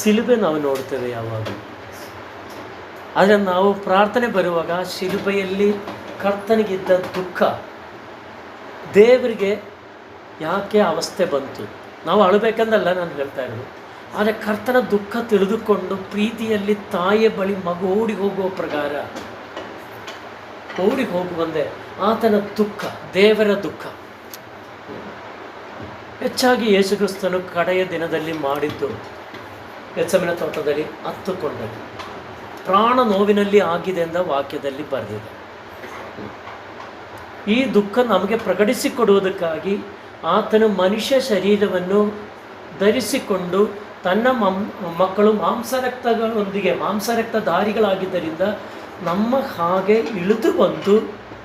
ಶಿಲುಬೆ ನಾವು ನೋಡ್ತೇವೆ ಯಾವಾಗ. ಆದರೆ ನಾವು ಪ್ರಾರ್ಥನೆ ಬರುವಾಗ ಶಿಲುಬೆಯಲ್ಲಿ ಕರ್ತನಿಗಿದ್ದ ದುಃಖ ದೇವರಿಗೆ ಯಾಕೆ ಅವಸ್ಥೆ ಬಂತು, ನಾವು ಅಳಬೇಕಂದಲ್ಲ ನಾನು ಹೇಳ್ತಾ ಇರೋದು. ಆದರೆ ಕರ್ತನ ದುಃಖ ತಿಳಿದುಕೊಂಡು ಪ್ರೀತಿಯಲ್ಲಿ ತಾಯಿಯ ಬಳಿ ಮಗು ಓಡಿ ಹೋಗುವ ಪ್ರಕಾರ ಓಡಿ ಹೋಗುವಂತೆ ಆತನ ದುಃಖ, ದೇವರ ದುಃಖ. ಹೆಚ್ಚಾಗಿ ಯೇಸು ಕ್ರಿಸ್ತನು ಕಡೆಯ ದಿನದಲ್ಲಿ ಮಾಡಿದ್ದು ಗೆತ್ಸೆಮನೆ ತೋಟದಲ್ಲಿ ಹತ್ತುಕೊಂಡರು. ಪ್ರಾಣ ನೋವಿನಲ್ಲಿ ಆಗಿದೆ ಎಂದ ವಾಕ್ಯದಲ್ಲಿ ಬರೆದಿದೆ. ಈ ದುಃಖ ನಮಗೆ ಪ್ರಕಟಿಸಿಕೊಡುವುದಕ್ಕಾಗಿ ಆತನು ಮನುಷ್ಯ ಶರೀರವನ್ನು ಧರಿಸಿಕೊಂಡು ತನ್ನ ಮಕ್ಕಳು ಮಾಂಸರಕ್ತಗಳೊಂದಿಗೆ ಮಾಂಸರಕ್ತಧಾರಿಗಳಾಗಿದ್ದರಿಂದ ನಮ್ಮ ಹಾಗೆ ಇಳಿದು ಬಂದು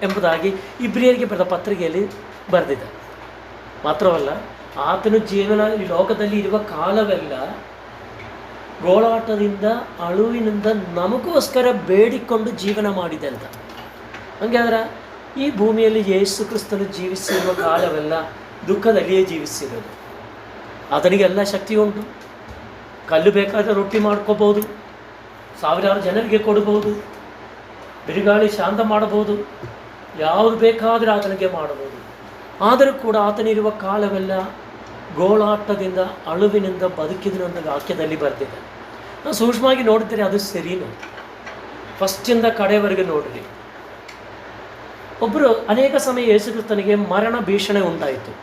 ಎಂಬುದಾಗಿ ಇಬ್ರಿಯರಿಗೆ ಬರೆದ ಪತ್ರಿಕೆಯಲ್ಲಿ ಬರೆದಿದೆ. ಮಾತ್ರವಲ್ಲ, ಆತನು ಜೀವನ ಈ ಲೋಕದಲ್ಲಿ ಇರುವ ಕಾಲವೆಲ್ಲ ಗೋಳಾಟದಿಂದ ಅಳುವಿನಿಂದ ನಮಗೋಸ್ಕರ ಬೇಡಿಕೊಂಡು ಜೀವನ ಮಾಡಿದೆ ಅಂತ. ಹಂಗಾದ್ರೆ ಈ ಭೂಮಿಯಲ್ಲಿ ಯೇಸು ಕ್ರಿಸ್ತನು ಜೀವಿಸಿರುವ ಕಾಲವೆಲ್ಲ ದುಃಖದಲ್ಲಿಯೇ ಜೀವಿಸಿರೋದು. ಆತನಿಗೆಲ್ಲ ಶಕ್ತಿ ಉಂಟು. ಕಲ್ಲು ಬೇಕಾದರೆ ರೊಟ್ಟಿ ಮಾಡ್ಕೋಬೋದು, ಸಾವಿರಾರು ಜನರಿಗೆ ಕೊಡ್ಬೋದು, ಬಿರುಗಾಳಿ ಶಾಂತ ಮಾಡಬಹುದು, ಯಾವುದು ಬೇಕಾದರೆ ಆತನಿಗೆ ಮಾಡಬಹುದು. ಆದರೂ ಕೂಡ ಆತನಿರುವ ಕಾಲವೆಲ್ಲ ಗೋಳಾಟದಿಂದ ಅಳುವಿನಿಂದ ಬದುಕಿದನು ಅಂತ ವಾಕ್ಯದಲ್ಲಿ ಬರ್ತಿದೆ. ನಾವು ಸೂಕ್ಷ್ಮವಾಗಿ ನೋಡ್ತೀರಿ, ಅದು ಸರಿನೂ. ಫಸ್ಟಿಂದ ಕಡೆಯವರೆಗೆ ನೋಡ್ರಿ. ಒಬ್ಬರು ಅನೇಕ ಸಮಯ ಯೇಸು ಕ್ರಿಸ್ತನಿಗೆ ಮರಣ ಭೀಷಣೆ ಉಂಟಾಯಿತು.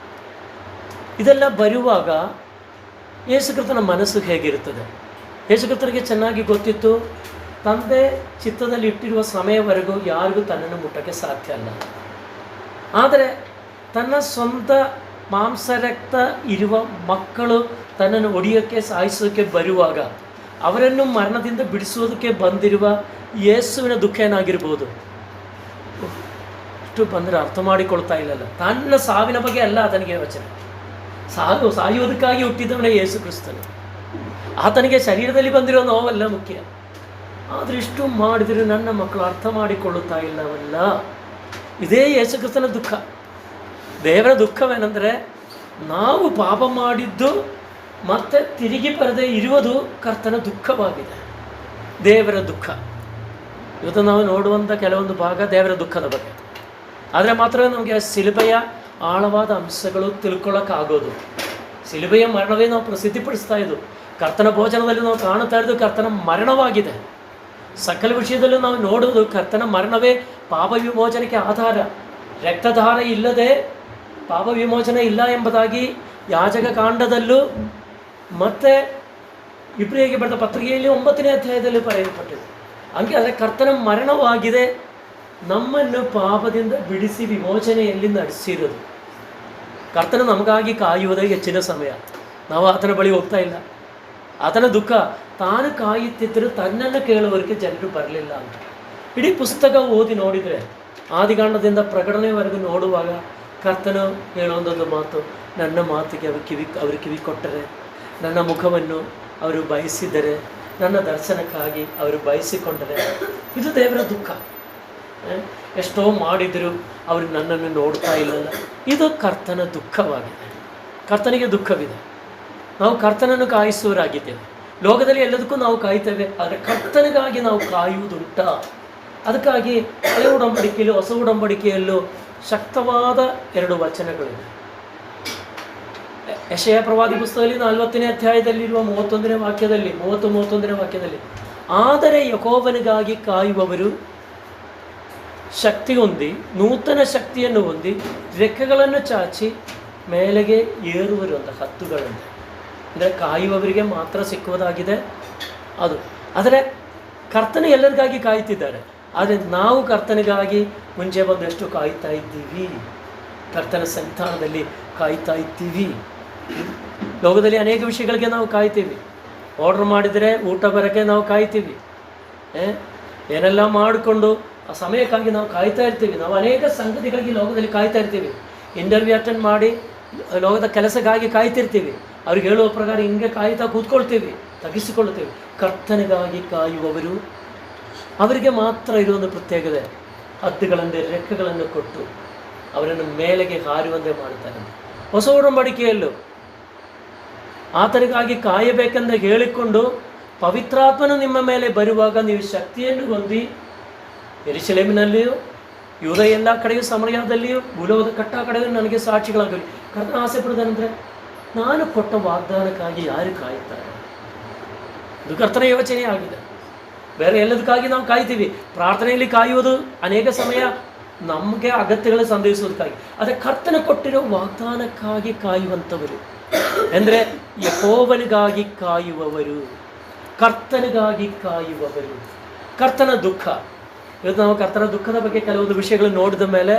ಇದೆಲ್ಲ ಬರುವಾಗ ಯೇಸು ಕ್ರಿಸ್ತನ ಮನಸ್ಸು ಹೇಗಿರುತ್ತದೆ? ಯೇಸು ಕ್ರಿಸ್ತನಿಗೆ ಚೆನ್ನಾಗಿ ಗೊತ್ತಿತ್ತು, ತಂದೆ ಚಿತ್ತದಲ್ಲಿ ಇಟ್ಟಿರುವ ಸಮಯವರೆಗೂ ಯಾರಿಗೂ ತನ್ನನ್ನು ಮುಟ್ಟಕ್ಕೆ ಸಾಧ್ಯ ಅಲ್ಲ. ಆದರೆ ತನ್ನ ಸ್ವಂತ ಮಾಂಸರಕ್ತ ಇರುವ ಮಕ್ಕಳು ತನ್ನನ್ನು ಒಡೆಯೋಕ್ಕೆ ಸಾಯಿಸೋಕ್ಕೆ ಬರುವಾಗ ಅವರನ್ನು ಮರಣದಿಂದ ಬಿಡಿಸೋದಕ್ಕೆ ಬಂದಿರುವ ಯೇಸುವಿನ ದುಃಖ ಏನಾಗಿರ್ಬೋದು? ಇಷ್ಟು ಬಂದರೆ ಅರ್ಥ ಮಾಡಿಕೊಳ್ತಾ ಇಲ್ಲಲ್ಲ. ತನ್ನ ಸಾವಿನ ಬಗ್ಗೆ ಅಲ್ಲ ಆತನಿಗೆ ಯೋಚನೆ. ಸಾಯುವುದಕ್ಕಾಗಿ ಹುಟ್ಟಿದವನೇ ಯೇಸು ಕ್ರಿಸ್ತನು. ಆತನಿಗೆ ಶರೀರದಲ್ಲಿ ಬಂದಿರೋ ನೋವೆಲ್ಲ ಮುಖ್ಯ. ಆದರೆ ಇಷ್ಟು ಮಾಡಿದರೆ ನನ್ನ ಮಕ್ಕಳು ಅರ್ಥ ಮಾಡಿಕೊಳ್ಳುತ್ತಾ ಇಲ್ಲವಲ್ಲ. ಇದೇ ಯೇಸು ಕ್ರಿಸ್ತನ ದುಃಖ. ದೇವರ ದುಃಖವೇನೆಂದರೆ, ನಾವು ಪಾಪ ಮಾಡಿದ್ದು ಮತ್ತೆ ತಿರುಗಿ ಬರದೇ ಇರುವುದು ಕರ್ತನ ದುಃಖವಾಗಿದೆ. ದೇವರ ದುಃಖ ಇವತ್ತು ನಾವು ನೋಡುವಂಥ ಕೆಲವೊಂದು ಭಾಗ ದೇವರ ದುಃಖದ ಬಗ್ಗೆ. ಆದರೆ ಮಾತ್ರ ನಮಗೆ ಶಿಲುಬೆಯ ಆಳವಾದ ಅಂಶಗಳು ತಿಳ್ಕೊಳ್ಳೋಕ್ಕಾಗೋದು. ಶಿಲುಬೆಯ ಮರಣವೇ ನಾವು ಪ್ರಸಿದ್ಧಿಪಡಿಸ್ತಾ ಇದ್ದು. ಕರ್ತನ ಭೋಜನದಲ್ಲಿ ನಾವು ಕಾಣುತ್ತಾ ಇರೋದು ಕರ್ತನ ಮರಣವಾಗಿದೆ. ಸಕಲ ವಿಷಯದಲ್ಲೂ ನಾವು ನೋಡುವುದು ಕರ್ತನ ಮರಣವೇ ಪಾಪ ವಿಮೋಚನೆಗೆ ಆಧಾರ. ರಕ್ತಧಾರ ಇಲ್ಲದೆ ಪಾಪ ವಿಮೋಚನೆ ಇಲ್ಲ ಎಂಬುದಾಗಿ ಯಾಜಕ ಕಾಂಡದಲ್ಲೂ ಮತ್ತು ಇಬ್ರಿಯರಿಗೆ ಬರೆದ ಪತ್ರಿಕೆಯಲ್ಲಿ 9ನೇ ಅಧ್ಯಾಯದಲ್ಲಿ ಬರೆಯಲ್ಪಟ್ಟಿದೆ. ಹಂಗೆ ಆದರೆ ಕರ್ತನ ಮರಣವಾಗಿದೆ ನಮ್ಮನ್ನು ಪಾಪದಿಂದ ಬಿಡಿಸಿ ವಿಮೋಚನೆಯಲ್ಲಿ ನಡೆಸಿರೋದು. ಕರ್ತನ ನಮಗಾಗಿ ಕಾಯುವುದೇ ಹೆಚ್ಚಿನ ಸಮಯ. ನಾವು ಆತನ ಬಳಿ ಹೋಗ್ತಾ ಇಲ್ಲ. ಆತನ ದುಃಖ, ತಾನು ಕಾಯುತ್ತಿದ್ದರೂ ತನ್ನನ್ನು ಕೇಳುವವರಿಗೆ ಜನರು ಬರಲಿಲ್ಲ ಅಂತ. ಇಡೀ ಪುಸ್ತಕ ಓದಿ ನೋಡಿದರೆ ಆದಿಕಾಂಡದಿಂದ ಪ್ರಕಟಣೆವರೆಗೂ ನೋಡುವಾಗ ಕರ್ತನು ಹೇಳುವಂಥದ್ದು ಮಾತು, ನನ್ನ ಮಾತಿಗೆ ಅವರು ಕಿವಿ ಕೊಟ್ಟರೆ, ನನ್ನ ಮುಖವನ್ನು ಅವರು ಬಯಸಿದರೆ, ನನ್ನ ದರ್ಶನಕ್ಕಾಗಿ ಅವರು ಬಯಸಿಕೊಂಡರೆ. ಇದು ದೇವರ ದುಃಖ. ಎಷ್ಟೋ ಮಾಡಿದರೂ ಅವರು ನನ್ನನ್ನು ನೋಡ್ತಾ ಇಲ್ಲಲ್ಲ. ಇದು ಕರ್ತನ ದುಃಖವಾಗಿದೆ. ಕರ್ತನಿಗೆ ದುಃಖವಿದೆ. ನಾವು ಕರ್ತನನ್ನು ಕಾಯಿಸುವವರಾಗಿದ್ದೇವೆ. ಲೋಕದಲ್ಲಿ ಎಲ್ಲದಕ್ಕೂ ನಾವು ಕಾಯ್ತೇವೆ, ಆದರೆ ಕರ್ತನಿಗಾಗಿ ನಾವು ಕಾಯುವುದುಂಟ. ಅದಕ್ಕಾಗಿ ಹಳೆ ಉಡಂಬಡಿಕೆಯಲ್ಲೂ ಹೊಸ ಉಡಂಬಡಿಕೆಯಲ್ಲೂ ಶಕ್ತವಾದ 2 ವಚನಗಳಿವೆ. ಯೆಶಾಯ ಪ್ರವಾದಿ ಪುಸ್ತಕದಲ್ಲಿ 40ನೇ ಅಧ್ಯಾಯದಲ್ಲಿರುವ 31ನೇ ವಾಕ್ಯದಲ್ಲಿ, ಆದರೆ ಯೆಹೋವನಿಗಾಗಿ ಕಾಯುವವರು ಶಕ್ತಿ ಹೊಂದಿ, ನೂತನ ಶಕ್ತಿಯನ್ನು ಹೊಂದಿ, ರೆಕ್ಕೆಗಳನ್ನು ಚಾಚಿ ಮೇಲೆಗೆ ಏರುವರು ಅಂತ. ಹತ್ತುಗಳಂತೆ ಅಂದರೆ ಕಾಯುವವರಿಗೆ ಮಾತ್ರ ಸಿಕ್ಕುವುದಾಗಿದೆ ಅದು. ಆದರೆ ಕರ್ತನ ಎಲ್ಲರಿಗಾಗಿ ಕಾಯ್ತಿದ್ದಾರೆ. ಆದರೆ ನಾವು ಕರ್ತನಿಗಾಗಿ ಮುಂಚೆ ಬಂದು ಎಷ್ಟು ಕಾಯ್ತಾ ಇದ್ದೀವಿ? ಕರ್ತನ ಸಂತಾನದಲ್ಲಿ ಕಾಯ್ತಾ ಇದ್ದೀವಿ. ಲೋಕದಲ್ಲಿ ಅನೇಕ ವಿಷಯಗಳಿಗೆ ನಾವು ಕಾಯ್ತೀವಿ. ಆರ್ಡ್ರ್ ಮಾಡಿದರೆ ಊಟ ಬರೋಕ್ಕೆ ನಾವು ಕಾಯ್ತೀವಿ. ಏನೆಲ್ಲ ಮಾಡಿಕೊಂಡು ಆ ಸಮಯಕ್ಕಾಗಿ ನಾವು ಕಾಯ್ತಾ ಇರ್ತೀವಿ. ನಾವು ಅನೇಕ ಸಂಗತಿಗಳಿಗೆ ಲೋಕದಲ್ಲಿ ಕಾಯ್ತಾ ಇರ್ತೀವಿ. ಇಂಟರ್ವ್ಯೂ ಅಟೆಂಡ್ ಮಾಡಿ ಲೋಕದ ಕೆಲಸಕ್ಕಾಗಿ ಕಾಯ್ತಿರ್ತೀವಿ. ಅವ್ರಿಗೆ ಹೇಳುವ ಪ್ರಕಾರ ಹಿಂಗೆ ಕಾಯ್ತಾ ಕೂತ್ಕೊಳ್ತೀವಿ, ತಗ್ಗಿಸಿಕೊಳ್ತೀವಿ. ಕರ್ತನಿಗಾಗಿ ಕಾಯುವವರು ಅವರಿಗೆ ಮಾತ್ರ ಇರುವಂಥ ಪ್ರತ್ಯೇಕತೆ. ಹದ್ದುಗಳಂತೆ ರೆಕ್ಕೆಗಳನ್ನು ಕೊಟ್ಟು ಅವರನ್ನು ಮೇಲೆಗೆ ಹಾರುವಂತೆ ಮಾಡ್ತಾರೆ. ಹೊಸ ಉಡಂಬಡಿಕೆಯಲ್ಲೂ ಆತನಿಗಾಗಿ ಕಾಯಬೇಕೆಂದು ಹೇಳಿಕೊಂಡು ಪವಿತ್ರಾತ್ಮನು ನಿಮ್ಮ ಮೇಲೆ ಬರುವಾಗ ನೀವು ಶಕ್ತಿಯನ್ನು ಹೊಂದಿ ಯೆರೂಸಲೇಮಿನಲ್ಲಿಯೂ ಯೂದ ಎಲ್ಲ ಕಡೆಯೂ ಸಮರಯದಲ್ಲಿಯೂ ಭೂಲೋಕದ ಕಟ್ಟ ಕಡೆಯೂ ನನಗೆ ಸಾಕ್ಷಿಗಳಾಗಲಿ. ಕರ್ತನ ಆಸೆ ಪಡುವುದೇನೆಂದರೆ, ನಾನು ಕೊಟ್ಟ ವಾಗ್ದಾನಕ್ಕಾಗಿ ಯಾರು ಕಾಯುತ್ತಾರೆ? ಇದು ಕರ್ತನ ಯೋಚನೆ ಆಗಿದೆ. ಬೇರೆ ಎಲ್ಲದಕ್ಕಾಗಿ ನಾವು ಕಾಯ್ತೀವಿ. ಪ್ರಾರ್ಥನೆಯಲ್ಲಿ ಕಾಯುವುದು ಅನೇಕ ಸಮಯ ನಮಗೆ ಅಗತ್ಯಗಳನ್ನು ಸಂಧಿಸುವುದಕ್ಕಾಗಿ. ಆದರೆ ಕರ್ತನ ಕೊಟ್ಟಿರೋ ವಾಗ್ದಾನಕ್ಕಾಗಿ ಕಾಯುವಂಥವರು ಅಂದರೆ ಯೆಹೋವನಿಗಾಗಿ ಕಾಯುವವರು, ಕರ್ತನಿಗಾಗಿ ಕಾಯುವವರು. ಕರ್ತನ ದುಃಖ, ಇವತ್ತು ನಾವು ಕರ್ತನ ದುಃಖದ ಬಗ್ಗೆ ಕೆಲವೊಂದು ವಿಷಯಗಳು ನೋಡಿದ ಮೇಲೆ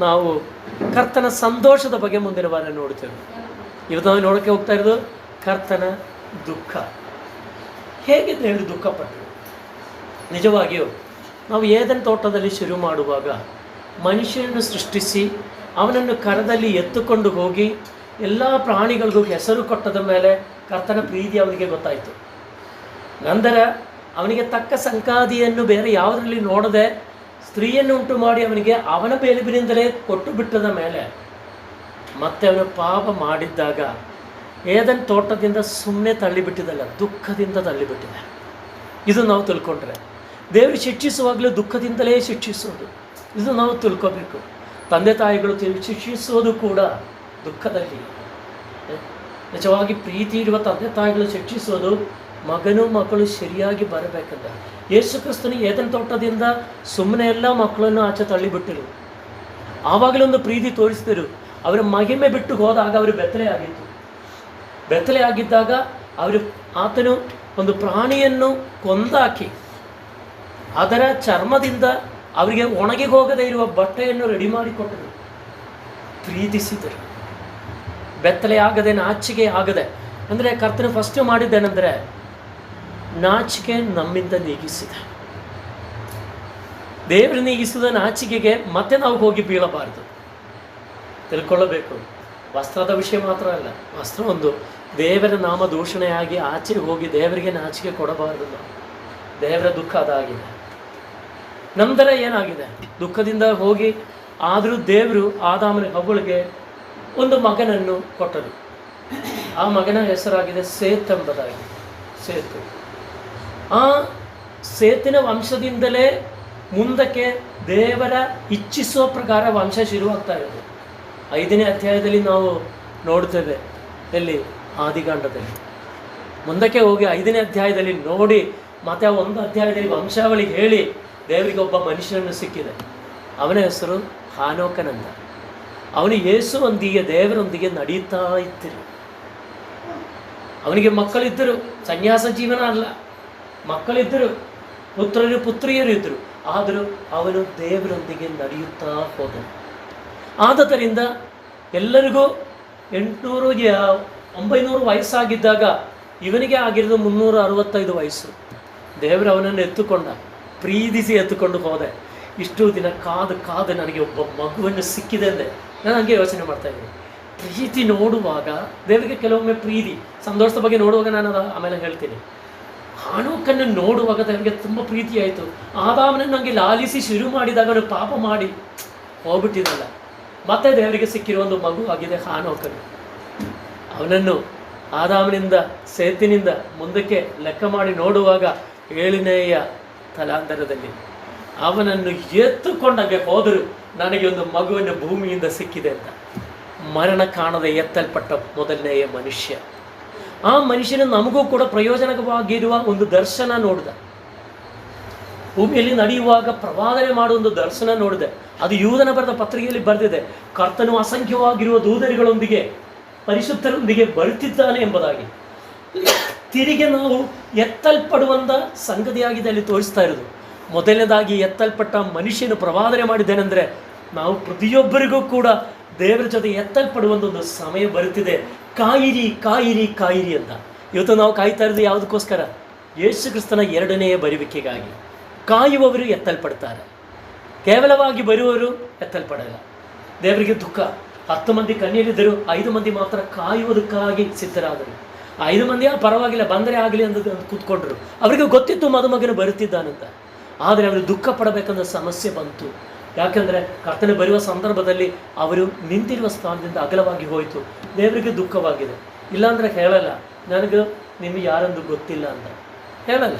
ನಾವು ಕರ್ತನ ಸಂತೋಷದ ಬಗ್ಗೆ ಮುಂದಿನ ವಾರ ನೋಡ್ತೇವೆ. ಇವತ್ತು ನಾವು ನೋಡೋಕ್ಕೆ ಹೋಗ್ತಾ ಇರೋದು ಕರ್ತನ ದುಃಖ. ಹೇಗೆ ದೇವರು ದುಃಖಪಟ್ಟರು? ನಿಜವಾಗಿಯೂ ನಾವು ಏದೆನ್ ತೋಟದಲ್ಲಿ ಶುರು ಮಾಡುವಾಗ ಮನುಷ್ಯನನ್ನು ಸೃಷ್ಟಿಸಿ ಅವನನ್ನು ಕರದಲ್ಲಿ ಎತ್ತುಕೊಂಡು ಹೋಗಿ ಎಲ್ಲ ಪ್ರಾಣಿಗಳಿಗೂ ಹೆಸರು ಕೊಟ್ಟದ ಮೇಲೆ ಕರ್ತನ ಪ್ರೀತಿ ಅವನಿಗೆ ಗೊತ್ತಾಯಿತು. ನಂತರ ಅವನಿಗೆ ತಕ್ಕ ಸಂಗಾತಿಯನ್ನು ಬೇರೆ ಯಾವುದರಲ್ಲಿ ನೋಡದೆ ಸ್ತ್ರೀಯನ್ನು ಉಂಟು ಮಾಡಿ ಅವನಿಗೆ ಅವನ ಬೆಲೆಬಿನಿಂದಲೇ ಕೊಟ್ಟು ಬಿಟ್ಟದ ಮೇಲೆ ಮತ್ತೆ ಅವನು ಪಾಪ ಮಾಡಿದ್ದಾಗ ಏದೆನ್ ತೋಟದಿಂದ ಸುಮ್ಮನೆ ತಳ್ಳಿಬಿಟ್ಟಿದ್ದಲ್ಲ, ದುಃಖದಿಂದ ತಳ್ಳಿಬಿಟ್ಟಿದೆ. ಇದು ನಾವು ತಿಳ್ಕೊಂಡ್ರೆ ದೇವರು ಶಿಕ್ಷಿಸುವಾಗಲೂ ದುಃಖದಿಂದಲೇ ಶಿಕ್ಷಿಸೋದು, ಇದು ನಾವು ತಿಳ್ಕೋಬೇಕು. ತಂದೆ ತಾಯಿಗಳು ಶಿಕ್ಷಿಸೋದು ಕೂಡ ದುಃಖದಲ್ಲಿ. ನಿಜವಾಗಿ ಪ್ರೀತಿ ಇರುವ ತಂದೆ ತಾಯಿಗಳು ಶಿಕ್ಷಿಸೋದು ಮಗನು ಮಕ್ಕಳು ಸರಿಯಾಗಿ ಬರಬೇಕಂತ. ಯೇಸು ಕ್ರಿಸ್ತನು ಏದೆನ್ ತೋಟದಿಂದ ಸುಮ್ಮನೆ ಎಲ್ಲ ಮಕ್ಕಳನ್ನು ಆಚೆ ತಳ್ಳಿಬಿಟ್ಟರು. ಆವಾಗಲೇ ಒಂದು ಪ್ರೀತಿ ತೋರಿಸಿದರು. ಅವರ ಮಹಿಮೆ ಬಿಟ್ಟು ಹೋದಾಗ ಅವರು ಬೆತ್ತಲೆ ಆಗಿತ್ತು. ಬೆತ್ತಲೆ ಆಗಿದ್ದಾಗ ಆತನು ಒಂದು ಪ್ರಾಣಿಯನ್ನು ಕೊಂದಾಕಿ ಅದರ ಚರ್ಮದಿಂದ ಅವರಿಗೆ ಒಣಗಿ ಹೋಗದೇ ಇರುವ ಬಟ್ಟೆಯನ್ನು ರೆಡಿ ಮಾಡಿಕೊಟ್ಟರು, ಪ್ರೀತಿಸಿದರು. ಬೆತ್ತಲೆ ಆಗದೆ, ನಾಚಿಕೆ ಆಗದೆ. ಅಂದರೆ ಕರ್ತನು ಫಸ್ಟ್ ಮಾಡಿದ್ದೇನೆಂದರೆ ನಾಚಿಕೆ ನಮ್ಮಿಂದ ನೀಗಿಸಿದ. ದೇವರು ನೀಗಿಸಿದ ನಾಚಿಕೆಗೆ ಮತ್ತೆ ನಾವು ಹೋಗಿ ಬೀಳಬಾರದು, ತಿಳ್ಕೊಳ್ಳಬೇಕು. ವಸ್ತ್ರದ ವಿಷಯ ಮಾತ್ರ ಅಲ್ಲ, ವಸ್ತ್ರ ಒಂದು ದೇವರ ನಾಮ ದೂಷಣೆಯಾಗಿ ಆಚೆ ಹೋಗಿ ದೇವರಿಗೆ ನಾಚಿಕೆ ಕೊಡಬಾರದು. ನಾವು ದೇವರ ದುಃಖ ಅದಾಗಿದೆ. ನಂತರ ಏನಾಗಿದೆ? ದುಃಖದಿಂದ ಹೋಗಿ ಆದರೂ ದೇವರು ಆದಾಮನ ಹವ್ವಳಿಗೆ ಒಂದು ಮಗನನ್ನು ಕೊಟ್ಟರು. ಆ ಮಗನ ಹೆಸರಾಗಿದೆ ಸೇತ್ ಎಂಬುದಾಗಿ. ಸೇತು. ಆ ಸೇತಿನ ವಂಶದಿಂದಲೇ ಮುಂದಕ್ಕೆ ದೇವರ ಇಚ್ಛಿಸುವ ಪ್ರಕಾರ ವಂಶ ಶುರುವಾಗ್ತಾ ಇರೋದು. 5ನೇ ಅಧ್ಯಾಯದಲ್ಲಿ ನಾವು ನೋಡ್ತೇವೆ. ಎಲ್ಲಿ? ಆದಿಕಾಂಡದಲ್ಲಿ. ಮುಂದಕ್ಕೆ ಹೋಗಿ 5ನೇ ಅಧ್ಯಾಯದಲ್ಲಿ ನೋಡಿ ಮತ್ತೆ 1 ಅಧ್ಯಾಯದಲ್ಲಿ ವಂಶಾವಳಿ ಹೇಳಿ ದೇವರಿಗೆ ಒಬ್ಬ ಮನುಷ್ಯನನ್ನು ಸಿಕ್ಕಿದೆ. ಅವನ ಹೆಸರು ಹಾನೋಕನಂದ. ಅವನು ಯೇಸುವೊಂದಿಗೆ ದೇವರೊಂದಿಗೆ ನಡೀತಾ ಇದ್ದರು. ಅವನಿಗೆ ಮಕ್ಕಳಿದ್ದರು, ಸನ್ಯಾಸ ಜೀವನ ಅಲ್ಲ, ಮಕ್ಕಳಿದ್ದರು, ಪುತ್ರರು ಪುತ್ರಿಯರು ಇದ್ದರು. ಆದರೂ ಅವನು ದೇವರೊಂದಿಗೆ ನಡೆಯುತ್ತಾ ಹೋದನು. ಆದ್ದರಿಂದ ಎಲ್ಲರಿಗೂ 800-900 ವಯಸ್ಸಾಗಿದ್ದಾಗ ಇವನಿಗೆ ಆಗಿರೋದು 365 ವಯಸ್ಸು. ದೇವರು ಅವನನ್ನು ಎತ್ತುಕೊಂಡ, ಪ್ರೀತಿಸಿ ಎತ್ತುಕೊಂಡು ಹೋದೆ. ಇಷ್ಟು ದಿನ ಕಾದು ನನಗೆ ಒಬ್ಬ ಮಗುವನ್ನು ಸಿಕ್ಕಿದೆ ಅಂದೆ. ನಾನು ಹಂಗೆ ಯೋಚನೆ ಮಾಡ್ತಾಯಿದ್ದೀನಿ. ಪ್ರೀತಿ ನೋಡುವಾಗ ದೇವರಿಗೆ ಕೆಲವೊಮ್ಮೆ ಪ್ರೀತಿ, ಸಂತೋಷದ ಬಗ್ಗೆ ನೋಡುವಾಗ ನಾನು ಆಮೇಲೆ ಹೇಳ್ತೀನಿ. ಹಾನೋಕನ್ನು ನೋಡುವಾಗ ದೇವರಿಗೆ ತುಂಬ ಪ್ರೀತಿ ಆಯಿತು. ಆದಾಮನನ್ನು ನನಗೆ ಲಾಲಿಸಿ ಶುರು ಮಾಡಿದಾಗ ಅವನು ಪಾಪ ಮಾಡಿ ಹೋಗ್ಬಿಟ್ಟಿದ್ದಲ್ಲ. ಮತ್ತೆ ದೇವರಿಗೆ ಸಿಕ್ಕಿರೋ ಒಂದು ಮಗು ಆಗಿದೆ ಹಾನೋಕನು. ಅವನನ್ನು ಆದಾಮನಿಂದ ಸೇತಿನಿಂದ ಮುಂದಕ್ಕೆ ಲೆಕ್ಕ ಮಾಡಿ ನೋಡುವಾಗ 7ನೇಯ ತಲಾಂತರದಲ್ಲಿ ಅವನನ್ನು ಎತ್ತುಕೊಂಡಾಗೆ ಹೋದರು. ನನಗೆ ಒಂದು ಮಗುವನ್ನು ಭೂಮಿಯಿಂದ ಸಿಕ್ಕಿದೆ ಅಂತ. ಮರಣ ಕಾಣದೆ ಎತ್ತಲ್ಪಟ್ಟ ಮೊದಲನೆಯ ಮನುಷ್ಯ. ಆ ಮನುಷ್ಯನು ನಮಗೂ ಕೂಡ ಪ್ರಯೋಜನವಾಗಿರುವ ಒಂದು ದರ್ಶನ ನೋಡಿದ. ಭೂಮಿಯಲ್ಲಿ ನಡೆಯುವಾಗ ಪ್ರವಾದನೆ ಮಾಡುವ ಒಂದು ದರ್ಶನ ನೋಡಿದೆ. ಅದು ಯೂದನ ಬರೆದ ಪತ್ರಿಕೆಯಲ್ಲಿ ಬರೆದಿದೆ. ಕರ್ತನು ಅಸಂಖ್ಯವಾಗಿರುವ ದೂತರುಗಳೊಂದಿಗೆ ಪರಿಶುದ್ಧರೊಂದಿಗೆ ಬರುತ್ತಿದ್ದಾನೆ ಎಂಬುದಾಗಿ. ತಿರುಗಿ ನಾವು ಎತ್ತಲ್ಪಡುವಂಥ ಸಂಗತಿಯಾಗಿದೆ ಅಲ್ಲಿ ತೋರಿಸ್ತಾ ಇರೋದು. ಮೊದಲನೇದಾಗಿ ಎತ್ತಲ್ಪಟ್ಟ ಮನುಷ್ಯನು ಪ್ರವಾದನೆ ಮಾಡಿದ್ದೇನೆಂದರೆ ನಾವು ಪ್ರತಿಯೊಬ್ಬರಿಗೂ ಕೂಡ ದೇವರ ಜೊತೆ ಎತ್ತಲ್ಪಡುವಂಥ ಸಮಯ ಬರುತ್ತಿದೆ. ಕಾಯಿರಿ ಕಾಯಿರಿ ಕಾಯಿರಿ ಅಂತ. ಇವತ್ತು ನಾವು ಕಾಯ್ತಾ ಇರೋದು ಯಾವುದಕ್ಕೋಸ್ಕರ? ಯೇಸು ಕ್ರಿಸ್ತನ 2ನೆಯ ಬರುವಿಕೆಗಾಗಿ. ಕಾಯುವವರು ಎತ್ತಲ್ಪಡ್ತಾರೆ, ಕೇವಲವಾಗಿ ಬರುವವರು ಎತ್ತಲ್ಪಡಲ್ಲ. ದೇವರಿಗೆ ದುಃಖ. 10 ಮಂದಿ ಕನ್ಯರಿದ್ದರು, 5 ಮಂದಿ ಮಾತ್ರ ಕಾಯುವುದಕ್ಕಾಗಿ ಸಿದ್ಧರಾದರು. 5 ಮಂದಿ ಪರವಾಗಿಲ್ಲ, ಬಂದರೆ ಆಗಲಿ ಅಂತ ಕೂತ್ಕೊಂಡ್ರು. ಅವರಿಗೆ ಗೊತ್ತಿತ್ತು ಮದುಮಗನು ಬರುತ್ತಿದ್ದಾನಂತ. ಆದರೆ ಅವರು ದುಃಖ ಪಡಬೇಕಂದ ಸಮಸ್ಯೆ ಬಂತು. ಯಾಕೆಂದರೆ ಕರ್ತನೆ ಬರುವ ಸಂದರ್ಭದಲ್ಲಿ ಅವರು ನಿಂತಿರುವ ಸ್ಥಾನದಿಂದ ಅಗಲವಾಗಿ ಹೋಯಿತು. ದೇವರಿಗೆ ದುಃಖವಾಗಿದೆ. ಇಲ್ಲಾಂದರೆ ಹೇಳಲ್ಲ. ನನಗೆ ನಿಮಗೆ ಯಾರೆಂದು ಗೊತ್ತಿಲ್ಲ ಅಂತ ಹೇಳಲ್ಲ.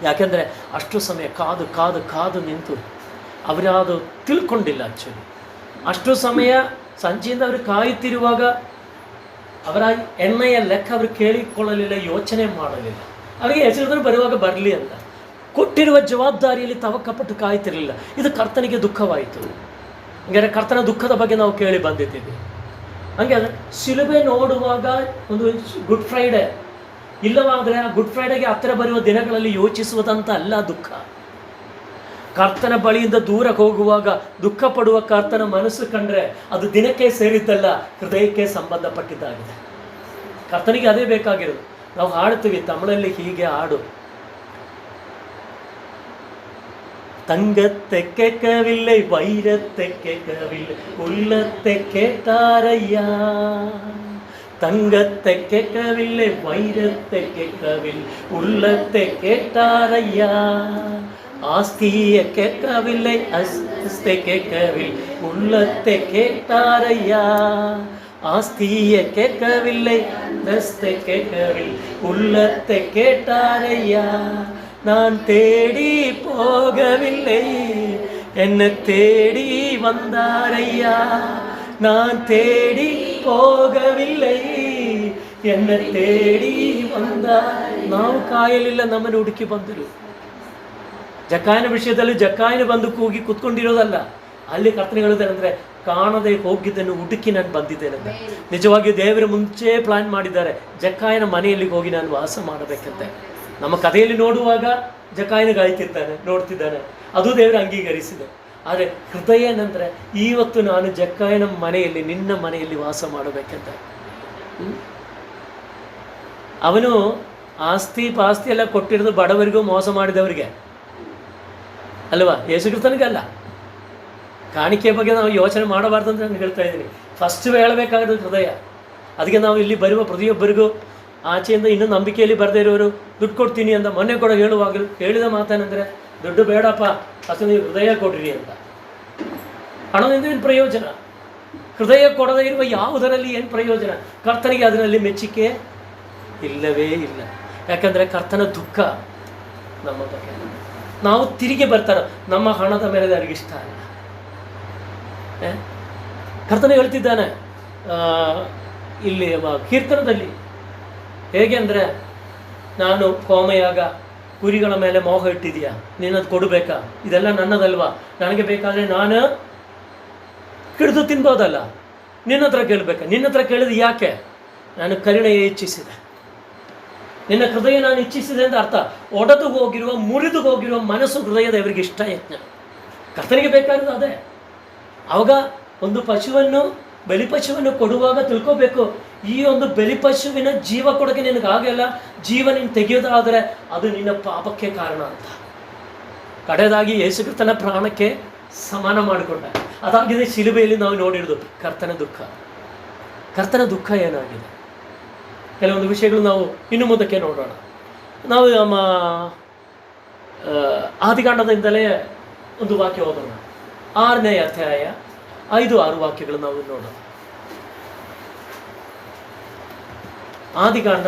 ಯಾಕೆಂದರೆ ಅಷ್ಟು ಸಮಯ ಕಾದು ಕಾದು ಕಾದು ನಿಂತು ಅವರಾದು ತಿಳ್ಕೊಂಡಿಲ್ಲ. ಆ್ಯಕ್ಚುಲಿ ಅಷ್ಟು ಸಮಯ ಸಂಜೆಯಿಂದ ಅವರು ಕಾಯುತ್ತಿರುವಾಗ ಅವರ ಎಣ್ಣೆಯ ಲೆಕ್ಕ ಅವರು ಕೇಳಿಕೊಳ್ಳಲಿಲ್ಲ, ಯೋಚನೆ ಮಾಡಲಿಲ್ಲ. ಅವರಿಗೆ ಹೆಸರು ಬರುವಾಗ ಬರಲಿ ಅಂತ ಕೊಟ್ಟಿರುವ ಜವಾಬ್ದಾರಿಯಲ್ಲಿ ತವಕಪಟ್ಟು ಕಾಯ್ತಿರಲಿಲ್ಲ. ಇದು ಕರ್ತನಿಗೆ ದುಃಖವಾಯಿತು. ಹಂಗಾರೆ ಕರ್ತನ ದುಃಖದ ಬಗ್ಗೆ ನಾವು ಕೇಳಿ ಬಂದಿದ್ದೀವಿ. ಹಂಗೆ ಶಿಲುಬೆ ನೋಡುವಾಗ ಒಂದು ಗುಡ್ ಫ್ರೈಡೆ, ಇಲ್ಲವಾದರೆ ಆ ಗುಡ್ ಫ್ರೈಡೆಗೆ ಹತ್ತಿರ ಬರುವ ದಿನಗಳಲ್ಲಿ ಯೋಚಿಸುವುದಂತ ಅಲ್ಲ ದುಃಖ. ಕರ್ತನ ಬಳಿಯಿಂದ ದೂರ ಹೋಗುವಾಗ ದುಃಖ ಪಡುವ ಕರ್ತನ ಮನಸ್ಸು ಕಂಡ್ರೆ ಅದು ದಿನಕ್ಕೆ ಸೇರಿದ್ದಲ್ಲ, ಹೃದಯಕ್ಕೆ ಸಂಬಂಧಪಟ್ಟಿದ್ದಾಗಿದೆ. ಕರ್ತನಿಗೆ ಅದೇ ಬೇಕಾಗಿರೋದು. ನಾವು ಹಾಡ್ತೀವಿ ತಮಿಳಲ್ಲಿ ಹೀಗೆ ಹಾಡು, தங்கத்தை கேட்கவில்லை வைரத்தை கேட்கவில்லை உள்ளத்தை கேட்டாரையா, தங்கத்தை கேட்கவில்லை வைரத்தை கேட்கவில்லை உள்ளத்தை கேட்டாரையா, ஆஸ்தியை கேட்கவில்லை அஸ்தை கேட்கவில்லை உள்ளத்தை கேட்டாரையா, ஆஸ்தியை கேட்கவில்லை அஸ்தை கேட்கவில்லை உள்ளத்தை கேட்டாரையா, நான் தேடி போகவில்லை என்னை தேடி வந்தாரையா, நான் தேடி போಗವಿಲ್ಲ என்னை தேடி வந்தார். ನಾವು ಕಾಯಲಿಲ್ಲ, ನಮ್ಮನ್ನು ಹುಡುಕಿ ಬಂದರು. ಜಕ್ಕಾಯನ ವಿಷಯದಲ್ಲಿ ಜಕ್ಕಾಯನ ಬಂದು ಕೂಗಿ ಕೂತ್ಕೊಂಡಿರೋದಲ್ಲ, ಅಲ್ಲಿ ಕರ್ತನೆ ಹೇಳೋದೇನೆಂದರೆ ಕಾಣದೆ ಹೋಗಿದ್ದನ್ನು ಹುಡುಕಿ ನಾನು ಬಂದಿದ್ದೇನೆ. ನಿಜವಾಗಿಯೂ ದೇವರ ಮುಂಚೆ ಪ್ಲಾನ್ ಮಾಡಿದ್ದಾರೆ, ಜಕ್ಕಾಯನ ಮನೆಯಲ್ಲಿ ಹೋಗಿ ನಾನು ವಾಸ ಮಾಡಬೇಕಂತೆ. ನಮ್ಮ ಕಥೆಯಲ್ಲಿ ನೋಡುವಾಗ ಜಕ್ಕಾಯನ ಗಾಯ್ತಿರ್ತಾನೆ, ನೋಡ್ತಿದ್ದಾನೆ, ಅದು ದೇವರು ಅಂಗೀಕರಿಸಿದೆ. ಆದರೆ ಹೃದಯ ಏನಂದರೆ ಇವತ್ತು ನಾನು ಜಕ್ಕಾಯನ ಮನೆಯಲ್ಲಿ, ನಿನ್ನ ಮನೆಯಲ್ಲಿ ವಾಸ ಮಾಡಬೇಕಂತ. ಅವನು ಆಸ್ತಿ ಪಾಸ್ತಿ ಎಲ್ಲ ಕೊಟ್ಟಿರೋದು ಬಡವರಿಗೂ ಮೋಸ ಮಾಡಿದವರಿಗೆ ಅಲ್ವಾ, ಯೇಸು ಕ್ರಿಸ್ತನಿಗಲ್ಲ. ಕಾಣಿಕೆ ಬಗ್ಗೆ ನಾವು ಯೋಚನೆ ಮಾಡಬಾರ್ದು ಅಂತ ನಾನು ಹೇಳ್ತಾ ಇದ್ದೀನಿ. ಫಸ್ಟ್ ಹೇಳಬೇಕಾಗಿರೋದು ಹೃದಯ. ಅದಕ್ಕೆ ನಾವು ಇಲ್ಲಿ ಬರುವ ಪ್ರತಿಯೊಬ್ಬರಿಗೂ ಆಚೆಯಿಂದ ಇನ್ನೂ ನಂಬಿಕೆಯಲ್ಲಿ ಬರದೇ ಇರೋರು ದುಡ್ಡು ಕೊಡ್ತೀನಿ ಅಂತ ಮೊನ್ನೆ ಕೂಡ ಹೇಳುವಾಗಲೂ ಹೇಳಿದ ಮಾತೇನೆಂದರೆ, ದುಡ್ಡು ಬೇಡಪ್ಪ, ಅಷ್ಟು ನೀವು ಹೃದಯ ಕೊಡ್ರಿ ಅಂತ. ಹಣದಿಂದ ಏನು ಪ್ರಯೋಜನ? ಹೃದಯ ಕೊಡದೇ ಇರುವ ಯಾವುದರಲ್ಲಿ ಏನು ಪ್ರಯೋಜನ? ಕರ್ತನಿಗೆ ಅದರಲ್ಲಿ ಮೆಚ್ಚುಗೆ ಇಲ್ಲವೇ ಇಲ್ಲ. ಯಾಕಂದರೆ ಕರ್ತನ ದುಃಖ ನಮ್ಮ ಬಗ್ಗೆ. ನಾವು ತಿರುಗಿ ಬರ್ತಾರೆ, ನಮ್ಮ ಹಣದ ಮೇಲೆ ಅವರಿಗೆ ಇಷ್ಟ ಇಲ್ಲ. ಕರ್ತನ ಹೇಳ್ತಿದ್ದಾನೆ ಇಲ್ಲಿ ಕೀರ್ತನದಲ್ಲಿ, ಹೇಗೆ ಅಂದರೆ, ನಾನು ಕೋಮೆಯಾಗ ಕುರಿಗಳ ಮೇಲೆ ಮೋಹ ಇಟ್ಟಿದೆಯಾ, ನೀನದು ಕೊಡಬೇಕಾ? ಇದೆಲ್ಲ ನನ್ನದಲ್ವಾ? ನನಗೆ ಬೇಕಾದರೆ ನಾನು ಹಿಡಿದು ತಿನ್ಬೋದಲ್ಲ, ನಿನ್ನ ಹತ್ರ ಕೇಳಬೇಕಾ? ನಿನ್ನ ಹತ್ರ ಕೇಳಿದ ಯಾಕೆ? ನಾನು ಕರುಣೆಯೇ ಇಚ್ಛಿಸಿದೆ, ನಿನ್ನ ಹೃದಯ ನಾನು ಇಚ್ಛಿಸಿದೆ ಅಂತ ಅರ್ಥ. ಒಡೆದು ಹೋಗಿರುವ, ಮುರಿದು ಹೋಗಿರುವ ಮನಸ್ಸು ಹೃದಯದ ಅವರಿಗೆ ಇಷ್ಟ ಯತ್ನ. ಕರ್ತನಿಗೆ ಬೇಕಾಗಿರೋದು ಅದೇ. ಆವಾಗ ಒಂದು ಪಶುವನ್ನು, ಬಲಿಪಶುವನ್ನು ಕೊಡುವಾಗ ತಿಳ್ಕೋಬೇಕು, ಈ ಒಂದು ಬಲಿಪಶುವಿನ ಜೀವ ಕೊಡೋಕ್ಕೆ ನಿನಗಾಗಲ್ಲ, ಜೀವ ನೀನು ತೆಗೆಯೋದಾದರೆ ಅದು ನಿನ್ನ ಪಾಪಕ್ಕೆ ಕಾರಣ ಅಂತ. ಕಡೆಯದಾಗಿ ಯೇಸುಕ್ರಿಸ್ತನ ಪ್ರಾಣಕ್ಕೆ ಸಮಾನ ಮಾಡಿಕೊಂಡ. ಅದಾಗಿದೆ ಶಿಲುಬೆಯಲ್ಲಿ ನಾವು ನೋಡಿರೋದು ಕರ್ತನ ದುಃಖ. ಕರ್ತನ ದುಃಖ ಏನಾಗಿದೆ? ಕೆಲವೊಂದು ವಿಷಯಗಳು ನಾವು ಇನ್ನು ಮುಂದಕ್ಕೆ ನೋಡೋಣ. ನಾವು ನಮ್ಮ ಆದಿಕಾಂಡದಿಂದಲೇ ಒಂದು ವಾಕ್ಯ ಓದೋಣ. 6ನೇ ಅಧ್ಯಾಯ 5-6 ವಾಕ್ಯಗಳು ನಾವು ನೋಡೋಣ. ಆದಿಕಾಂಡ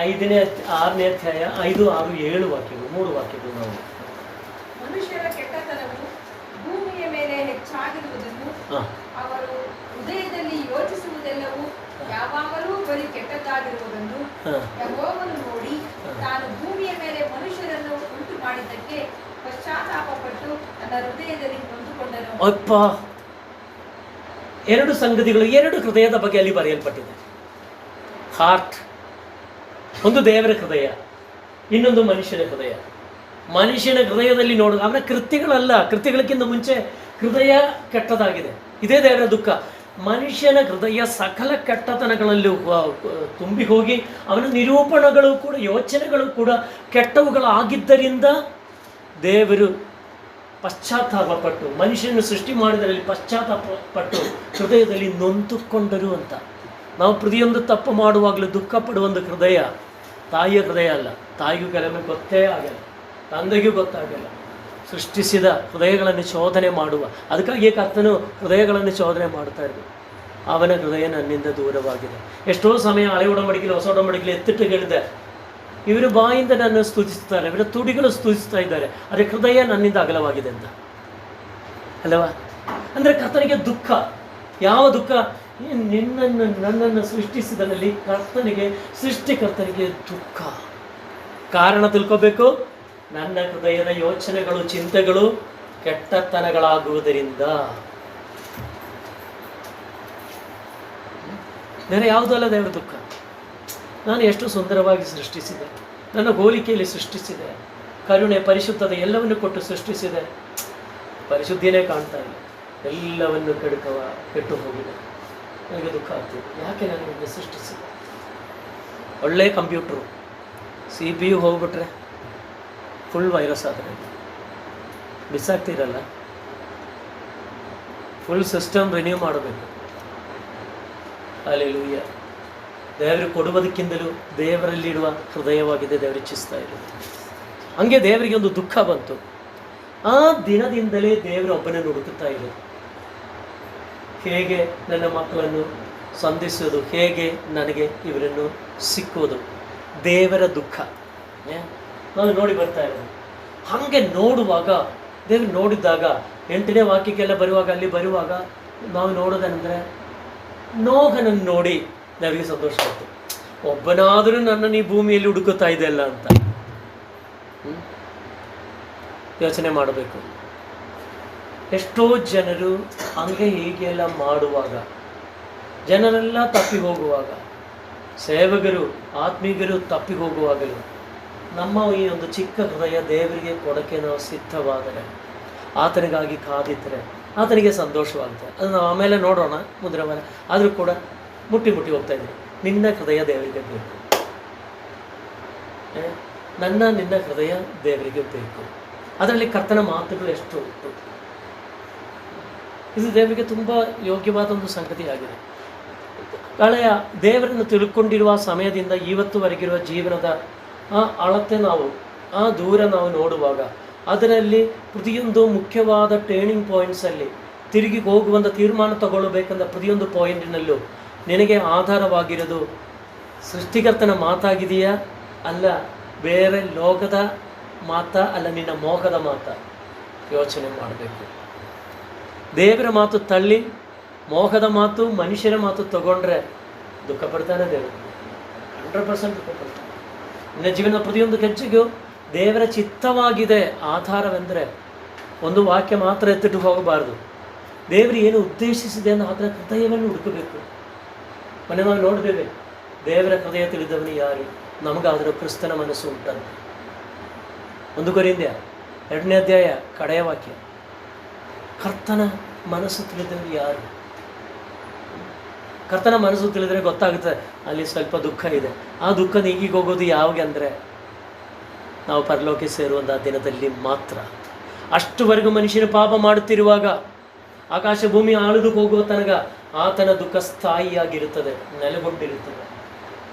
6ನೇ ಅಧ್ಯಾಯ 5, 6, 7 ವಾಕ್ಯಗಳು, 3 ವಾಕ್ಯಗಳು ನಾವು. ಮನುಷ್ಯರ ಕೆಟ್ಟತನವು ಭೂಮಿಯ ಮೇಲೆ ಹೆಚ್ಚಾಗಿರುವುದನ್ನು, ಅವರು ಹೃದಯದಲ್ಲಿ ಯೋಚಿಸುವುದೆಲ್ಲವೂ ಯಾವಾಗಲೂ ಬರೀ ಕೆಟ್ಟದ್ದಾಗಿರುವುದನ್ನು ಯೆಹೋವನು ನೋಡಿ ತಾನು ಭೂಮಿಯ ಮೇಲೆ ಮನುಷ್ಯರನ್ನು ಉಂಟು ಮಾಡಿದ್ದಕ್ಕೆ ಪಶ್ಚಾತ್ತಾಪಪಟ್ಟು ತನ್ನ ಹೃದಯದಲ್ಲಿ ನೊಂದುಕೊಂಡನು. ಅಪ್ಪ, 2 ಸಂಗತಿಗಳು, 2 ಹೃದಯದ ಬಗ್ಗೆ ಅಲ್ಲಿ ಬರೆಯಲ್ಪಟ್ಟಿದೆ. ಹಾರ್ಟ್, ಒಂದು ದೇವರ ಹೃದಯ, ಇನ್ನೊಂದು ಮನುಷ್ಯನ ಹೃದಯ. ಮನುಷ್ಯನ ಹೃದಯದಲ್ಲಿ ನೋಡೋದು ಅವನ ಕೃತ್ಯಗಳಲ್ಲ, ಕೃತ್ಯಗಳಕ್ಕಿಂತ ಮುಂಚೆ ಹೃದಯ ಕೆಟ್ಟದಾಗಿದೆ. ಇದೇ ದೇವರ ದುಃಖ. ಮನುಷ್ಯನ ಹೃದಯ ಸಕಲ ಕೆಟ್ಟತನಗಳಲ್ಲಿ ತುಂಬಿ ಹೋಗಿ ಅವನ ನಿರೂಪಣೆಗಳು ಕೂಡ, ಯೋಚನೆಗಳು ಕೂಡ ಕೆಟ್ಟವುಗಳಾಗಿದ್ದರಿಂದ ದೇವರು ಪಶ್ಚಾತ್ತಾಪಪಟ್ಟು, ಮನುಷ್ಯನ ಸೃಷ್ಟಿ ಮಾಡಿದರಲ್ಲಿ ಪಶ್ಚಾತ್ತಾಪಪಟ್ಟು ಹೃದಯದಲ್ಲಿ ನೊಂದುಕೊಂಡರು ಅಂತ. ನಾವು ಪ್ರತಿಯೊಂದು ತಪ್ಪು ಮಾಡುವಾಗಲೂ ದುಃಖ ಪಡುವಂಥ ಹೃದಯ ತಾಯಿಯ ಹೃದಯ ಅಲ್ಲ. ತಾಯಿಗೂ ಕೆಲವೊಮ್ಮೆ ಗೊತ್ತೇ ಆಗಲ್ಲ, ತಂದೆಗೂ ಗೊತ್ತಾಗಲ್ಲ. ಸೃಷ್ಟಿಸಿದ ಹೃದಯಗಳನ್ನು ಶೋಧನೆ ಮಾಡುವ, ಅದಕ್ಕಾಗಿ ಕರ್ತನು ಹೃದಯಗಳನ್ನು ಶೋಧನೆ ಮಾಡ್ತಾ ಇದ್ದರು. ಅವನ ಹೃದಯ ನನ್ನಿಂದ ದೂರವಾಗಿದೆ. ಎಷ್ಟೋ ಸಮಯ ಹಳೆ ಒಡಂಬಡಿಕೆಯಲ್ಲಿ ಹೊಸ ಒಡಂಬಡಿಕೆಯಲ್ಲಿ ಎತ್ತಿಟ್ಟು ಹೇಳಿದೆ, ಇವರು ಬಾಯಿಂದ ನನ್ನ ಸ್ತುತಿಸ್ತಾರೆ, ಇವರ ತುಡಿಗಳು ಸ್ತುತಿಸ್ತಾ ಇದ್ದಾರೆ, ಆದರೆ ಹೃದಯ ನನ್ನಿಂದ ಅಗಲವಾಗಿದೆ ಅಂತ ಅಲ್ಲವಾ? ಅಂದರೆ ಕರ್ತನಿಗೆ ದುಃಖ. ಯಾವ ದುಃಖ? ನನ್ನನ್ನು ಸೃಷ್ಟಿಸಿದಲ್ಲಿ ಸೃಷ್ಟಿಕರ್ತನಿಗೆ ದುಃಖ. ಕಾರಣ ತಿಳ್ಕೋಬೇಕು, ನನ್ನ ಹೃದಯದ ಯೋಚನೆಗಳು ಚಿಂತೆಗಳು ಕೆಟ್ಟತನಗಳಾಗುವುದರಿಂದ. ಬೇರೆ ಯಾವುದೂ ಅಲ್ಲ ದೇವರ ದುಃಖ. ನಾನು ಎಷ್ಟು ಸುಂದರವಾಗಿ ಸೃಷ್ಟಿಸಿದೆ, ನನ್ನ ಹೋಲಿಕೆಯಲ್ಲಿ ಸೃಷ್ಟಿಸಿದೆ, ಕರುಣೆ ಪರಿಶುದ್ಧತೆ ಎಲ್ಲವನ್ನು ಕೊಟ್ಟು ಸೃಷ್ಟಿಸಿದೆ, ಪರಿಶುದ್ಧಿನೇ ಕಾಣ್ತಾ ಇಲ್ಲ, ಎಲ್ಲವನ್ನು ಕೆಟ್ಟು ಹೋಗಿದೆ. ನನಗೆ ದುಃಖ ಆಗ್ತಿದೆ. ಯಾಕೆ ನಾನು ನಿಮಗೆ ಸೃಷ್ಟಿಸಿದೆ? ಒಳ್ಳೆಯ ಕಂಪ್ಯೂಟ್ರು CPU ಹೋಗ್ಬಿಟ್ರೆ ಫುಲ್ ವೈರಸ್ ಆದರೆ ಬಿಸಾಕ್ತಿರಲ್ಲ, ಫುಲ್ ಸಿಸ್ಟಮ್ ರಿನ್ಯೂ ಮಾಡಬೇಕು. ಹಲ್ಲೆಲೂಯಾ. ದೇವರು ಕೊಡುವುದಕ್ಕಿಂತಲೂ ದೇವರಲ್ಲಿರುವ ಹೃದಯವಾಗಿದೆ ದೇವರು ಇಚ್ಛಿಸ್ತಾ ಇರೋದು. ಹಂಗೆ ದೇವರಿಗೆ ಒಂದು ದುಃಖ ಬಂತು. ಆ ದಿನದಿಂದಲೇ ದೇವರು ಒಬ್ಬನನ್ನು ಹುಡುಕುತ್ತಾ ಇರೋದು. ಹೇಗೆ ನನ್ನ ಮಕ್ಕಳನ್ನು ಸಂಧಿಸೋದು, ಹೇಗೆ ನನಗೆ ಇವರನ್ನು ಸಿಕ್ಕುವುದು, ದೇವರ ದುಃಖ ನಾವು ನೋಡಿ ಬರ್ತಾ ಇರೋದು. ಹಾಗೆ ನೋಡುವಾಗ, ದೇವರು ನೋಡಿದಾಗ 8ನೇ ವಾಕ್ಯಕ್ಕೆಲ್ಲ ಬರುವಾಗ, ಅಲ್ಲಿ ಬರುವಾಗ ನಾವು ನೋಡೋದಂದರೆ ನೋಹನನ್ನು ನೋಡಿ ನಮಗೆ ಸಂತೋಷ ಆಯಿತು. ಒಬ್ಬನಾದರೂ ನನ್ನನ್ನು ಈ ಭೂಮಿಯಲ್ಲಿ ಹುಡುಕುತ್ತಾ ಇದೆಯಲ್ಲ ಅಂತ ಯೋಚನೆ ಮಾಡಬೇಕು. ಎಷ್ಟೋ ಜನರು ಹಂಗೆ ಹೀಗೆಲ್ಲ ಮಾಡುವಾಗ, ಜನರೆಲ್ಲ ತಪ್ಪಿ ಹೋಗುವಾಗ, ಸೇವಕರು ಆತ್ಮೀಗರು ತಪ್ಪಿ ಹೋಗುವಾಗಲೂ ನಮ್ಮ ಈ ಒಂದು ಚಿಕ್ಕ ಹೃದಯ ದೇವರಿಗೆ ಕೊಡಕ್ಕೆ ನಾವು ಸಿದ್ಧವಾದರೆ, ಆತನಿಗಾಗಿ ಕಾದಿದ್ದರೆ ಆತನಿಗೆ ಸಂತೋಷವಾಗುತ್ತೆ. ಅದು ನಾವು ಆಮೇಲೆ ನೋಡೋಣ ಮುಂದಿನ ವಾರ. ಆದರೂ ಕೂಡ ಮುಟ್ಟಿ ಹೋಗ್ತಾ ಇದ್ದೀವಿ. ನಿನ್ನ ಹೃದಯ ದೇವರಿಗೆ ಬೇಕು, ನಿನ್ನ ಹೃದಯ ದೇವರಿಗೆ ಬೇಕು. ಅದರಲ್ಲಿ ಕರ್ತನ ಮಾತುಗಳು ಎಷ್ಟು ಉಂಟು. ಇದು ದೇವರಿಗೆ ತುಂಬ ಯೋಗ್ಯವಾದ ಒಂದು ಸಂಗತಿಯಾಗಿದೆ. ಹಳೆಯ ದೇವರನ್ನು ತಿಳ್ಕೊಂಡಿರುವ ಸಮಯದಿಂದ ಇವತ್ತುವರೆಗಿರುವ ಜೀವನದ ಆ ಅಳತೆ ನಾವು, ಆ ದೂರ ನಾವು ನೋಡುವಾಗ, ಅದರಲ್ಲಿ ಪ್ರತಿಯೊಂದು ಮುಖ್ಯವಾದ ಟರ್ನಿಂಗ್ ಪಾಯಿಂಟ್ಸಲ್ಲಿ ತಿರುಗಿ ಹೋಗುವಂಥ ತೀರ್ಮಾನ ತಗೊಳ್ಳಬೇಕಂದ ಪ್ರತಿಯೊಂದು ಪಾಯಿಂಟಿನಲ್ಲೂ ನಿನಗೆ ಆಧಾರವಾಗಿರೋದು ಸೃಷ್ಟಿಕರ್ತನ ಮಾತಾಗಿದೆಯಾ, ಅಲ್ಲ ಬೇರೆ ಲೋಕದ ಮಾತಾ, ಅಲ್ಲ ನಿನ್ನ ಮೋಹದ ಮಾತಾ? ಯೋಚನೆ ಮಾಡಬೇಕು. ದೇವರ ಮಾತು ತಳ್ಳಿ ಮೋಹದ ಮಾತು, ಮನುಷ್ಯರ ಮಾತು ತಗೊಂಡ್ರೆ ದುಃಖ ಪಡ್ತಾನೆ ದೇವರು. 100% ದುಃಖ ಪಡ್ತಾನೆ. ನಿನ್ನ ಜೀವನ ಪ್ರತಿಯೊಂದು ಹೆಜ್ಜೆಗೂ ದೇವರ ಚಿತ್ತವಾಗಿದೆ. ಆಧಾರವೆಂದರೆ ಒಂದು ವಾಕ್ಯ ಮಾತ್ರ ಎತ್ತಿಟ್ಟು ಹೋಗಬಾರ್ದು. ದೇವರು ಏನು ಉದ್ದೇಶಿಸಿದೆ ಅನ್ನೋ ಅದರ ಹೃದಯವನ್ನು ಹುಡುಕಬೇಕು. ಮೊನ್ನೆ ನಾವು ನೋಡಿದ್ದೇವೆ, ದೇವರ ಹೃದಯ ತಿಳಿದವನು ಯಾರು? ನಮಗಾದರೂ ಕ್ರಿಸ್ತನ ಮನಸ್ಸು ಉಂಟಂತೆ. 1 ಕೊರಿಂಥ್ಯ 2ನೇ ಅಧ್ಯಾಯ ಕಡೆಯ ವಾಕ್ಯ. ಕರ್ತನ ಮನಸ್ಸು ತಿಳಿದವನು ಯಾರು? ಕರ್ತನ ಮನಸ್ಸು ತಿಳಿದರೆ ಗೊತ್ತಾಗುತ್ತೆ ಅಲ್ಲಿ ಸ್ವಲ್ಪ ದುಃಖ ಇದೆ. ಆ ದುಃಖ ನೀಗಿಗೆ ಹೋಗೋದು ಯಾವಾಗ ಅಂದರೆ ನಾವು ಪರಲೋಕ ಸೇರುವಂಥ ದಿನದಲ್ಲಿ ಮಾತ್ರ. ಅಷ್ಟುವರೆಗೂ ಮನುಷ್ಯನ ಪಾಪ ಮಾಡುತ್ತಿರುವಾಗ, ಆಕಾಶ ಭೂಮಿ ಆಳಿದು ಹೋಗುವ ತನಕ ಆತನ ದುಃಖ ಸ್ಥಾಯಿಯಾಗಿರುತ್ತದೆ, ನೆಲೆಗೊಂಡಿರುತ್ತದೆ.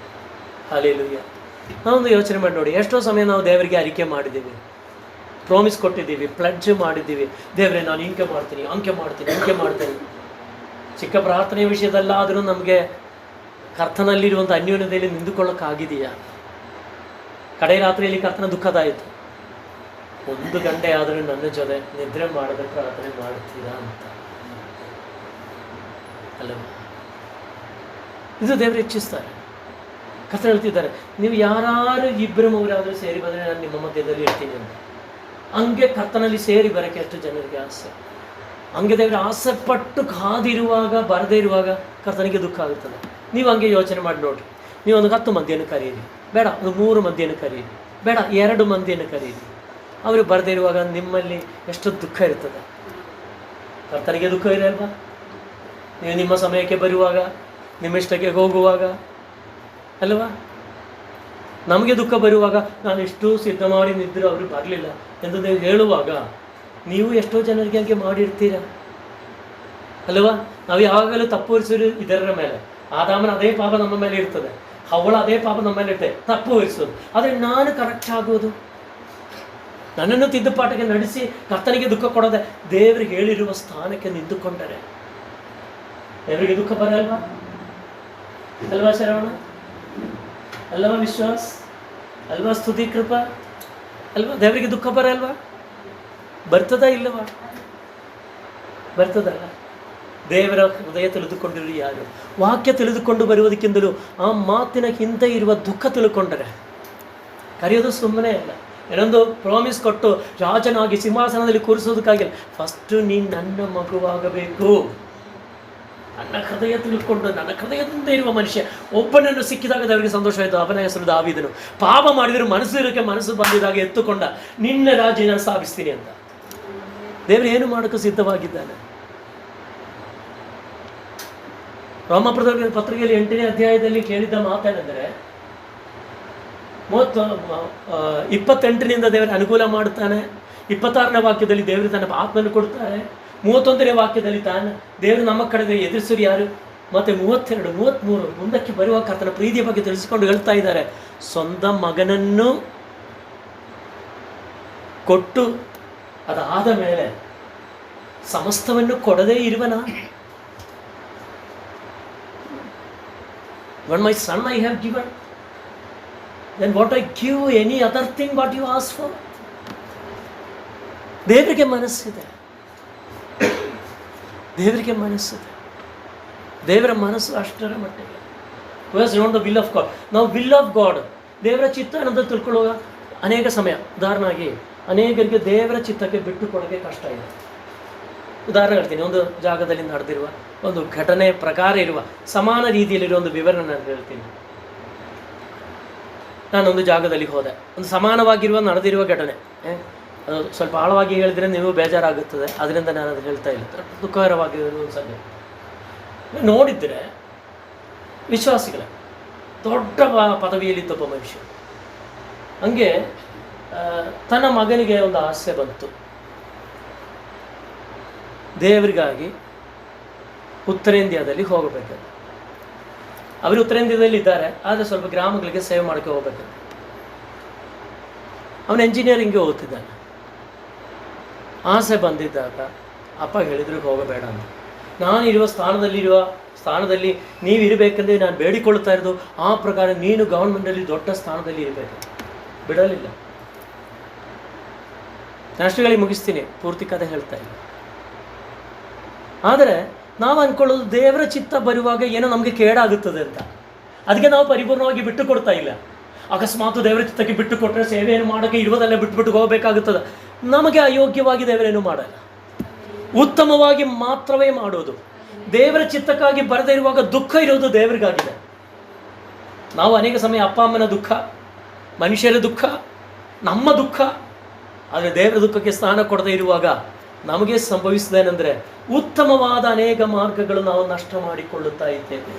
ಹಲ್ಲೆಲೂಯಾ. ನಾವೊಂದು ಯೋಚನೆ ಮಾಡಿ ನೋಡಿ, ಎಷ್ಟೋ ಸಮಯ ನಾವು ದೇವರಿಗೆ ಅರಿಕೆ ಮಾಡಿದ್ದೀವಿ, ಪ್ರಾಮಿಸ್ ಕೊಟ್ಟಿದ್ದೀವಿ, ಪ್ಲಡ್ಜ್ ಮಾಡಿದ್ದೀವಿ. ದೇವರೇ ನಾನು ಇಂಕೆ ಮಾಡ್ತೀನಿ, ಅಂಕೆ ಮಾಡ್ತೀನಿ. ಚಿಕ್ಕ ಪ್ರಾರ್ಥನೆಯ ವಿಷಯದಲ್ಲಾದರೂ ನಮಗೆ ಕರ್ತನಲ್ಲಿರುವಂಥ ಅನ್ಯೋನ್ಯತೆಯಲ್ಲಿ ನಿಂತುಕೊಳ್ಳೋಕ್ಕಾಗಿದೆಯಾ? ಕಡೆ ರಾತ್ರಿಯಲ್ಲಿ ಕರ್ತನ ದುಃಖದಾಯಿತು. 1 ಗಂಟೆ ಆದರೂ ನನ್ನ ಜೊತೆ ನಿದ್ರೆ ಮಾಡದೆ ಪ್ರಾರ್ಥನೆ ಮಾಡ್ತೀರಾ ಅಂತ ಅಲ್ಲ? ಇದು ದೇವರು ಇಚ್ಛಿಸ್ತಾರೆ. ಕರ್ತನ ಹೇಳ್ತಿದ್ದಾರೆ, ನೀವು ಯಾರು 2-3 ಸೇರಿ ಬಂದರೆ ನಾನು ನಿಮ್ಮ ಮಧ್ಯದಲ್ಲಿ ಇರ್ತೀನಿ ಅಂತ. ಹಂಗೆ ಕರ್ತನಲ್ಲಿ ಸೇರಿ ಬರೋಕ್ಕೆ ಎಷ್ಟು ಜನರಿಗೆ ಆಸೆ. ಹಂಗೆ ದೇವರು ಆಸೆ ಪಟ್ಟು ಕಾದಿರುವಾಗ, ಬರದೇ ಇರುವಾಗ ಕರ್ತನಿಗೆ ದುಃಖ ಆಗುತ್ತದೆ. ನೀವು ಹಂಗೆ ಯೋಚನೆ ಮಾಡಿ ನೋಡಿರಿ. ನೀವು ಒಂದು 10 ಮಂದಿಯನ್ನು ಕರೆಯಿರಿ, ಬೇಡ ಒಂದು 3 ಮಂದಿಯನ್ನು ಕರೆಯಿರಿ, ಬೇಡ 2 ಮಂದಿಯನ್ನು ಕರೆಯಿರಿ. ಅವರು ಬರದೇ ಇರುವಾಗ ನಿಮ್ಮಲ್ಲಿ ಎಷ್ಟು ದುಃಖ ಇರ್ತದೆ. ಕರ್ತನಿಗೆ ದುಃಖ ಇದೆ ಅಲ್ವಾ? ನೀವು ನಿಮ್ಮ ಸಮಯಕ್ಕೆ ಬರುವಾಗ, ನಿಮ್ಮಿಷ್ಟಕ್ಕೆ ಹೋಗುವಾಗ ಅಲ್ವಾ? ನಮಗೆ ದುಃಖ ಬರುವಾಗ, ನಾನು ಎಷ್ಟು ಸಿದ್ಧ ಮಾಡಿ ನಿಂತರೂ ಅವರು ಬರಲಿಲ್ಲ ಎಂದು ನೀವು ಹೇಳುವಾಗ, ನೀವು ಎಷ್ಟೋ ಜನರಿಗೆ ಹಂಗೆ ಮಾಡಿರ್ತೀರ ಅಲ್ವಾ? ನಾವು ಯಾವಾಗಲೂ ತಪ್ಪು ಹೊರಿಸೋದು ಇದರ ಮೇಲೆ. ಆದಾಮನ ಅದೇ ಪಾಪ ನಮ್ಮ ಮೇಲೆ ಇರ್ತದೆ, ಅವಳ ಅದೇ ಪಾಪ ನಮ್ಮ ಮೇಲೆ ಇರ್ತದೆ, ತಪ್ಪು ಹೊರಿಸೋದು. ಆದರೆ ನಾನು ಕರೆಕ್ಟ್ ಆಗೋದು, ನನ್ನನ್ನು ತಿದ್ದುಪಾಠಕ್ಕೆ ನಡೆಸಿ ಕರ್ತನಿಗೆ ದುಃಖ ಕೊಡದೆ ದೇವರು ಹೇಳಿರುವ ಸ್ಥಾನಕ್ಕೆ ನಿಂತುಕೊಂಡರೆ ದೇವರಿಗೆ ದುಃಖ ಬರಲ್ವಾ? ಅಲ್ವಾ ಶ್ರವಣ? ಅಲ್ವಾ ವಿಶ್ವಾಸ್? ಅಲ್ವಾ ಸ್ತುತಿ ಕೃಪಾ? ಅಲ್ವಾ? ದೇವರಿಗೆ ದುಃಖ ಬರಲ್ವಾ? ಬರ್ತದ ಇಲ್ಲವಾ? ಬರ್ತದಲ್ಲ. ದೇವರ ಹೃದಯ ತಿಳಿದುಕೊಂಡಿರಲಿ ಯಾರು? ವಾಕ್ಯ ತಿಳಿದುಕೊಂಡು ಬರುವುದಕ್ಕಿಂತಲೂ ಆ ಮಾತಿನ ಹಿಂದೆ ಇರುವ ದುಃಖ ತಿಳ್ಕೊಂಡರೆ ಕರೆಯೋದು ಸುಮ್ಮನೆ ಅಲ್ಲ. ಏನೊಂದು ಪ್ರಾಮಿಸ್ ಕೊಟ್ಟು ರಾಜನಾಗಿ ಸಿಂಹಾಸನದಲ್ಲಿ ಕೂರಿಸೋದಕ್ಕಾಗಿಲ್ಲ. ಫಸ್ಟು ನೀನು ನನ್ನ ಮಗುವಾಗಬೇಕು. ನನ್ನ ಹೃದಯ ತಿಳ್ಕೊಂಡು ನನ್ನ ಹೃದಯದಿಂದ ಇರುವ ಮನುಷ್ಯ ಒಬ್ಬನನ್ನು ಸಿಕ್ಕಿದಾಗ ದೇವರಿಗೆ ಸಂತೋಷವಾಯಿತು. ಅವನ ಹೆಸರು ದಾವೀದನು. ಪಾಪ ಮಾಡಿದರೂ ಮನಸ್ಸು ಇರೋಕ್ಕೆ ಮನಸ್ಸು ಬಂದಿದಾಗ ಎತ್ತುಕೊಂಡ, ನಿನ್ನ ರಾಜ್ಯ ನಾನು ಸ್ಥಾಪಿಸ್ತೀನಿ ಅಂತ. ದೇವರು ಏನು ಮಾಡೋಕ್ಕೆ ಸಿದ್ಧವಾಗಿದ್ದಾನೆ. ಪತ್ರಿಕೆಯಲ್ಲಿ 8ನೇ ಅಧ್ಯಾಯದಲ್ಲಿ ಕೇಳಿದ್ದ ಮಾತೇನೆಂದರೆ 28ನಿಂದ ದೇವರ ಅನುಕೂಲ ಮಾಡುತ್ತಾನೆ. 26ನೇ ವಾಕ್ಯದಲ್ಲಿ ದೇವರು ತನ್ನ ಆತ್ಮನ್ನು ಕೊಡ್ತಾರೆ. 31ನೇ ವಾಕ್ಯದಲ್ಲಿ ದೇವರು ನಮ್ಮ ಕಡೆ ಎದುರಿಸೋರು ಯಾರು? ಮತ್ತು 32, 33 ಮುಂದಕ್ಕೆ ಬರುವ ಕರ್ತನ ಪ್ರೀತಿಯ ಬಗ್ಗೆ ತಿಳಿಸಿಕೊಂಡು ಹೇಳ್ತಾ ಇದ್ದಾರೆ. ಸ್ವಂತ ಮಗನನ್ನು ಕೊಟ್ಟು ಅದಾದ ಮೇಲೆ ಸಮಸ್ತವನ್ನು ಕೊಡದೇ ಇರುವನ? When my son I have given, then what I give any other thing what you ask for? ದೇವರಿಗೆ ಮನಸ್ಸಿದೆ. ದೇವರಿಗೆ ಮನಸ್ಸಿದೆ. ದೇವರ ಮನಸ್ಸು ಅಷ್ಟರ ಮಟ್ಟಿಗೆ. Who has known the will of God? Now will of God, ದೇವರ ಚಿತ್ತ ಅನ್ನೋದು ತಿಳ್ಕೊಳ್ಳುವ ಅನೇಕ ಸಮಯ. ಉದಾಹರಣೆಯಾಗಿ ಅನೇಕರಿಗೆ ದೇವರ ಚಿತ್ತಕ್ಕೆ ಬಿಟ್ಟು ಕೊಡೋಕ್ಕೆ ಕಷ್ಟ ಇದೆ. ಉದಾಹರಣೆ ಹೇಳ್ತೀನಿ. ಒಂದು ಜಾಗದಲ್ಲಿ ನಡೆದಿರುವ ಒಂದು ಘಟನೆ ಪ್ರಕಾರ ಇರುವ ಸಮಾನ ರೀತಿಯಲ್ಲಿರುವ ಒಂದು ವಿವರಣೆ ನಾನು ಹೇಳ್ತೀನಿ. ನಾನೊಂದು ಜಾಗದಲ್ಲಿ ಹೋದೆ. ಒಂದು ಸಮಾನವಾಗಿರುವ ನಡೆದಿರುವ ಘಟನೆ. ಅದು ಸ್ವಲ್ಪ ಆಳವಾಗಿ ಹೇಳಿದರೆ ನೀವು ಬೇಜಾರಾಗುತ್ತದೆ. ಅದರಿಂದ ನಾನು ಅದು ಹೇಳ್ತಾ ಇಲ್ಲ. ದುಃಖಕರವಾಗಿರೋ ಒಂದು ಸಂಗತಿ ನೋಡಿದರೆ ವಿಶ್ವಾಸಿಗಳ ದೊಡ್ಡ ಪದವಿಯಲ್ಲಿದ್ದೊಬ್ಬ ಮನುಷ್ಯ ಹಂಗೆ ತನ್ನ ಮಗನಿಗೆ ಒಂದು ಆಸೆ ಬಂತು. ದೇವರಿಗಾಗಿ ಉತ್ತರ ಇಂಡಿಯಾದಲ್ಲಿ ಹೋಗಬೇಕಂತ. ಅವರು ಉತ್ತರ ಇಂಡಿಯಾದಲ್ಲಿ ಇದ್ದಾರೆ, ಆದರೆ ಸ್ವಲ್ಪ ಗ್ರಾಮಗಳಿಗೆ ಸೇವೆ ಮಾಡೋಕ್ಕೆ ಹೋಗ್ಬೇಕಂತ. ಅವನು ಎಂಜಿನಿಯರಿಂಗ್ಗೆ ಓದ್ತಿದ್ದಾನೆ. ಆಸೆ ಬಂದಿದ್ದಾಗ ಅಪ್ಪ ಹೇಳಿದ್ರು ಹೋಗಬೇಡ ಅಂತ. ನಾನಿರುವ ಸ್ಥಾನದಲ್ಲಿ ನೀವು ಇರಬೇಕಂದ್ರೆ ನಾನು ಬೇಡಿಕೊಳ್ತಾ ಇರೋದು ಆ ಪ್ರಕಾರ ನೀನು ಗೌರ್ಮೆಂಟಲ್ಲಿ ದೊಡ್ಡ ಸ್ಥಾನದಲ್ಲಿ ಇರಬೇಕು. ಬಿಡಲಿಲ್ಲ. ರಾಷ್ಟ್ರಗಳಿಗೆ ಮುಗಿಸ್ತೀನಿ, ಪೂರ್ತಿ ಕಥೆ ಹೇಳ್ತಾ ಇಲ್ಲ. ಆದರೆ ನಾವು ಅಂದ್ಕೊಳ್ಳೋದು ದೇವರ ಚಿತ್ತ ಬರುವಾಗ ಏನೋ ನಮಗೆ ಕೇಡಾಗುತ್ತದೆ ಅಂತ. ಅದಕ್ಕೆ ನಾವು ಪರಿಪೂರ್ಣವಾಗಿ ಬಿಟ್ಟು ಕೊಡ್ತಾ ಇಲ್ಲ. ಅಕಸ್ಮಾತ್ ದೇವರ ಚಿತ್ತಕ್ಕೆ ಬಿಟ್ಟು ಕೊಟ್ಟರೆ ಸೇವೆಯನ್ನು ಮಾಡೋಕ್ಕೆ ಇರುವುದೆಲ್ಲ ಬಿಟ್ಟು ಹೋಗಬೇಕಾಗುತ್ತದೆ. ನಮಗೆ ಅಯೋಗ್ಯವಾಗಿ ದೇವರೇನು ಮಾಡಲ್ಲ, ಉತ್ತಮವಾಗಿ ಮಾತ್ರವೇ ಮಾಡೋದು. ದೇವರ ಚಿತ್ತಕ್ಕಾಗಿ ಬರದೇ ಇರುವಾಗ ದುಃಖ ಇರೋದು ದೇವರಿಗಾಗಿದೆ. ನಾವು ಅನೇಕ ಸಮಯ ಅಪ್ಪ ಅಮ್ಮನ ದುಃಖ, ಮನುಷ್ಯರ ದುಃಖ, ನಮ್ಮ ದುಃಖ, ಆದರೆ ದೇವರ ದುಃಖಕ್ಕೆ ಸ್ಥಾನ ಕೊಡದೇ ಇರುವಾಗ ನಮಗೆ ಸಂಭವಿಸಿದೇನೆಂದರೆ ಉತ್ತಮವಾದ ಅನೇಕ ಮಾರ್ಗಗಳು ನಾವು ನಷ್ಟ ಮಾಡಿಕೊಳ್ಳುತ್ತಾ ಇದ್ದೇವೆ.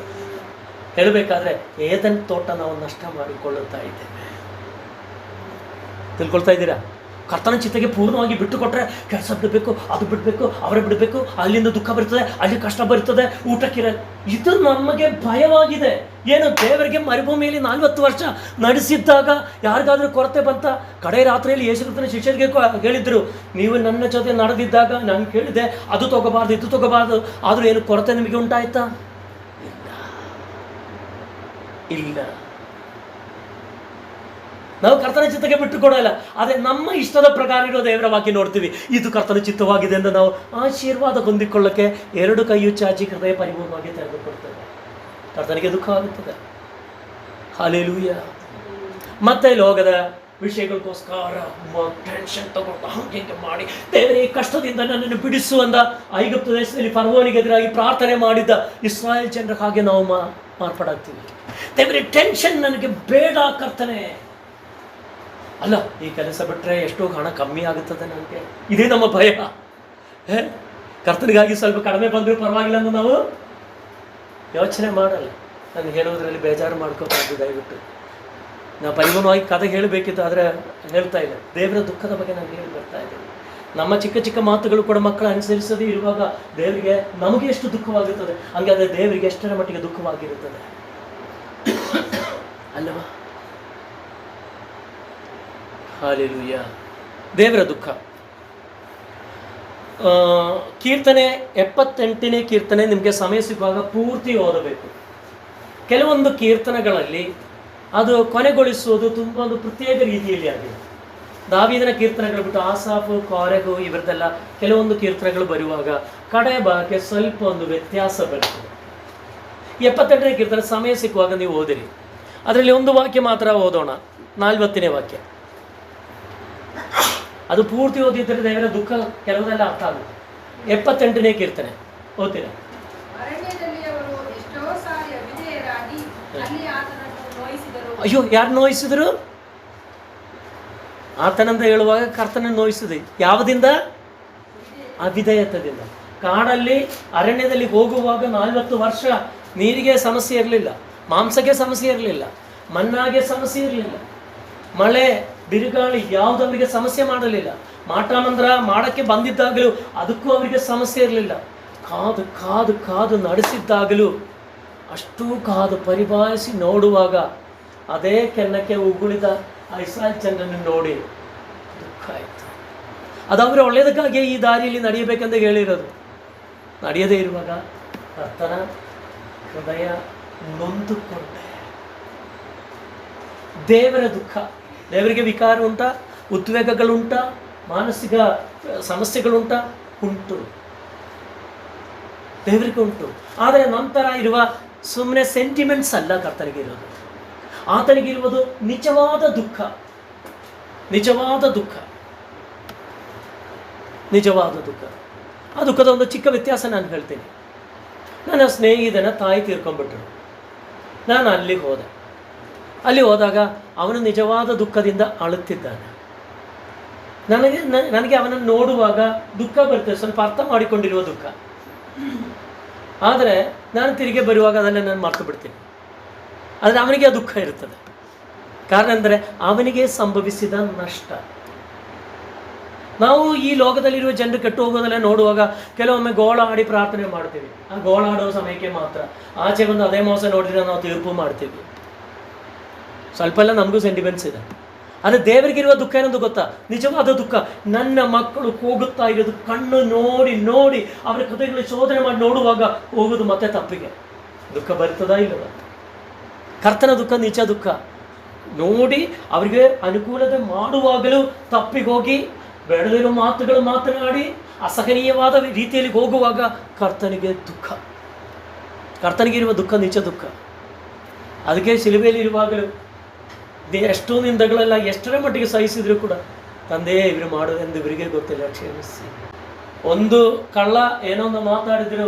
ಹೇಳಬೇಕಾದ್ರೆ ಏದನ್ ತೋಟ ನಾವು ನಷ್ಟ ಮಾಡಿಕೊಳ್ಳುತ್ತಾ ಇದ್ದೇವೆ. ತಿಳ್ಕೊಳ್ತಾ ಇದ್ದೀರಾ? ಕರ್ತನ ಚಿತ್ತಕ್ಕೆ ಪೂರ್ಣವಾಗಿ ಬಿಟ್ಟು ಕೊಟ್ಟರೆ ಕೆಲಸ ಬಿಡಬೇಕು, ಅದು ಬಿಡಬೇಕು, ಅವರೇ ಬಿಡಬೇಕು, ಅಲ್ಲಿಂದ ದುಃಖ ಬರ್ತದೆ, ಅಲ್ಲಿ ಕಷ್ಟ ಬರ್ತದೆ, ಊಟಕ್ಕಿರ. ಇದು ನಮಗೆ ಭಯವಾಗಿದೆ. ಏನು ದೇವರಿಗೆ ಮರುಭೂಮಿಯಲ್ಲಿ 40 ವರ್ಷ ನಡೆಸಿದ್ದಾಗ ಯಾರಿಗಾದ್ರೂ ಕೊರತೆ ಬಂತ? ಕಡೆ ರಾತ್ರಿಯಲ್ಲಿ ಯೇಸುಕ್ರಿಸ್ತನ ಶಿಷ್ಯರಿಗೆ ಹೇಳಿದ್ರು, ನೀವು ನನ್ನ ಜೊತೆ ನಡೆದಿದ್ದಾಗ ನಾನು ಕೇಳಿದೆ ಅದು ತಗೋಬಾರ್ದು, ಇದು ತಗೋಬಾರ್ದು, ಆದರೂ ಏನು ಕೊರತೆ ನಿಮಗೆ ಉಂಟಾಯ್ತಾ? ಇಲ್ಲ. ನಾವು ಕರ್ತನ ಚಿತ್ತಕ್ಕೆ ಬಿಟ್ಟು ಕೊಡಲ್ಲ. ಆದರೆ ನಮ್ಮ ಇಷ್ಟದ ಪ್ರಕಾರ ಇರೋ ದೇವರ ವಾಕ್ಯ ನೋಡ್ತೀವಿ. ಇದು ಕರ್ತನ ಚಿತ್ತವಾಗಿದೆ ಎಂದು ನಾವು ಆಶೀರ್ವಾದ ಹೊಂದಿಕೊಳ್ಳಕ್ಕೆ 2 ಕೈಯು ಚಾಚಿ ಹೃದಯ ಪರಿಪೂರ್ಣವಾಗಿ ತೆಗೆದುಕೊಡ್ತೇವೆ. ಕರ್ತನಿಗೆ ದುಃಖವಾಗುತ್ತದೆ. ಹಲ್ಲೆಲೂಯಾ. ಮತ್ತೆ ಲೋಕದ ವಿಷಯಗಳಿಗೋಸ್ಕರ ಟೆನ್ಷನ್ ತಗೊಂಡು ಹಂಗೆ ಮಾಡಿ ದೇವರೇ ಈ ಕಷ್ಟದಿಂದ ನನ್ನನ್ನು ಬಿಡಿಸು ಅಂದ ಐಗುಪ್ತ ದೇಶದಲ್ಲಿ ಫರೋನಿಗೆ ಎದುರಾಗಿ ಪ್ರಾರ್ಥನೆ ಮಾಡಿದ್ದ ಇಸ್ರಾಯೇಲ್ ಜನರ ಹಾಗೆ ನಾವು ಮಾರ್ಪಾಡಾಗ್ತೀವಿ. ದೇವರೇ ಟೆನ್ಷನ್ ನನಗೆ ಬೇಡ ಕರ್ತನೆ. ಅಲ್ಲ, ಈ ಕೆಲಸ ಬಿಟ್ಟರೆ ಎಷ್ಟೋ ಹಣ ಕಮ್ಮಿ ಆಗುತ್ತದೆ ನನಗೆ, ಇದೇ ನಮ್ಮ ಭಯ. ಕರ್ತನಿಗಾಗಿ ಸ್ವಲ್ಪ ಕಡಿಮೆ ಬಂದರೂ ಪರವಾಗಿಲ್ಲ ಅಂತ ನಾವು ಯೋಚನೆ ಮಾಡಲ್ಲ. ನಾನು ಹೇಳೋದ್ರಲ್ಲಿ ಬೇಜಾರು ಮಾಡ್ಕೋಬಾರ್ದು ದಯವಿಟ್ಟು. ನಾವು ಪರಿಪೂರ್ಣವಾಗಿ ಕಥೆ ಹೇಳಬೇಕಿತ್ತು, ಆದರೆ ಹೇಳ್ತಾ ಇಲ್ಲ. ದೇವರ ದುಃಖದ ಬಗ್ಗೆ ನಾನು ಹೇಳಿ ಬರ್ತಾ ಇದ್ದೀನಿ. ನಮ್ಮ ಚಿಕ್ಕ ಚಿಕ್ಕ ಮಾತುಗಳು ಕೂಡ ಮಕ್ಕಳು ಅನುಸರಿಸದೇ ಇರುವಾಗ ದೇವರಿಗೆ ನಮಗೆ ಎಷ್ಟು ದುಃಖವಾಗುತ್ತದೆ, ಹಾಗಾದರೆ ದೇವರಿಗೆ ಎಷ್ಟರ ಮಟ್ಟಿಗೆ ದುಃಖವಾಗಿರುತ್ತದೆ ಅಲ್ಲವಾ? ಹಲ್ಲೆಲೂಯಾ. ದೇವರ ದುಃಖ. ಕೀರ್ತನೆ 78ನೇ ಕೀರ್ತನೆ ನಿಮಗೆ ಸಮಯ ಸಿಗುವಾಗ ಪೂರ್ತಿ ಓದಬೇಕು. ಕೆಲವೊಂದು ಕೀರ್ತನೆಗಳಲ್ಲಿ ಅದು ಕೊನೆಗೊಳಿಸುವುದು ತುಂಬ ಒಂದು ಪ್ರತ್ಯೇಕ ರೀತಿಯಲ್ಲಿ ಆಗಿದೆ. ದಾವೀದನ ಕೀರ್ತನೆಗಳು ಬಿಟ್ಟು ಆಸಾಫು, ಕೋರೆಗು ಇವರದೆಲ್ಲ ಕೆಲವೊಂದು ಕೀರ್ತನೆಗಳು ಬರುವಾಗ ಕಡೆ ಭಾಗಕ್ಕೆ ಸ್ವಲ್ಪ ಒಂದು ವ್ಯತ್ಯಾಸ ಬರ್ತದೆ. 78ನೇ ಕೀರ್ತನೆ ಸಮಯ ಸಿಕ್ಕುವಾಗ ನೀವು ಓದಿರಿ. ಅದರಲ್ಲಿ ಒಂದು ವಾಕ್ಯ ಮಾತ್ರ ಓದೋಣ, 40ನೇ ವಾಕ್ಯ. ಅದು ಪೂರ್ತಿ ಓದಿದ್ರೆ ದೇವರ ದುಃಖ ಕೆಲವುದೆಲ್ಲ ಅರ್ಥ ಆಗುತ್ತೆ. 78ನೇ ಕೀರ್ತನೆ ಓದ್ತೀರಾ? ಅಯ್ಯೋ, ಯಾರು ನೋಯಿಸಿದ್ರು? ಆತನಂತ ಹೇಳುವಾಗ ಕರ್ತನ ನೋಯಿಸಿದೆ. ಯಾವುದಿಂದ? ಅವಿಧೇಯತದಿಂದ. ಕಾಡಲ್ಲಿ ಅರಣ್ಯದಲ್ಲಿ ಹೋಗುವಾಗ 40 ವರ್ಷ ನೀರಿಗೆ ಸಮಸ್ಯೆ ಇರಲಿಲ್ಲ, ಮಾಂಸಕ್ಕೆ ಸಮಸ್ಯೆ ಇರಲಿಲ್ಲ, ಮಣ್ಣಾಗೆ ಸಮಸ್ಯೆ ಇರಲಿಲ್ಲ, ಮಳೆ ಬಿರುಗಾಳಿ ಯಾವುದು ಅವರಿಗೆ ಸಮಸ್ಯೆ ಮಾಡಲಿಲ್ಲ. ಮಾಟಮಂತ್ರ ಮಾಡಕ್ಕೆ ಬಂದಿದ್ದಾಗಲೂ ಅದಕ್ಕೂ ಅವರಿಗೆ ಸಮಸ್ಯೆ ಇರಲಿಲ್ಲ. ಕಾದು ಕಾದು ಕಾದು ನಡೆಸಿದ್ದಾಗಲೂ ಅಷ್ಟೂ ಕಾದು ಪರಿಭಾವಿಸಿ ನೋಡುವಾಗ ಅದೇ ಕೆನ್ನಕ್ಕೆ ಉಗುಳಿದ ಆ ಇಸ್ರಾಯೇಲ್ ಜನರನ್ನು ನೋಡಿ ದುಃಖ ಆಯಿತು. ಅದು ಅವರ ಒಳ್ಳೆಯದಕ್ಕಾಗಿ ಈ ದಾರಿಯಲ್ಲಿ ನಡೆಯಬೇಕೆಂದು ಹೇಳಿರೋದು. ನಡೆಯದೇ ಇರುವಾಗ ಕರ್ತನ ಹೃದಯ ನೊಂದುಕೊಂಡೆ. ದೇವರ ದುಃಖ. ದೇವರಿಗೆ ವಿಕಾರ ಉಂಟಾ? ಉದ್ವೇಗಗಳುಂಟಾ? ಮಾನಸಿಕ ಸಮಸ್ಯೆಗಳುಂಟಾ? ಉಂಟು, ದೇವರಿಗೆ ಉಂಟು. ಆದರೆ ನಂತರ ಇರುವ ಸುಮ್ಮನೆ ಸೆಂಟಿಮೆಂಟ್ಸ್ ಅಲ್ಲ ಕರ್ತನಿಗೆ ಇರೋದು. ಆತನಿಗಿರುವುದು ನಿಜವಾದ ದುಃಖ, ನಿಜವಾದ ದುಃಖ, ನಿಜವಾದ ದುಃಖ. ಆ ದುಃಖದ ಒಂದು ಚಿಕ್ಕ ವ್ಯತ್ಯಾಸ ನಾನು ಹೇಳ್ತೀನಿ. ನನ್ನ ಸ್ನೇಹಿತನ ತಾಯಿ ತೀರ್ಕೊಂಡ್ಬಿಟ್ರು. ನಾನು ಅಲ್ಲಿಗೆ ಹೋದೆ. ಅಲ್ಲಿ ಹೋದಾಗ ಅವನು ನಿಜವಾದ ದುಃಖದಿಂದ ಅಳುತ್ತಿದ್ದಾನೆ. ನನಗೆ ಅವನನ್ನು ನೋಡುವಾಗ ದುಃಖ ಬರ್ತದೆ, ಸ್ವಲ್ಪ ಅರ್ಥ ಮಾಡಿಕೊಂಡಿರುವ ದುಃಖ. ಆದರೆ ನಾನು ತಿರುಗಿ ಬರುವಾಗ ಅದನ್ನು ನಾನು ಮರ್ತು ಬಿಡ್ತೀನಿ. ಆದರೆ ಅವನಿಗೆ ಆ ದುಃಖ ಇರ್ತದೆ. ಕಾರಣ ಅಂದರೆ ಅವನಿಗೆ ಸಂಭವಿಸಿದ ನಷ್ಟ. ನಾವು ಈ ಲೋಕದಲ್ಲಿರುವ ಜನರು ಕೆಟ್ಟು ಹೋಗೋದೆಲ್ಲ ನೋಡುವಾಗ ಕೆಲವೊಮ್ಮೆ ಗೋಳಾಡಿ ಪ್ರಾರ್ಥನೆ ಮಾಡ್ತೀವಿ. ಆ ಗೋಳಾಡೋ ಸಮಯಕ್ಕೆ ಮಾತ್ರ. ಆಚೆ ಬಂದು ಅದೇ ಮೋಸ ನೋಡಿದ್ರೆ ನಾವು ತೀರ್ಪು ಮಾಡ್ತೀವಿ. ಸ್ವಲ್ಪ ಎಲ್ಲ ನಮಗೂ ಸೆಂಟಿಮೆಂಟ್ಸ್ ಇದೆ. ಆದರೆ ದೇವರಿಗಿರುವ ದುಃಖ ಏನಂದು ಗೊತ್ತಾ? ನಿಜವಾದ ದುಃಖ. ನನ್ನ ಮಕ್ಕಳು ಹೋಗುತ್ತಾ ಇರೋದು ಕಣ್ಣು ನೋಡಿ ನೋಡಿ ಅವರ ಹೃದಯಗಳು ಶೋಧನೆ ಮಾಡಿ ನೋಡುವಾಗ ಹೋಗೋದು ಮತ್ತೆ ತಪ್ಪಿಗೆ. ದುಃಖ ಬರ್ತದಾ ಇಲ್ಲವ? ಕರ್ತನ ದುಃಖ ನಿಜ ದುಃಖ. ನೋಡಿ ಅವರಿಗೆ ಅನುಕೂಲತೆ ಮಾಡುವಾಗಲೂ ತಪ್ಪಿಗೋಗಿ ಬೆಳೆದಿರೋ ಮಾತುಗಳು ಮಾತನಾಡಿ ಅಸಹನೀಯವಾದ ರೀತಿಯಲ್ಲಿ ಹೋಗುವಾಗ ಕರ್ತನಿಗೆ ದುಃಖ. ಕರ್ತನಿಗಿರುವ ದುಃಖ ನಿಜ ದುಃಖ. ಅದಕ್ಕೆ ಶಿಲುಬೆಯಲ್ಲಿ ಇರುವಾಗಲೂ ಎಷ್ಟೋ ನಿಂದಗಳೆಲ್ಲ ಎಷ್ಟರ ಮಟ್ಟಿಗೆ ಸಹಿಸಿದ್ರು ಕೂಡ ತಂದೆ ಇವರು ಮಾಡೋದೆಂದು ಇವರಿಗೆ ಗೊತ್ತಿಲ್ಲ, ಕ್ಷಮಿಸಿ. ಒಂದು ಕಳ್ಳ ಏನೋ ಒಂದು ಮಾತಾಡಿದ್ರು,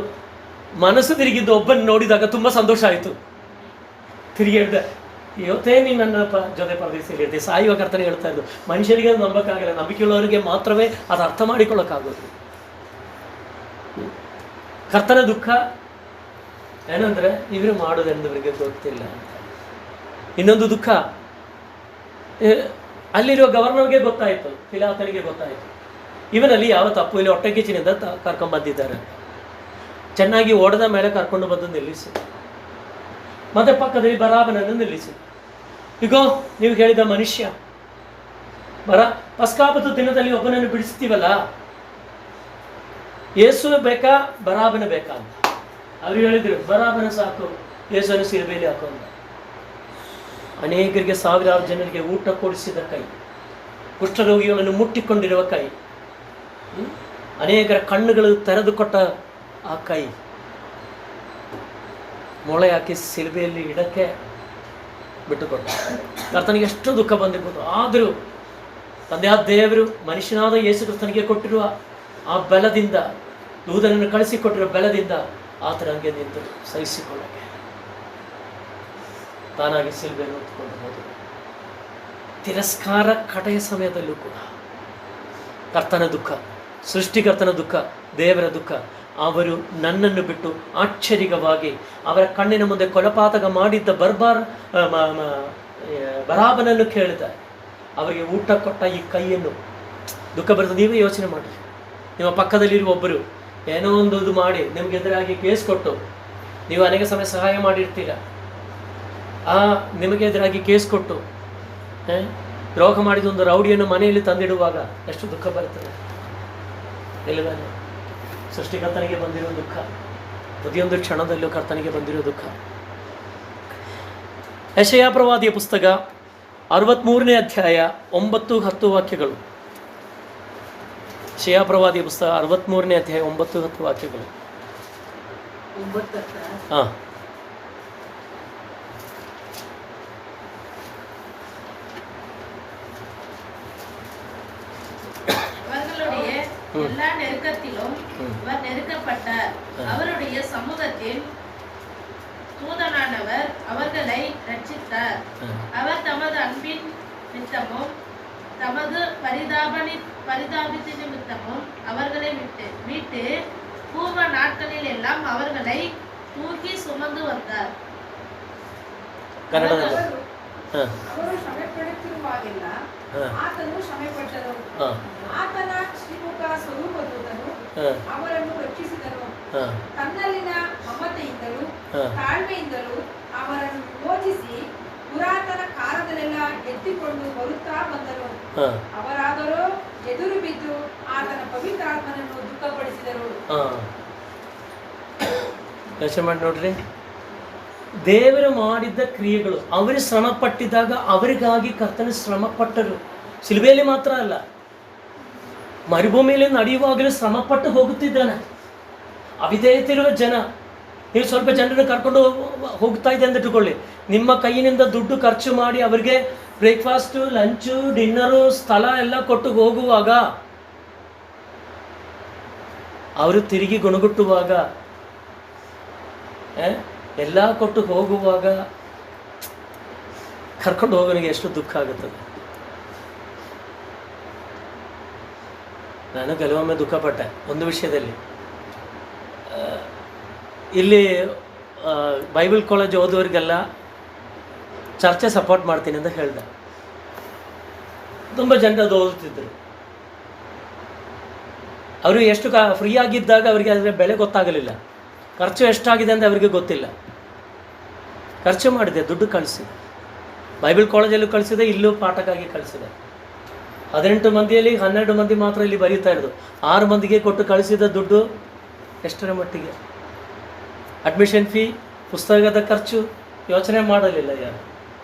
ಮನಸ್ಸು ತಿರುಗಿದ್ದು ಒಬ್ಬನ್ನು ನೋಡಿದಾಗ ತುಂಬ ಸಂತೋಷ ಆಯಿತು. ತಿರುಗಿ ಹೇಳ್ದೆ, ಇವತ್ತೇ ನೀನು ನನ್ನ ಜೊತೆ ಪರದೇಶದಲ್ಲಿ ಇರ್ತೀವಿ. ಸಾಯುವ ಕರ್ತನೆ ಹೇಳ್ತಾ ಇದ್ದು, ಮನುಷ್ಯರಿಗೆ ಅದು ನಂಬಕ್ಕಾಗಲ್ಲ, ನಂಬಿಕೆಯುಳ್ಳವರಿಗೆ ಮಾತ್ರವೇ ಅದು ಅರ್ಥ ಮಾಡಿಕೊಳ್ಳೋಕ್ಕಾಗೋದು. ಕರ್ತನ ದುಃಖ ಏನಂದರೆ ಇವರು ಮಾಡೋದೆಂದು ಇವರಿಗೆ ಗೊತ್ತಿಲ್ಲ ಅಂತ. ಇನ್ನೊಂದು ದುಃಖ, ಅಲ್ಲಿರುವ ಗವರ್ನರ್ಗೆ ಗೊತ್ತಾಯಿತು, ಪಿಲಾತನಿಗೆ ಗೊತ್ತಾಯಿತು ಇವನಲ್ಲಿ ಯಾವ ತಪ್ಪು ಇಲ್ಲ, ಹೊಟ್ಟೆಕಿಚ್ಚಿನಿಂದ ಕರ್ಕೊಂಡ್ಬಂದಿದ್ದಾರೆ. ಚೆನ್ನಾಗಿ ಓಡದ ಮೇಲೆ ಕರ್ಕೊಂಡು ಬಂದು ನಿಲ್ಲಿಸಿ, ಮತ್ತೆ ಪಕ್ಕದಲ್ಲಿ ಬರಾಬನನ್ನು ನಿಲ್ಲಿಸಿ. ಈಗೋ ನೀವು ಹೇಳಿದ ಮನುಷ್ಯ ಪಸ್ಕಾಪದ ದಿನದಲ್ಲಿ ಒಬ್ಬನನ್ನು ಬಿಡಿಸ್ತೀವಲ್ಲ, ಯೇಸು ಬೇಕಾ ಬರಾಬನ ಬೇಕಾ ಅಂತ. ಅವ್ರು ಹೇಳಿದ್ರು ಬರಾಬನ ಸಾಕು, ಯೇಸುವನ್ನು ಶಿಲುಬೆಯಲ್ಲಿ ಹಾಕು ಅಂತ. ಅನೇಕರಿಗೆ, ಸಾವಿರಾರು ಜನರಿಗೆ ಊಟ ಕೊಡಿಸಿದ ಕೈ, ಕುಷ್ಠರೋಗಿಗಳನ್ನು ಮುಟ್ಟಿಕೊಂಡಿರುವ ಕೈ, ಅನೇಕರ ಕಣ್ಣುಗಳು ತೆರೆದುಕೊಟ್ಟ ಆ ಕೈ ಮೊಳೆ ಹಾಕಿ ಶಿಲುಬೆಯಲ್ಲಿ ಇಡಕ್ಕೆ ಬಿಟ್ಟುಕೊಟ್ಟ. ಕರ್ತನಿಗೆ ಎಷ್ಟು ದುಃಖ ಬಂದಿರ್ಬೋದು. ಆದರೂ ತಂದೆಯಾದ ದೇವರು ಮನುಷ್ಯನಾದ ಯೇಸು ಕ್ರಿಸ್ತನಿಗೆ ಕೊಟ್ಟಿರುವ ಆ ಬಲದಿಂದ, ದೂತನನ್ನು ಕಳಿಸಿಕೊಟ್ಟಿರುವ ಬಲದಿಂದ ಆತನಿಗೆ ನಿಂತು ಸಹಿಸಿಕೊಳ್ಳಕ್ಕೆ ತಾನಾಗಿ ಶಿಲುಬೆಯನ್ನು ಹೊತ್ತುಕೊಂಡು ಹೋದರು. ತಿರಸ್ಕಾರ ಕಡೆಯ ಸಮಯದಲ್ಲೂ ಕೂಡ ಕರ್ತನ ದುಃಖ, ಸೃಷ್ಟಿಕರ್ತನ ದುಃಖ, ದೇವರ ದುಃಖ. ಅವರು ನನ್ನನ್ನು ಬಿಟ್ಟು ಆಶ್ಚರ್ಯವಾಗಿ ಅವರ ಕಣ್ಣಿನ ಮುಂದೆ ಕೊಲಪಾತಕ ಮಾಡಿದ್ದ ಬರಾಬನನ್ನು ಕೇಳಿದ ಅವರಿಗೆ ಊಟ ಕೊಟ್ಟ ಈ ಕೈಯನ್ನು ದುಃಖ ಬರ್ತದೆ. ನೀವೇ ಯೋಚನೆ ಮಾಡಿ, ನಿಮ್ಮ ಪಕ್ಕದಲ್ಲಿರುವ ಒಬ್ಬರು ಏನೋ ಒಂದು ಇದು ಮಾಡಿ ನಿಮ್ಗೆ ಎದುರಾಗಿ ಕೇಸ್ ಕೊಟ್ಟು ನೀವು ಅನೇಕ ಸಮಯ ಸಹಾಯ ಮಾಡಿರ್ತೀರ. ನಿಮಗೆ ಎದುರಾಗಿ ಕೇಸ್ ಕೊಟ್ಟು ದ್ರೋಹ ಮಾಡಿದ ಒಂದು ರೌಡಿಯನ್ನು ಮನೆಯಲ್ಲಿ ತಂದಿಡುವಾಗ ಎಷ್ಟು ದುಃಖ ಬರ್ತದೆ ಇಲ್ಲವೇ? ಸೃಷ್ಟಿಕರ್ತನಿಗೆ ಬಂದಿರೋ ದುಃಖ, ಪ್ರತಿಯೊಂದು ಕ್ಷಣದಲ್ಲೂ ಕರ್ತನಿಗೆ ಬಂದಿರೋ ದುಃಖ. ಯೆಶಾಯ ಪ್ರವಾದಿಯ ಪುಸ್ತಕ 63ನೇ ಅಧ್ಯಾಯ 9-10 ವಾಕ್ಯಗಳು. ಯೆಶಾಯ ಪ್ರವಾದಿಯ ಪುಸ್ತಕ 63ನೇ ಅಧ್ಯಾಯ 9-10 ವಾಕ್ಯಗಳು. ಹಾಂ, எல்லா நெருக்கத்திலும் அவர் நெருக்கப்பட்டார். அவருடைய சமூகத்தில் தூதனானவர் அவர்களை ரட்சித்தார். அவர் தமது அன்பின் நிமித்தமும் தமது பரிதாபத்தின் நிமித்தமும் அவர்களை மீட்டு பூர்வ நாட்களில் எல்லாம் அவர்களை தூக்கி சுமந்து வந்தார். ಅವರು ಶ್ರಮೆ ಪಡುತ್ತಿರುವಾಗೆಲ್ಲ ಆತನು ಶ್ರಮೆ ಪಟ್ಟನು. ಆತನ ಶ್ರೀಮುಖ ಸ್ವರೂಪದೂತನು ಅವರನ್ನು ರಕ್ಷಿಸಿದನು. ತನ್ನಲ್ಲಿನ ಮಮತೆಯಿಂದಲೂ ತಾಳ್ಮೆಯಿಂದಲೂ ಅವರನ್ನು ವಿಮೋಚಿಸಿ ಪುರಾತನ ಕಾಲದಲ್ಲೆಲ್ಲ ಎತ್ತಿಕೊಂಡು ಬರುತ್ತಾ ಬಂದನು. ಅವರಾದರೂ ಎದುರು ಬಿದ್ದು ಆತನ ಪವಿತ್ರಾತ್ಮನನ್ನು ದುಃಖಪಡಿಸಿದರು. ಯೋಚನೆ ಮಾಡಿ ನೋಡ್ರಿ, ದೇವರು ಮಾಡಿದ್ದ ಕ್ರಿಯೆಗಳು, ಅವರು ಶ್ರಮ ಪಟ್ಟಿದ್ದಾಗ ಅವರಿಗಾಗಿ ಕರ್ತನ ಶ್ರಮ ಪಟ್ಟರು. ಶಿಲುಬೆಯಲ್ಲಿ ಮಾತ್ರ ಅಲ್ಲ, ಮರುಭೂಮಿಯಲ್ಲಿ ನಡೆಯುವಾಗಲೂ ಶ್ರಮಪಟ್ಟು ಹೋಗುತ್ತಿದ್ದಾನೆ. ಅವಿಧೇಯತಿರುವ ಜನ, ನೀವು ಸ್ವಲ್ಪ ಜನರನ್ನು ಕರ್ಕೊಂಡು ಹೋಗ್ತಾ ಇದೆ ಅಂತ ಇಟ್ಟುಕೊಳ್ಳಿ, ನಿಮ್ಮ ಕೈಯಿನಿಂದ ದುಡ್ಡು ಖರ್ಚು ಮಾಡಿ ಅವರಿಗೆ ಬ್ರೇಕ್ಫಾಸ್ಟು, ಲಂಚು, ಡಿನ್ನರು, ಸ್ಥಳ ಎಲ್ಲ ಕೊಟ್ಟು ಹೋಗುವಾಗ, ಅವರು ತಿರುಗಿ ಗುಣಗುಟ್ಟುವಾಗ, ಎಲ್ಲ ಕೊಟ್ಟು ಹೋಗುವಾಗ ಕರ್ಕೊಂಡು ಹೋಗೋನಿಗೆ ಎಷ್ಟು ದುಃಖ ಆಗುತ್ತದೆ. ನಾನು ಕೆಲವೊಮ್ಮೆ ದುಃಖಪಟ್ಟೆ ಒಂದು ವಿಷಯದಲ್ಲಿ. ಇಲ್ಲಿ ಬೈಬಲ್ ಕಾಲೇಜ್ ಓದುವರಿಗೆಲ್ಲ ಚರ್ಚೆ ಸಪೋರ್ಟ್ ಮಾಡ್ತೀನಿ ಅಂತ ಹೇಳಿದೆ. ತುಂಬ ಜನರು ಅದು ಓದುತ್ತಿದ್ದರು. ಅವರು ಎಷ್ಟು ಫ್ರೀ ಆಗಿದ್ದಾಗ ಅವರಿಗೆ ಅದರ ಬೆಲೆ ಗೊತ್ತಾಗಲಿಲ್ಲ. ಖರ್ಚು ಎಷ್ಟಾಗಿದೆ ಅಂತ ಅವರಿಗೆ ಗೊತ್ತಿಲ್ಲ. ಖರ್ಚು ಮಾಡಿದೆ, ದುಡ್ಡು ಕಳಿಸಿದೆ, ಬೈಬಲ್ ಕಾಲೇಜಲ್ಲೂ ಕಳಿಸಿದೆ, ಇಲ್ಲೂ ಪಾಠಕ್ಕಾಗಿ ಕಳಿಸಿದೆ. 18 ಮಂದಿಯಲ್ಲಿ 12 ಮಂದಿ ಮಾತ್ರ ಇಲ್ಲಿ ಬರೀತಾ ಇರೋದು. 6 ಮಂದಿಗೆ ಕೊಟ್ಟು ಕಳಿಸಿದ ದುಡ್ಡು ಎಷ್ಟರ ಮಟ್ಟಿಗೆ? ಅಡ್ಮಿಷನ್ ಫೀ, ಪುಸ್ತಕದ ಖರ್ಚು ಯೋಚನೆ ಮಾಡಲಿಲ್ಲ ಯಾರು.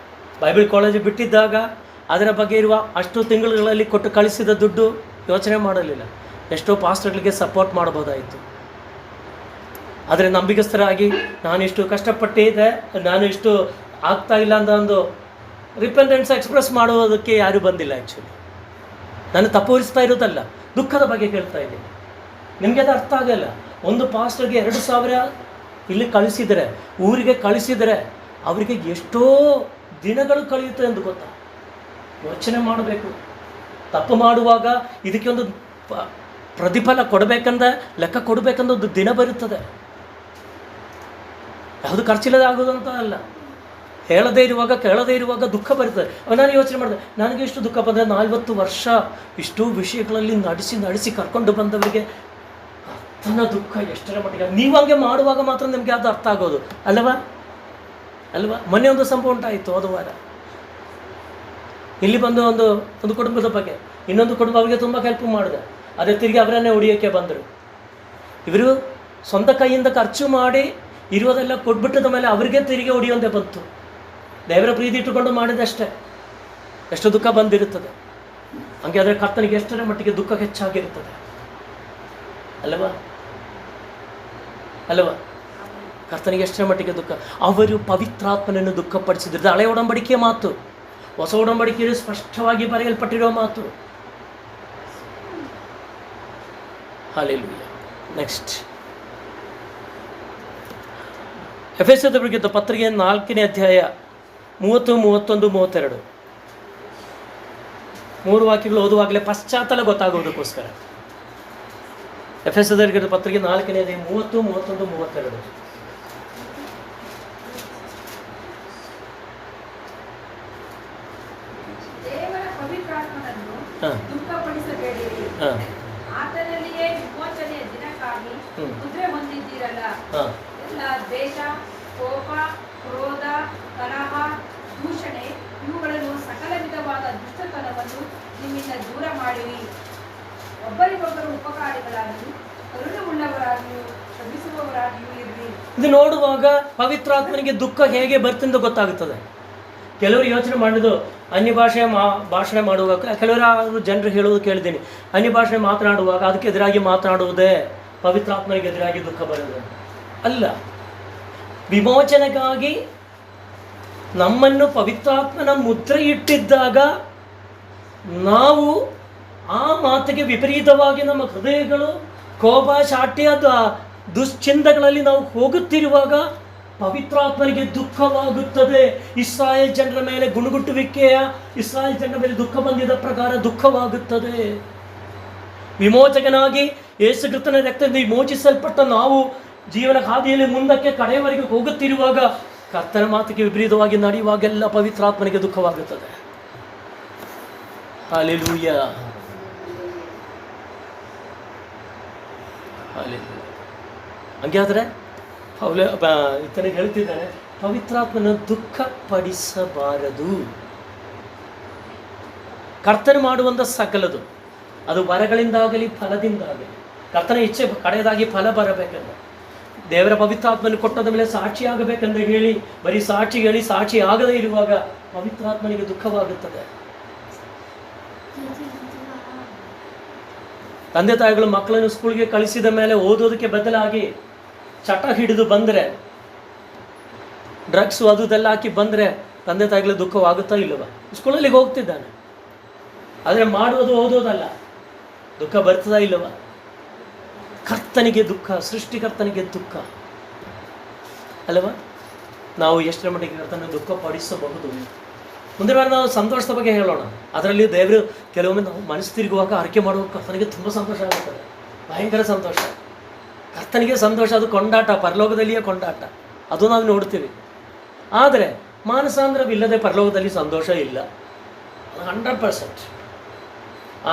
ಬೈಬಲ್ ಕಾಲೇಜು ಬಿಟ್ಟಿದ್ದಾಗ ಅದರ ಬಗ್ಗೆ ಇರುವ ಅಷ್ಟು ತಿಂಗಳುಗಳಲ್ಲಿ ಕೊಟ್ಟು ಕಳಿಸಿದ ದುಡ್ಡು ಯೋಚನೆ ಮಾಡಲಿಲ್ಲ. ಎಷ್ಟೋ ಪಾಸ್ಟರ್ಗಳಿಗೆ ಸಪೋರ್ಟ್ ಮಾಡ್ಬೋದಾಯಿತು. ಆದರೆ ನಂಬಿಕಸ್ಥರಾಗಿ ನಾನಿಷ್ಟು ಕಷ್ಟಪಟ್ಟಿದ್ದೆ, ನಾನು ಇಷ್ಟು ಆಗ್ತಾ ಇಲ್ಲ ಅಂತ ಒಂದು ರಿಪೆಂಟೆನ್ಸ್ ಎಕ್ಸ್ಪ್ರೆಸ್ ಮಾಡುವುದಕ್ಕೆ ಯಾರೂ ಬಂದಿಲ್ಲ. ಆ್ಯಕ್ಚುಲಿ ನಾನು ತಪ್ಪುರಿಸ್ತಾ ಇರೋದಲ್ಲ, ದುಃಖದ ಬಗ್ಗೆ ಕೇಳ್ತಾ ಇದ್ದೀನಿ. ನಿಮಗೆ ಅದು ಅರ್ಥ ಆಗಲ್ಲ. ಒಂದು ಪಾಸ್ಟರ್ಗೆ 2,000 ಇಲ್ಲಿ ಕಳಿಸಿದರೆ, ಊರಿಗೆ ಕಳಿಸಿದರೆ ಅವರಿಗೆ ಎಷ್ಟೋ ದಿನಗಳು ಕಳೆಯುತ್ತೆ ಎಂದು ಗೊತ್ತಾ? ಯೋಚನೆ ಮಾಡಬೇಕು. ತಪ್ಪು ಮಾಡುವಾಗ ಇದಕ್ಕೆ ಒಂದು ಪ್ರತಿಫಲ ಕೊಡಬೇಕಂದ, ಲೆಕ್ಕ ಕೊಡಬೇಕಂದ ಒಂದು ದಿನ ಬರುತ್ತದೆ. ಯಾವುದು ಖರ್ಚಿಲ್ಲದೆ ಆಗೋದಂತ ಅಲ್ಲ. ಹೇಳದೇ ಇರುವಾಗ, ಕೇಳದೇ ಇರುವಾಗ ದುಃಖ ಬರ್ತದೆ. ನಾನು ಯೋಚನೆ ಮಾಡಿದೆ, ನನಗೆ ಇಷ್ಟು ದುಃಖ ಬಂದರೆ 40 ವರ್ಷ ಇಷ್ಟು ವಿಷಯಗಳಲ್ಲಿ ನಡೆಸಿ ಕರ್ಕೊಂಡು ಬಂದವರಿಗೆ ತನ್ನ ದುಃಖ ಎಷ್ಟರ ಮಟ್ಟಿಗೆ. ನೀವು ಹಂಗೆ ಮಾಡುವಾಗ ಮಾತ್ರ ನಿಮಗೆ ಅದು ಅರ್ಥ ಆಗೋದು ಅಲ್ವಾ? ಮೊನ್ನೆ ಒಂದು ಸಂಭವ ಉಂಟಾಯಿತು ಹೋದ ವಾರ. ಇಲ್ಲಿ ಬಂದು ಒಂದು ಕುಟುಂಬದ ಬಗ್ಗೆ, ಇನ್ನೊಂದು ಕುಟುಂಬ ಅವರಿಗೆ ತುಂಬ ಹೆಲ್ಪ್ ಮಾಡಿದೆ. ಅದೇ ತಿರುಗಿ ಅವರನ್ನೇ ಹೊಡಿಯೋಕ್ಕೆ ಬಂದರು. ಇವರು ಸ್ವಂತ ಕೈಯಿಂದ ಖರ್ಚು ಮಾಡಿ ಇರುವುದೆಲ್ಲ ಕೊಟ್ಬಿಟ್ಟದ ಮೇಲೆ ಅವರಿಗೆ ತಿರುಗಿ ಹೊಡಿಯೋಂತೆ ಬಂತು. ದೇವರ ಪ್ರೀತಿ ಇಟ್ಟುಕೊಂಡು ಮಾಡಿದಷ್ಟೇ. ಎಷ್ಟು ದುಃಖ ಬಂದಿರುತ್ತದೆ. ಹಂಗೆ ಆದರೆ ಕರ್ತನಿಗೆ ಎಷ್ಟರ ಮಟ್ಟಿಗೆ ದುಃಖ ಹೆಚ್ಚಾಗಿರುತ್ತದೆ ಅಲ್ಲವಾ? ಕರ್ತನಿಗೆ ಎಷ್ಟರ ಮಟ್ಟಿಗೆ ದುಃಖ. ಅವರು ಪವಿತ್ರಾತ್ಮನನ್ನು ದುಃಖಪಡಿಸಿದ್ರು. ಹಳೆ ಒಡಂಬಡಿಕೆಯ ಮಾತು, ಹೊಸ ಒಡಂಬಡಿಕೆಯಲ್ಲಿ ಸ್ಪಷ್ಟವಾಗಿ ಬರೆಯಲ್ಪಟ್ಟಿರೋ ಮಾತು. ಹಲ್ಲೆಲೂಯಾ. ನೆಕ್ಸ್ಟ್, ಎಫೆಸದವರಿಗೆ ಪತ್ರಿಕೆ 4ನೇ ಅಧ್ಯಾಯ 30, 31, 32 3 ವಾಕ್ಯಗಳು ಓದುವಾಗಲೇ ಪಶ್ಚಾತ್ತಲ ಗೊತ್ತಾಗೋದಕ್ಕೋಸ್ಕರ. ಎಫೆಸದವರಿಗೆ ಪತ್ರಿಕೆ 4ನೇ ಅಧ್ಯಾಯ 30, 31, 32. ದೇವರ ಪವಿತ್ರಾತ್ಮನನ್ನು ದುಃಖಪಡಿಸಬೇಡಿರಿ. ಆತನಲ್ಲಿಯೇ ವಿಮೋಚನೆಯ ದಿನಕ್ಕಾಗಿ ಮುದ್ರೆ ಹೊಂದಿದ್ದೀರಲ್ಲ. ಎಲ್ಲ ದ್ವೇಷ, ಕೋಪ, ಕ್ರೋಧ, ಕಲಹ, ದೂಷಣೆ ಇವುಗಳನ್ನು ಸಕಲ ವಿಧವಾದ ದುಷ್ಟತನವನ್ನು ನಿಮ್ಮಿಂದ ದೂರ ಮಾಡಿರಿ. ಒಬ್ಬರಿಗೊಬ್ಬರು ಉಪಕಾರಿಗಳಾಗಿ ಕರುಣೆಯುಳ್ಳವರಾಗಿ ಇದು ನೋಡುವಾಗ ಪವಿತ್ರಾತ್ಮನಿಗೆ ದುಃಖ ಹೇಗೆ ಬರ್ತಿಂದ ಗೊತ್ತಾಗುತ್ತದೆ. ಕೆಲವರು ಯೋಚನೆ ಮಾಡಿದ್ದು ಅನ್ಯ ಭಾಷೆ ಭಾಷಣ ಮಾಡುವಾಗ, ಕೆಲವರು ಜನರು ಹೇಳುವುದು ಕೇಳಿದ್ದೀನಿ, ಅನ್ಯ ಭಾಷೆ ಮಾತನಾಡುವಾಗ ಅದಕ್ಕೆ ಎದುರಾಗಿ ಮಾತನಾಡುವುದೇ ಪವಿತ್ರಾತ್ಮನಿಗೆ ಎದುರಾಗಿ ದುಃಖ ಬರುವುದು ಅಲ್ಲ. ವಿಮೋಚನೆಗಾಗಿ ನಮ್ಮನ್ನು ಪವಿತ್ರಾತ್ಮನ ಮುದ್ರೆ ಇಟ್ಟಿದ್ದಾಗ ನಾವು ಆ ಮಾತಿಗೆ ವಿಪರೀತವಾಗಿ ನಮ್ಮ ಹೃದಯಗಳು ಕೋಪ ಶಾಠ್ಯದ ದುಶ್ಚಿಂತಗಳಲ್ಲಿ ನಾವು ಹೋಗುತ್ತಿರುವಾಗ ಪವಿತ್ರಾತ್ಮನಿಗೆ ದುಃಖವಾಗುತ್ತದೆ. ಇಸ್ರಾಯೇಲ್ ಜನರ ಮೇಲೆ ಗುಣಗುಟ್ಟುವಿಕೆಯ ಇಸ್ರಾಯೇಲ್ ಜನರ ಮೇಲೆ ದುಃಖ ಬಂದಿದ್ದ ಪ್ರಕಾರ ದುಃಖವಾಗುತ್ತದೆ. ವಿಮೋಚಕನಾಗಿ ಯೇಸು ಕ್ರಿಸ್ತನ ರಕ್ತದಿಂದ ವಿಮೋಚಿಸಲ್ಪಟ್ಟ ನಾವು ಜೀವನ ಹಾದಿಯಲ್ಲಿ ಮುಂದಕ್ಕೆ ಕಡೆಯವರೆಗೆ ಹೋಗುತ್ತಿರುವಾಗ ಕರ್ತನ ಮಾತಿಗೆ ವಿಪರೀತವಾಗಿ ನಡೆಯುವಾಗೆಲ್ಲ ಪವಿತ್ರಾತ್ಮನಿಗೆ ದುಃಖವಾಗುತ್ತದೆ. Hallelujah, hallelujah. ಹಂಗಾದ್ರೆ ಇತನಿಗೆ ಹೇಳ್ತಿದ್ದಾನೆ, ಪವಿತ್ರಾತ್ಮನ ದುಃಖ ಪಡಿಸಬಾರದು. ಕರ್ತನ ಮಾಡುವಂಥ ಸಕಲದು, ಅದು ವರಗಳಿಂದಾಗಲಿ ಫಲದಿಂದಾಗಲಿ, ಕರ್ತನ ಇಚ್ಛೆ ಕಡೆಯದಾಗಿ ಫಲ ಬರಬೇಕಂದ್ರೆ, ದೇವರ ಪವಿತ್ರಾತ್ಮನ ಕೊಟ್ಟದ ಮೇಲೆ ಸಾಕ್ಷಿ ಆಗಬೇಕಂದ್ರೆ ಹೇಳಿ ಬರೀ ಸಾಕ್ಷಿ ಹೇಳಿ ಸಾಕ್ಷಿ ಆಗದೇ ಇರುವಾಗ ಪವಿತ್ರಾತ್ಮನಿಗೆ ದುಃಖವಾಗುತ್ತದೆ. ತಂದೆ ತಾಯಿಗಳು ಮಕ್ಕಳನ್ನು ಸ್ಕೂಲ್ಗೆ ಕಳಿಸಿದ ಮೇಲೆ ಓದೋದಕ್ಕೆ ಬದಲಾಗಿ ಚಟ ಹಿಡಿದು ಬಂದರೆ, ಡ್ರಗ್ಸು ಅದೆಲ್ಲ ಹಾಕಿ ಬಂದರೆ ತಂದೆ ತಾಯಿಗಳು ದುಃಖವಾಗುತ್ತಾ ಇಲ್ಲವ? ಸ್ಕೂಲಲ್ಲಿಗೆ ಹೋಗ್ತಿದ್ದಾನೆ, ಆದರೆ ಮಾಡುವುದು ಓದೋದಲ್ಲ, ದುಃಖ ಬರ್ತದಾ ಇಲ್ಲವ? ಕರ್ತನಿಗೆ ದುಃಖ, ಸೃಷ್ಟಿಕರ್ತನಿಗೆ ದುಃಖ ಅಲ್ಲವ? ನಾವು ಎಷ್ಟರ ಮಟ್ಟಿಗೆ ಕರ್ತನ ದುಃಖ ಪಡಿಸಬಹುದು? ಮುಂದೆ ಬಾರಿ ನಾವು ಸಂತೋಷದ ಬಗ್ಗೆ ಹೇಳೋಣ. ಅದರಲ್ಲಿ ದೇವರು ಕೆಲವೊಮ್ಮೆ ನಾವು ಮನಸ್ಸು ತಿರುಗುವಾಗ ಆರೈಕೆ ಮಾಡುವ ಕರ್ತನಿಗೆ ತುಂಬ ಸಂತೋಷ ಆಗುತ್ತದೆ, ಭಯಂಕರ ಸಂತೋಷ. ಕರ್ತನಿಗೆ ಸಂತೋಷ, ಅದು ಕೊಂಡಾಟ, ಪರಲೋಕದಲ್ಲಿಯೇ ಕೊಂಡಾಟ, ಅದು ನಾವು ನೋಡ್ತೀವಿ. ಆದರೆ ಮಾನಸಾಂದ್ರವಿಲ್ಲದೆ ಪರಲೋಕದಲ್ಲಿ ಸಂತೋಷ ಇಲ್ಲ, 100%.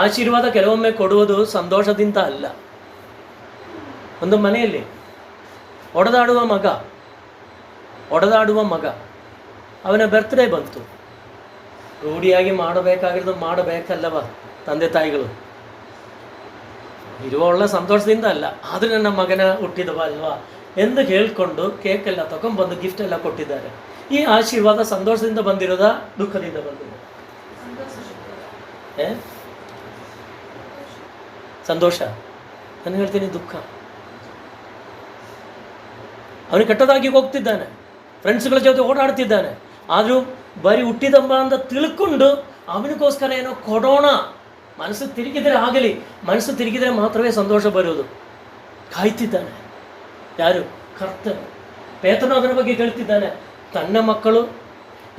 ಆಶೀರ್ವಾದ ಕೆಲವೊಮ್ಮೆ ಕೊಡುವುದು ಸಂತೋಷದಿಂದ ಅಲ್ಲ. ಒಂದು ಮನೆಯಲ್ಲಿ ಒಡೆದಾಡುವ ಮಗ ಅವನ ಬರ್ತ್ಡೇ ಬಂತು, ರೂಢಿಯಾಗಿ ಮಾಡಬೇಕಾಗಿರೋದು ಮಾಡಬೇಕಲ್ಲವ ತಂದೆ ತಾಯಿಗಳು, ಇರುವ ಒಳ್ಳೆ ಸಂತೋಷದಿಂದ ಅಲ್ಲ, ಆದರೆ ನನ್ನ ಮಗನ ಹುಟ್ಟಿದವ ಅಲ್ವಾ ಎಂದು ಹೇಳ್ಕೊಂಡು ಕೇಕೆಲ್ಲ ತಗೊಂಡ್ಬಂದು ಗಿಫ್ಟ್ ಎಲ್ಲ ಕೊಟ್ಟಿದ್ದಾರೆ. ಈ ಆಶೀರ್ವಾದ ಸಂತೋಷದಿಂದ ಬಂದಿರೋದ ದುಃಖದಿಂದ ಬಂದಿರೋದ? ಸಂತೋಷ. ನಾನು ಹೇಳ್ತೀನಿ ದುಃಖ. ಅವನು ಕೆಟ್ಟದಾಗಿ ಹೋಗ್ತಿದ್ದಾನೆ, ಫ್ರೆಂಡ್ಸ್ಗಳ ಜೊತೆ ಓಡಾಡ್ತಿದ್ದಾನೆ, ಆದರೂ ಬರೀ ಹುಟ್ಟಿದಮ್ಮ ಅಂತ ತಿಳ್ಕೊಂಡು ಅವನಿಗೋಸ್ಕರ ಏನೋ ಕೊಡೋಣ, ಮನಸ್ಸು ತಿರುಗಿದರೆ ಆಗಲಿ, ಮನಸ್ಸು ತಿರುಗಿದರೆ ಮಾತ್ರವೇ ಸಂತೋಷ ಬರುವುದು. ಕಾಯ್ತಿದ್ದಾನೆ ಯಾರು? ಕರ್ತನು. ಪೇತ್ರನು ಅದರ ಬಗ್ಗೆ ಹೇಳ್ತಿದ್ದಾನೆ, ತನ್ನ ಮಕ್ಕಳು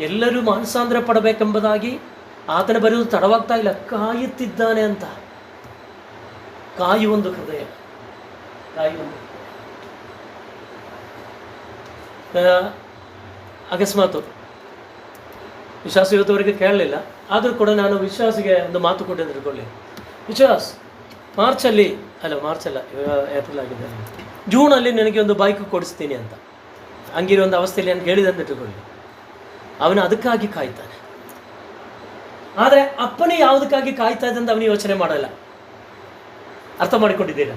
ಎಲ್ಲರೂ ಮಾನಸಾಂತರ ಪಡಬೇಕೆಂಬುದಾಗಿ ಆತನ ಬರೆಯುವುದು ತಡವಾಗ್ತಾ ಇಲ್ಲ, ಕಾಯುತ್ತಿದ್ದಾನೆ ಅಂತ. ಕಾಯುವೊಂದು ಹೃದಯ, ಕಾಯುವೊಂದು. ಅಕಸ್ಮಾತು ವಿಶ್ವಾಸ ಇವತ್ತುವರೆಗೆ ಕೇಳಲಿಲ್ಲ, ಆದರೂ ಕೂಡ ನಾನು ವಿಶ್ವಾಸಿಗೆ ಒಂದು ಮಾತು ಕೊಟ್ಟೆ ತಿಳ್ಕೊಳ್ಳಿ. ವಿಶ್ವಾಸ್, ಮಾರ್ಚಲ್ಲ ಏಪ್ರಿಲ್ ಆಗಿದೆ, ಜೂನಲ್ಲಿ ನನಗೆ ಒಂದು ಬೈಕ್ ಕೊಡಿಸ್ತೀನಿ ಅಂತ ಹಂಗಿರೋ ಒಂದು ಅವಸ್ಥೆಯಲ್ಲಿ ನನಗೆ ಹೇಳಿದೆ ಅಂತ ತಿಳ್ಕೊಳ್ಳಿ. ಅವನು ಅದಕ್ಕಾಗಿ ಕಾಯ್ತಾನೆ. ಆದರೆ ಅಪ್ಪನೇ ಯಾವುದಕ್ಕಾಗಿ ಕಾಯ್ತಾ ಇದೆ ಅಂತ ಅವನು ಯೋಚನೆ ಮಾಡಲ್ಲ. ಅರ್ಥ ಮಾಡಿಕೊಂಡಿದ್ದೀರಾ?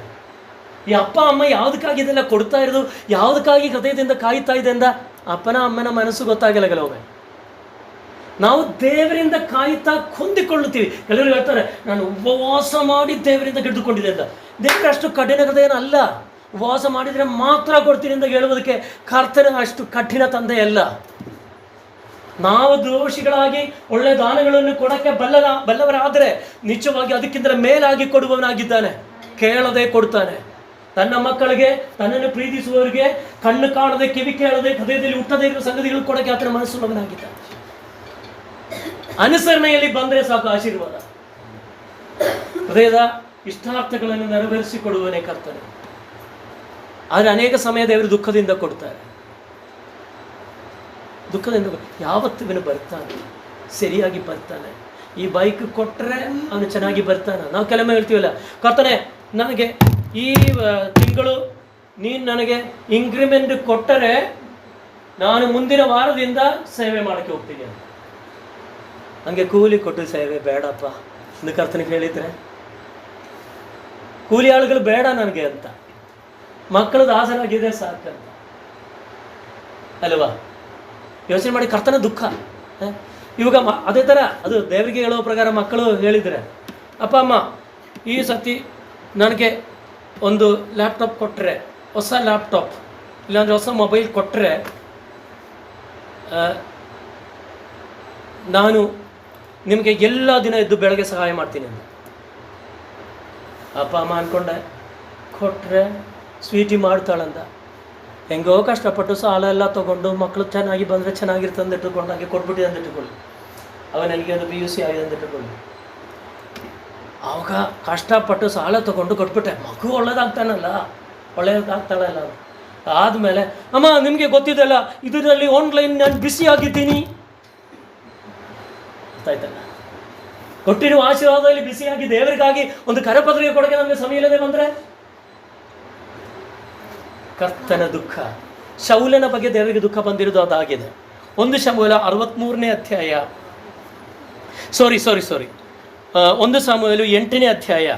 ಈ ಅಪ್ಪ ಅಮ್ಮ ಯಾವುದಕ್ಕಾಗಿ ಇದೆಲ್ಲ ಕೊಡ್ತಾ ಇರೋದು, ಯಾವುದಕ್ಕಾಗಿ ಹೃದಯದಿಂದ ಕಾಯ್ತಾ ಇದೆ ಅಂತ ಅಪ್ಪನ ಅಮ್ಮನ ಮನಸ್ಸು ಗೊತ್ತಾಗಲ್ಲ. ಕೆಲವೊಮ್ಮೆ ನಾವು ದೇವರಿಂದ ಕಾಯ್ತಾ ಹೊಂದಿಕೊಳ್ಳುತ್ತೀವಿ. ಕೆಲವರು ಹೇಳ್ತಾರೆ, ನಾನು ಉಪವಾಸ ಮಾಡಿ ದೇವರಿಂದ ಗೆದ್ದುಕೊಂಡಿದೆ ಅಂತ. ದೇವರು ಅಷ್ಟು ಕಠಿಣ ಹೃದಯನ ಅಲ್ಲ. ಉಪವಾಸ ಮಾಡಿದರೆ ಮಾತ್ರ ಕೊಡ್ತೀನಿ ಅಂತ ಹೇಳುವುದಕ್ಕೆ ಕರ್ತನ ಅಷ್ಟು ಕಠಿಣ ತಂದೆ ಅಲ್ಲ. ನಾವು ದೋಷಿಗಳಾಗಿ ಒಳ್ಳೆ ದಾನಗಳನ್ನು ಕೊಡಕ್ಕೆ ಬಲ್ಲವರಾದರೆ ನಿಜವಾಗಿ ಅದಕ್ಕಿಂತ ಮೇಲಾಗಿ ಕೊಡುವವನಾಗಿದ್ದಾನೆ. ಕೇಳದೆ ಕೊಡ್ತಾನೆ. ತನ್ನ ಮಕ್ಕಳಿಗೆ, ತನ್ನನ್ನು ಪ್ರೀತಿಸುವವರಿಗೆ ಕಣ್ಣು ಕಾಣದೆ, ಕಿವಿ ಕೇಳದೆ, ಹೃದಯದಲ್ಲಿ ಹುಟ್ಟದೇ ಇರುವ ಸಂಗತಿಗಳು ಕೊಡಕ್ಕೆ ಆತನ ಮನಸ್ಸುಳ್ಳವನಾಗಿದ್ದಾನೆ. ಅನುಸರಣೆಯಲ್ಲಿ ಬಂದರೆ ಸಾಕು ಆಶೀರ್ವಾದ. ಹೃದಯದ ಇಷ್ಟಾರ್ಥಗಳನ್ನು ನೆರವೇರಿಸಿಕೊಡುವನೇ ಕರ್ತನೆ. ಆದರೆ ಅನೇಕ ಸಮಯ ದೇವರು ದುಃಖದಿಂದ ಕೊಡ್ತಾರೆ. ದುಃಖದಿಂದ ಯಾವತ್ತು ಇವನು ಬರ್ತಾನೆ, ಸರಿಯಾಗಿ ಬರ್ತಾನೆ. ಈ ಬೈಕ್ ಕೊಟ್ಟರೆ ಅವನು ಚೆನ್ನಾಗಿ ಬರ್ತಾನೆ. ನಾವು ಕೆಲವೊಮ್ಮೆ ಹೇಳ್ತೀವಲ್ಲ, ಕರ್ತನೆ ನನಗೆ ಈ ತಿಂಗಳು ನೀನು ನನಗೆ ಇಂಕ್ರಿಮೆಂಟ್ ಕೊಟ್ಟರೆ ನಾನು ಮುಂದಿನ ವಾರದಿಂದ ಸೇವೆ ಮಾಡೋಕ್ಕೆ ಹೋಗ್ತೀನಿ ಅಂತ. ನನಗೆ ಕೂಲಿ ಕೊಟ್ಟು ಸೇವೆ ಬೇಡಪ್ಪ ಎಂದು ಕರ್ತನಿಗೆ ಹೇಳಿದರೆ, ಕೂಲಿ ಆಳುಗಳು ಬೇಡ ನನಗೆ ಅಂತ, ಮಕ್ಕಳದ್ದು ಆಸರಾಗಿದೆ ಸಾಕಂತ. ಅಲ್ವಾ? ಯೋಚನೆ ಮಾಡಿ, ಕರ್ತನ ದುಃಖ. ಇವಾಗ ಅದೇ ಥರ ಅದು ದೇವರಿಗೆ ಹೇಳೋ ಪ್ರಕಾರ ಮಕ್ಕಳು ಹೇಳಿದರೆ, ಅಪ್ಪ ಅಮ್ಮ ಈ ಸತಿ ನನಗೆ ಒಂದು ಲ್ಯಾಪ್ಟಾಪ್ ಕೊಟ್ಟರೆ, ಹೊಸ ಲ್ಯಾಪ್ಟಾಪ್ ಇಲ್ಲಾಂದರೆ ಹೊಸ ಮೊಬೈಲ್ ಕೊಟ್ಟರೆ ನಾನು ನಿಮಗೆ ಎಲ್ಲ ದಿನ ಎದ್ದು ಬೆಳಗ್ಗೆ ಸಹಾಯ ಮಾಡ್ತೀನಿ ಅಂತ. ಅಪ್ಪ ಅಮ್ಮ ಅಂದ್ಕೊಂಡೆ, ಕೊಟ್ಟರೆ ಸ್ವೀಟಿ ಮಾಡ್ತಾಳಂತ. ಹೆಂಗೋ ಕಷ್ಟಪಟ್ಟು ಸಾಲ ಎಲ್ಲ ತೊಗೊಂಡು ಮಕ್ಕಳು ಚೆನ್ನಾಗಿ ಬಂದರೆ ಚೆನ್ನಾಗಿರುತ್ತೆ ಅಂತ ಇಟ್ಟುಕೊಂಡು ಹಾಗೆ ಕೊಟ್ಬಿಟ್ಟಿದೆ ಅಂತ ಇಟ್ಟುಕೊಳ್ಳಿ. ಅವ ನನಗೆ ಒಂದು PUC ಆಗಿದೆ ಅಂತ ಇಟ್ಟುಕೊಳ್ಳಿ. ಆವಾಗ ಕಷ್ಟಪಟ್ಟು ಸಾಲ ತೊಗೊಂಡು ಕೊಟ್ಬಿಟ್ಟೆ, ಮಗು ಒಳ್ಳೇದಾಗ್ತಾನಲ್ಲ, ಒಳ್ಳೆಯದಾಗ್ತಾಳಲ್ಲ. ಆದಮೇಲೆ ಅಮ್ಮ ನಿಮಗೆ ಗೊತ್ತಿದೆಲ್ಲ, ಇದರಲ್ಲಿ ಆನ್ಲೈನ್ ನಾನು ಬಿಸಿ ಆಗಿದ್ದೀನಿ ಗೊತ್ತಾಯ್ತಲ್ಲ. ಕೊಟ್ಟಿರುವ ಆಶೀರ್ವಾದದಲ್ಲಿ ಬಿಸಿಯಾಗಿ ದೇವರಿಗಾಗಿ ಒಂದು ಕರಪತ್ರಿಕೆ ಕೊಡೋಕೆ ನಮಗೆ ಸಮಯ ಇಲ್ಲದೆ ಬಂದರೆ ಕರ್ತನ ದುಃಖ. ಶೌಲನ ಬಗ್ಗೆ ದೇವರಿಗೆ ದುಃಖ ಬಂದಿರೋದು ಅದಾಗಿದೆ. 1 ಸಮುವೇಲ 63ನೇ ಅಧ್ಯಾಯ, ಸಾರಿ 1 ಸಮುವೇಲ 8ನೇ ಅಧ್ಯಾಯ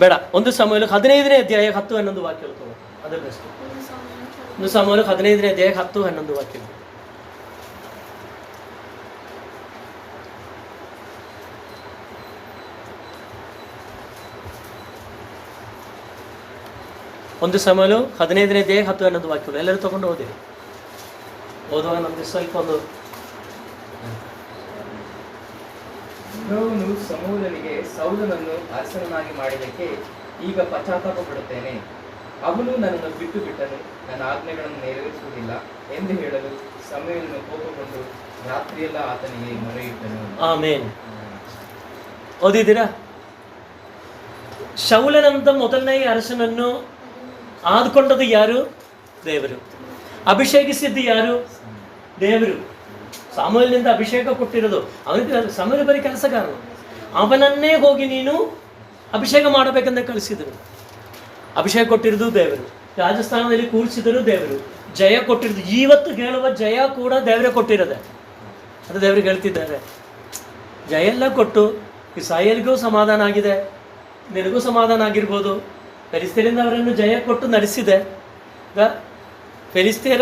ಬೇಡ, 1 ಸಮುವೇಲ 15ನೇ ಅಧ್ಯಾಯ 10-11 ವಾಕ್ಯಗಳು ಅದೇ ಬೆಸ್ಟ್. 1 ಸಮುವೇಲ 15ನೇ ಅಧ್ಯಾಯ 10-11 ವಾಕ್ಯಗಳು. ಒಂದು ಸಮಯಲು 15ನೇ ಅಧ್ಯಾಯ 10-11 ವಾಕ್ಯಗಳು ಎಲ್ಲರೂ ತಗೊಂಡು ಓದಿರಿ. ಓದುವಾಗ ನಮಗೆ ಸ್ವಲ್ಪ ಒಂದು ಯೆಹೋವನು ಸಮೂವೇಲನಿಗೆ ಸೌಲನನ್ನು ಅರಸನನ್ನಾಗಿ ಮಾಡಿದ್ದಕ್ಕೆ ಈಗ ಪಶ್ಚಾತ್ತಾಪ ಪಡುತ್ತೇನೆ. ಅವನು ನನ್ನನ್ನು ಬಿಟ್ಟನು, ನನ್ನ ಆಜ್ಞೆಗಳನ್ನು ನೆರವೇರಿಸುವುದಿಲ್ಲ ಎಂದು ಹೇಳಲು ಸಮೂವೇಲನು ಕೋಪಗೊಂಡು ರಾತ್ರಿಯೆಲ್ಲ ಆತನಿಗೆ ಮೊರೆಯಿಟ್ಟನು. ಆಮೇನ್. ಓದಿದ್ದೀರಾ? ಶೌಲನಂತ ಮೊದಲನೇ ಅರಸನನ್ನು ಆದುಕೊಂಡದ್ದು ಯಾರು? ದೇವರು. ಅಭಿಷೇಕಿಸಿದ್ದು ಯಾರು? ದೇವರು. ಸಾಮೂವೇಲನಿಂದ ಅಭಿಷೇಕ ಕೊಟ್ಟಿರೋದು ಅವನಿಗೆ. ಸಮೂವೇಲ ಬರೀ ಕೆಲಸಗಾರನು. ಅವನನ್ನೇ ಹೋಗಿ ನೀನು ಅಭಿಷೇಕ ಮಾಡಬೇಕೆಂದು ಕಳಿಸಿದರು. ಅಭಿಷೇಕ ಕೊಟ್ಟಿರೋದು ದೇವರು. ರಾಜಸ್ಥಾನದಲ್ಲಿ ಕೂರಿಸಿದರು ದೇವರು. ಜಯ ಕೊಟ್ಟಿರೋದು, ಇವತ್ತು ಹೇಳುವ ಜಯ ಕೂಡ ದೇವರೇ ಕೊಟ್ಟಿರೋದೆ. ಅದು ದೇವರಿಗೆ ಹೇಳ್ತಿದ್ದಾರೆ. ಜಯ ಎಲ್ಲ ಕೊಟ್ಟು ಇಸ್ರಾಯೇಲಿಗೂ ಸಮಾಧಾನ ಆಗಿದೆ, ನಿನಗೂ ಸಮಾಧಾನ ಆಗಿರ್ಬೋದು. ಫೆಲಿಸ್ತೀರಿಂದ ಅವರನ್ನು ಜಯ ಕೊಟ್ಟು ನಡೆಸಿದೆ. ಫೆಲಿಸ್ತೀರ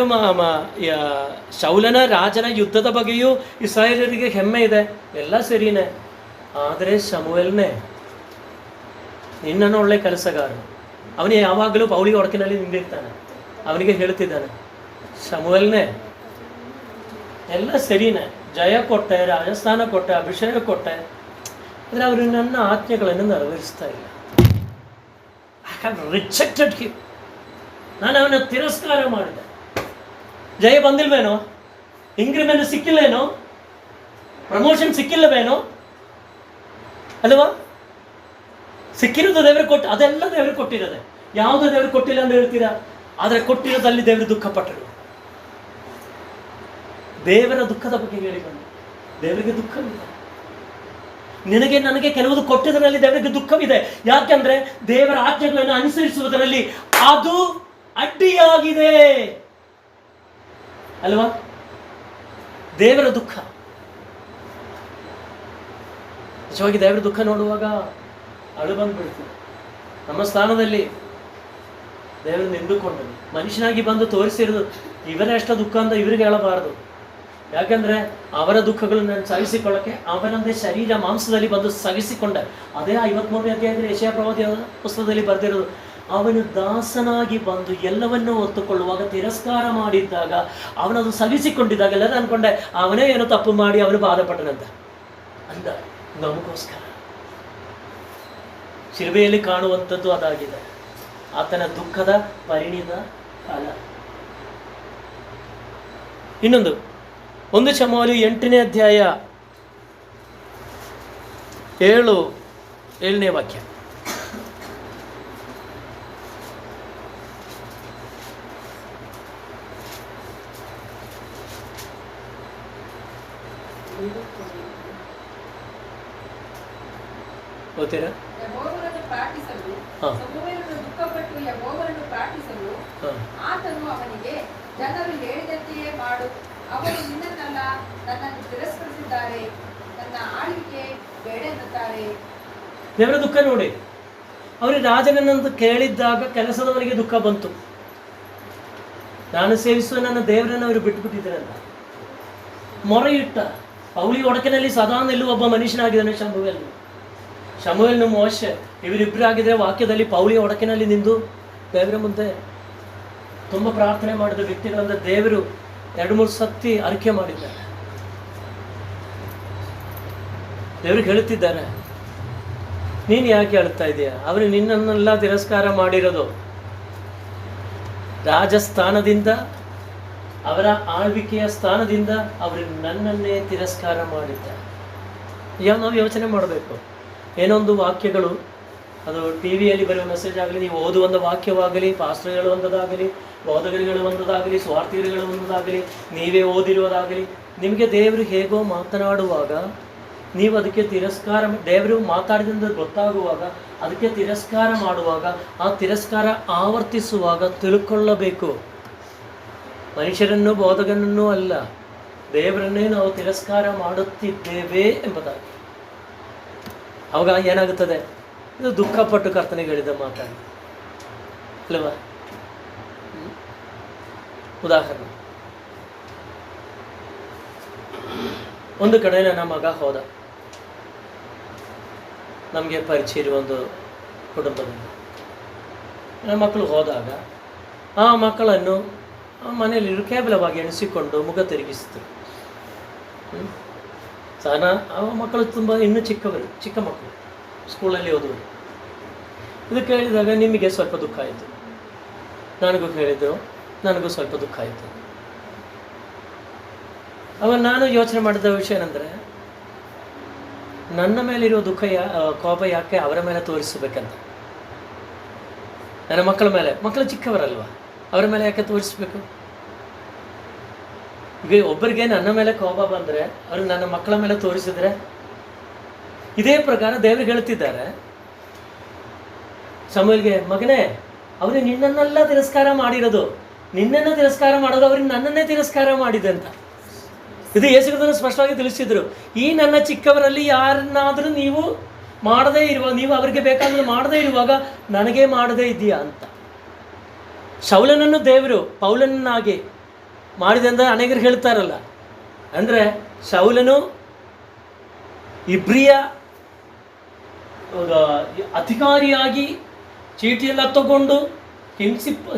ಶೌಲನ ರಾಜನ ಯುದ್ಧದ ಬಗ್ಗೆಯೂ ಇಸ್ರಾಯೇಲರಿಗೆ ಹೆಮ್ಮೆ ಇದೆ, ಎಲ್ಲ ಸರಿನೇ. ಆದರೆ ಸಮುವೇಲನೇ ನಿನ್ನನ್ನು ಒಳ್ಳೆ ಕೆಲಸಗಾರ. ಅವನಿಗೆ ಯಾವಾಗಲೂ ಪೌಳಿ ಒಡಕಿನಲ್ಲಿ ನಿಂದಿರ್ತಾನೆ. ಅವನಿಗೆ ಹೇಳ್ತಿದ್ದಾನೆ, ಸಮುವೇಲನೇ ಎಲ್ಲ ಸರಿನೇ, ಜಯ ಕೊಟ್ಟೆ, ರಾಜಸ್ಥಾನ ಕೊಟ್ಟೆ, ಅಭಿಷೇಕ ಕೊಟ್ಟೆ, ಆದರೆ ಅವರು ನನ್ನ ಆಜ್ಞೆಗಳನ್ನು ನೆರವೇರಿಸ್ತಾ ಇಲ್ಲ. I have rejected him. ನಾನು ಅವನ ತಿರಸ್ಕಾರ ಮಾಡಿದೆ. ಜಯ ಬಂದಿಲ್ವೇನೋ? ಇಂಕ್ರಿಮೆಂಟ್ ಸಿಕ್ಕಿಲ್ವೇನೋ? ಪ್ರಮೋಷನ್ ಸಿಕ್ಕಿಲ್ಲವೇನೋ? ಅಲ್ವಾ? ಸಿಕ್ಕಿರೋದು ದೇವರು ಕೊಟ್ಟು, ಅದೆಲ್ಲ ದೇವರು ಕೊಟ್ಟಿರೋದೆ. ಯಾವುದೋ ದೇವರು ಕೊಟ್ಟಿಲ್ಲ ಅಂತ ಹೇಳ್ತೀರಾ? ಆದರೆ ಕೊಟ್ಟಿರೋದಲ್ಲಿ ದೇವರು ದುಃಖಪಟ್ಟರು. ದೇವರ ದುಃಖದ ಬಗ್ಗೆ ಹೇಳಿ ಬನ್ನಿ. ದೇವರಿಗೆ ದುಃಖವಿದೆ. ನಿನಗೆ ನನಗೆ ಕೆಲವುದು ಕೊಟ್ಟಿದ್ದರಲ್ಲಿ ದೇವರಿಗೆ ದುಃಖವಿದೆ. ಯಾಕೆಂದ್ರೆ ದೇವರ ಆಜ್ಞೆಗಳನ್ನು ಅನುಸರಿಸುವುದರಲ್ಲಿ ಅದು ಅಡ್ಡಿಯಾಗಿದೆ ಅಲ್ವಾ? ದೇವರ ದುಃಖ. ನಿಜವಾಗಿ ದೇವರ ದುಃಖ ನೋಡುವಾಗ ಅಳು ಬಂದ್ಬಿಡ್ತೀವಿ. ನಮ್ಮ ಸ್ಥಾನದಲ್ಲಿ ದೇವರು ನಿಂದುಕೊಂಡರು. ಮನುಷ್ಯನಾಗಿ ಬಂದು ತೋರಿಸಿರೋದು ಇವರೇ ಅಷ್ಟ ದುಃಖ ಅಂತ ಇವರಿಗೆ ಹೇಳಬಾರದು. ಯಾಕಂದ್ರೆ ಅವರ ದುಃಖಗಳನ್ನು ನಾನು ಸಹಿಸಿಕೊಳ್ಳಕ್ಕೆ ಅವನಂದೇ ಶರೀರ ಮಾಂಸದಲ್ಲಿ ಬಂದು ಸಹಿಸಿಕೊಂಡ. ಅದೇ 53ನೇ ಅಧ್ಯಾಯದಲ್ಲಿ ಯೆಶಾಯ ಪ್ರವಾದಿಯ ಪುಸ್ತಕದಲ್ಲಿ ಬರೆದಿರೋದು. ಅವನು ದಾಸನಾಗಿ ಬಂದು ಎಲ್ಲವನ್ನೂ ಹೊತ್ತುಕೊಳ್ಳುವಾಗ ತಿರಸ್ಕಾರ ಮಾಡಿದ್ದಾಗ, ಅವನದು ಸಹಿಸಿಕೊಂಡಿದ್ದಾಗ ಎಲ್ಲರೂ ಅನ್ಕೊಂಡೆ ಅವನೇ ಏನೋ ತಪ್ಪು ಮಾಡಿ ಅವನು ಬಾಧಪಟ್ಟನಂತ ಅಂದ. ನಮಗೋಸ್ಕರ ಶಿಲುಬೆಯಲ್ಲಿ ಕಾಣುವಂಥದ್ದು ಅದಾಗಿದೆ. ಆತನ ದುಃಖದ ಪರಿಣಿತ ಕಾಲ. ಇನ್ನೊಂದು 1 ಸಮುವೇಲ 8ನೇ ಅಧ್ಯಾಯ 7ನೇ ವಾಕ್ಯ. ಓದ್ತೀರಾ? ಯೆಹೋವನನ್ನು ಪ್ರಾರ್ಥಿಸಲು ಸಮುವೇಲನು ದುಃಖಪಟ್ಟು ಯೆಹೋವನನ್ನು ಪ್ರಾರ್ಥಿಸಲು ಆತನು ಅವನಿಗೆ, ಜನರು ಹೇಳಿದಂತೆಯೇ ಮಾಡು, ಅವರು ನಿನ್ನನ್ನಲ್ಲ ನನ್ನನ್ನು ತಿರಸ್ಕರಿಸಿದ್ದಾರೆ, ನನ್ನ ಆಳ್ವಿಕೆ ಬೇಡ ಎನ್ನುತ್ತಾರೆ. ದೇವರ ದುಃಖ ನೋಡಿ. ಅವರಿಗೆ ರಾಜನನ್ನಂತ ಕೇಳಿದ್ದಾಗ ಕೆಲಸದವರಿಗೆ ದುಃಖ ಬಂತು. ನಾನು ಸೇವಿಸುವ ನನ್ನ ದೇವರನ್ನು ಅವರು ಬಿಟ್ಟುಬಿಟ್ಟಿದ್ದಾರಲ್ಲ. ಮೊರೆ ಇಟ್ಟ. ಪೌಳಿ ಒಡಕಿನಲ್ಲಿ ಸದಾ ನಿಲ್ಲುವ ಒಬ್ಬ ಮನುಷ್ಯನಾಗಿದ್ದಾನೆ ಶಮುವೇಲನು ಮೋಶೆ ಇವರಿಬ್ಬರಾಗಿದ್ದರೆ ವಾಕ್ಯದಲ್ಲಿ ಪೌಳಿ ಒಡಕಿನಲ್ಲಿ ನಿಂದು ದೇವರ ಮುಂದೆ ತುಂಬ ಪ್ರಾರ್ಥನೆ ಮಾಡಿದ ವ್ಯಕ್ತಿಗಳಂದ್ರೆ ದೇವರು 2-3 ಸತಿ ಅರಿಕೆ ಮಾಡಿದ್ದಾರೆ. ದೇವ್ರಿಗೆ ಹೇಳುತ್ತಿದ್ದಾರೆ, ನೀನು ಯಾಕೆ ಹೇಳ್ತಾ ಇದೀಯಾ? ಅವರು ನಿನ್ನನ್ನೆಲ್ಲ ತಿರಸ್ಕಾರ ಮಾಡಿರೋದು. ರಾಜಸ್ಥಾನದಿಂದ, ಅವರ ಆಳ್ವಿಕೆಯ ಸ್ಥಾನದಿಂದ ಅವರು ನನ್ನನ್ನೇ ತಿರಸ್ಕಾರ ಮಾಡಿದ್ದಾರೆ. ನಾವು ಯೋಚನೆ ಮಾಡಬೇಕು. ಏನೊಂದು ವಾಕ್ಯಗಳು, ಅದು ಟಿ ವಿಯಲ್ಲಿ ಬರುವ ಮೆಸೇಜ್ ಆಗಲಿ, ನೀವು ಓದುವಂಥ ವಾಕ್ಯವಾಗಲಿ, ಪಾಸ್ಟರ್ ಹೇಳುವಂಥದ್ದಾಗಲಿ, ಬೋಧಕರು ಹೇಳುವಂಥದ್ದಾಗಲಿ, ಸ್ವಾರ್ಥಿಗಳು ಹೇಳುವಂಥದ್ದಾಗಲಿ, ನೀವೇ ಓದಿರುವುದಾಗಲಿ, ನಿಮಗೆ ದೇವರು ಹೇಗೋ ಮಾತನಾಡುವಾಗ ನೀವು ಅದಕ್ಕೆ ತಿರಸ್ಕಾರ, ದೇವರು ಮಾತಾಡಿದಂಥ ಗೊತ್ತಾಗುವಾಗ ಅದಕ್ಕೆ ತಿರಸ್ಕಾರ ಮಾಡುವಾಗ, ಆ ತಿರಸ್ಕಾರ ಆವರ್ತಿಸುವಾಗ ತಿಳ್ಕೊಳ್ಳಬೇಕು, ಮನುಷ್ಯರನ್ನು ಬೋಧಕನನ್ನೂ ಅಲ್ಲ, ದೇವರನ್ನೇ ನಾವು ತಿರಸ್ಕಾರ ಮಾಡುತ್ತಿದ್ದೇವೆ ಎಂಬುದಾಗಿ. ಅವಾಗ ಏನಾಗುತ್ತದೆ? ಇದು ದುಃಖಪಟ್ಟು ಕರ್ತನಿಗೆ ಹೇಳಿದ ಮಾತಾಡಿ ಅಲ್ವಾ? ಉದಾಹರಣೆ, ಒಂದು ಕಡೆ ನನ್ನ ಮಗ ಹೋದ, ನಮಗೆ ಪರಿಚಯ ಇರುವ ಒಂದು ಕುಟುಂಬದಿಂದ. ನನ್ನ ಮಕ್ಕಳು ಹೋದಾಗ ಆ ಮಕ್ಕಳನ್ನು ಮನೆಯಲ್ಲಿರು ಕೇವಲವಾಗಿ ಎಣಿಸಿಕೊಂಡು ಮುಖ ತಿರುಗಿಸಿದ್ರು. ಆ ಮಕ್ಕಳು ತುಂಬ ಇನ್ನೂ ಚಿಕ್ಕ ಮಕ್ಕಳು, ಸ್ಕೂಲಲ್ಲಿ ಓದುವರು. ಇದು ಕೇಳಿದಾಗ ನಿಮಗೆ ಸ್ವಲ್ಪ ದುಃಖ ಆಯಿತು, ನನಗೂ ಕೇಳಿದ್ರು, ನನಗೂ ಸ್ವಲ್ಪ ದುಃಖ ಆಯಿತು. ಅವಾಗ ನಾನು ಯೋಚನೆ ಮಾಡಿದ ವಿಷಯ ಏನಂದರೆ, ನನ್ನ ಮೇಲಿರೋ ಕೋಪ ಯಾಕೆ ಅವರ ಮೇಲೆ ತೋರಿಸಬೇಕಂತ. ನನ್ನ ಮಕ್ಕಳ ಮೇಲೆ, ಮಕ್ಕಳು ಚಿಕ್ಕವರಲ್ವ, ಅವರ ಮೇಲೆ ಯಾಕೆ ತೋರಿಸ್ಬೇಕು? ಈಗ ಒಬ್ಬರಿಗೆ ನನ್ನ ಮೇಲೆ ಕೋಪ ಬಂದರೆ ಅವರು ನನ್ನ ಮಕ್ಕಳ ಮೇಲೆ ತೋರಿಸಿದ್ರೆ, ಇದೇ ಪ್ರಕಾರ ದೇವರು ಹೇಳ್ತಿದ್ದಾರೆ ಸಮುವೇಲನಿಗೆ, ಮಗನೇ ಅವರು ನಿನ್ನನ್ನೆಲ್ಲ ತಿರಸ್ಕಾರ ಮಾಡಿರೋದು, ನಿನ್ನನ್ನು ತಿರಸ್ಕಾರ ಮಾಡೋದು ಅವ್ರಿಗೆ ನನ್ನನ್ನೇ ತಿರಸ್ಕಾರ ಮಾಡಿದೆ ಅಂತ. ಇದು ಯೇಸು ಕ್ರಿಸ್ತನು ಸ್ಪಷ್ಟವಾಗಿ ತಿಳಿಸಿದ್ರು. ಈ ನನ್ನ ಚಿಕ್ಕವರಲ್ಲಿ ಯಾರನ್ನಾದರೂ ನೀವು ಮಾಡದೇ ಇರುವಾಗ, ನೀವು ಅವರಿಗೆ ಬೇಕಾದರೂ ಮಾಡದೇ ಇರುವಾಗ ನನಗೆ ಮಾಡದೇ ಇದೆಯಾ ಅಂತ. ಶೌಲನನ್ನು ದೇವರು ಪೌಲನನ್ನಾಗಿ ಮಾಡಿದೆ ಅಂತ ಅನೇಕರು ಹೇಳ್ತಾರಲ್ಲ. ಅಂದರೆ ಶೌಲನು ಇಬ್ರಿಯ ಅಧಿಕಾರಿಯಾಗಿ ಚೀಟಿಯೆಲ್ಲ ತಗೊಂಡು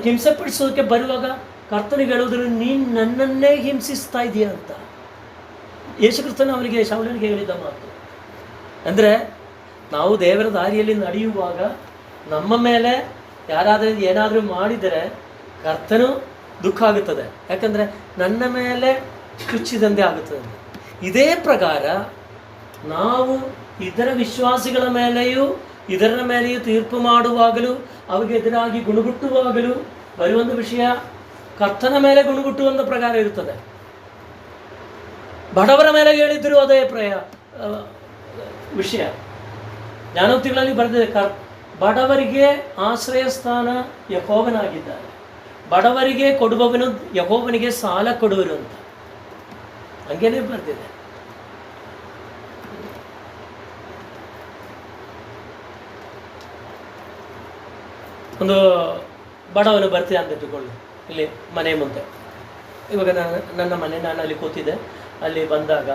ಹಿಂಸೆ ಪಡಿಸೋದಕ್ಕೆ ಬರುವಾಗ ಕರ್ತನಿಗೆ ಹೇಳಿದ್ರು, ನೀನು ನನ್ನನ್ನೇ ಹಿಂಸಿಸ್ತಾ ಇದೆಯಾ ಅಂತ. ಯೇಸು ಕ್ರಿಸ್ತನು ಅವನಿಗೆ, ಶೌಲನಿಗೆ ಹೇಳಿದ ಮಾತು. ಅಂದರೆ ನಾವು ದೇವರ ದಾರಿಯಲ್ಲಿ ನಡೆಯುವಾಗ ನಮ್ಮ ಮೇಲೆ ಯಾರಾದರೂ ಏನಾದರೂ ಮಾಡಿದರೆ ಕರ್ತನು ದುಃಖ ಆಗುತ್ತದೆ. ಯಾಕಂದರೆ ನನ್ನ ಮೇಲೆ ಚುಚ್ಚಿದಂತೆ ಆಗುತ್ತದೆ. ಇದೇ ಪ್ರಕಾರ ನಾವು ಇದರ ವಿಶ್ವಾಸಿಗಳ ಮೇಲೆಯೂ ಇದರ ಮೇಲೆಯೂ ತೀರ್ಪು ಮಾಡುವಾಗಲೂ, ಅವರಿಗೆ ಎದುರಾಗಿ ಗುಣಗುಟ್ಟುವಾಗಲೂ ಬರುವಂಥ ವಿಷಯ ಕರ್ತನ ಮೇಲೆ ಗುಣಗುಟ್ಟುವಂಥ ಪ್ರಕಾರ ಇರುತ್ತದೆ. ಬಡವರ ಮೇಲೆ ಹೇಳಿದ್ರು ಅದೇ ವಿಷಯ. ಜ್ಞಾನೋಕ್ತಿಗಳಲ್ಲಿ ಬರೆದಿದೆ, ಬಡವರಿಗೆ ಆಶ್ರಯ ಸ್ಥಾನ ಯೆಹೋವನಾಗಿದ್ದಾನೆ, ಬಡವರಿಗೆ ಕೊಡುವವನು ಯೆಹೋವನಿಗೆ ಸಾಲ ಕೊಡುವರು ಅಂತ ಹಂಗೇನೆ ಬರೆದಿದೆ. ಒಂದು ಬಡವನು ಬರ್ತೀಯ ಅಂತ ಇಟ್ಟುಕೊಳ್ಳಿ, ಇಲ್ಲಿ ಮನೆ ಮುಂದೆ. ಇವಾಗ ನನ್ನ ಮನೆ, ನಾನು ಅಲ್ಲಿ ಕೂತಿದ್ದೆ. ಅಲ್ಲಿ ಬಂದಾಗ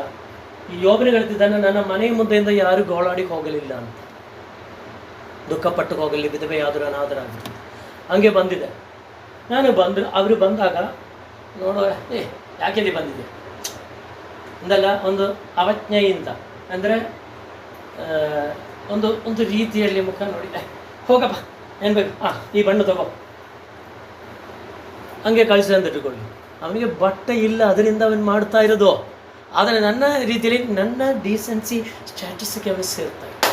ಈ ಯೋಬನಿಗೆ ಹೇಳ್ತಿದ್ದಾನೆ, ನನ್ನ ಮನೆ ಮುಂದೆಯಿಂದ ಯಾರು ಗೋಳಾಡಿಗೆ ಹೋಗಲಿಲ್ಲ ಅಂತ, ದುಃಖಪಟ್ಟು ಹೋಗಲಿ, ವಿಧವೆಯಾದರೂ ಅನಾಥರಾಗಿ. ಹಂಗೆ ಬಂದಿದೆ. ನಾನು ಅವರು ಬಂದಾಗ ನೋಡುವ, ಯಾಕೆ ಬಂದಿದೆ ಅಂದಲ್ಲ, ಒಂದು ಅವಜ್ಞೆಯಿಂದ, ಅಂದರೆ ಒಂದು ರೀತಿಯಲ್ಲಿ ಮುಖ ನೋಡಿ, ಹೋಗಪ್ಪ ಏನು ಬೇಕು, ಈ ಬಣ್ಣ ತಗೋ, ಹಂಗೆ ಕಳಿಸಿ ಅಂತ ಇಟ್ಟುಕೊಳ್ಳಿ. ಅವನಿಗೆ ಬಟ್ಟೆ ಇಲ್ಲ, ಅದರಿಂದ ಅವನು ಮಾಡ್ತಾ ಇರೋದು. ಆದರೆ ನನ್ನ ರೀತಿಯಲ್ಲಿ ನನ್ನ ಡೀಸೆನ್ಸಿ ಸ್ಟ್ಯಾಟಸ್ಗೆ ಅವನು ಸೇರ್ತಾ ಇದ್ದ.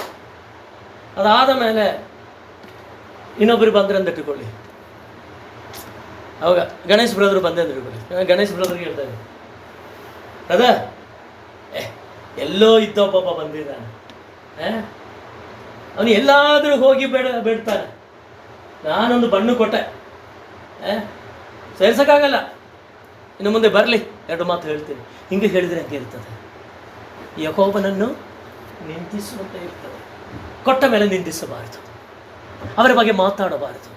ಅದಾದ ಮೇಲೆ ಇನ್ನೊಬ್ಬರು ಬಂದರೆ ಅಂತ ಇಟ್ಟುಕೊಳ್ಳಿ. ಅವಾಗ ಗಣೇಶ್ ಬ್ರದರು ಬಂದೆ ಅಂತ ಇಟ್ಕೊಳ್ಳಿ. ಗಣೇಶ್ ಬ್ರದರ್ಗೆ ಹೇಳ್ತಾ ಇದ್ದೆ, ಬ್ರದರ್ ಎಲ್ಲೋ ಇದ್ದೊಬ್ಬ ಬಂದಿದ್ದಾನೆ, ಅವನು ಎಲ್ಲಾದರೂ ಹೋಗಿ ಬೇಡ್ತಾನೆ, ನಾನೊಂದು ಬಣ್ಣು ಕೊಟ್ಟೆ, ಸೇರ್ಸೋಕ್ಕಾಗಲ್ಲ, ಇನ್ನು ಮುಂದೆ ಬರಲಿ, 2 ಮಾತು ಹೇಳ್ತೀನಿ. ಹಿಂಗೆ ಹೇಳಿದರೆ ಹಂಗೆ ಇರ್ತದೆ. ಯೆಹೋವನನ್ನು ನಿಂದಿಸುವಂತೆ ಇರ್ತದೆ. ಕೊಟ್ಟ ಮೇಲೆ ನಿಂದಿಸಬಾರದು, ಅವರ ಬಗ್ಗೆ ಮಾತಾಡಬಾರದು.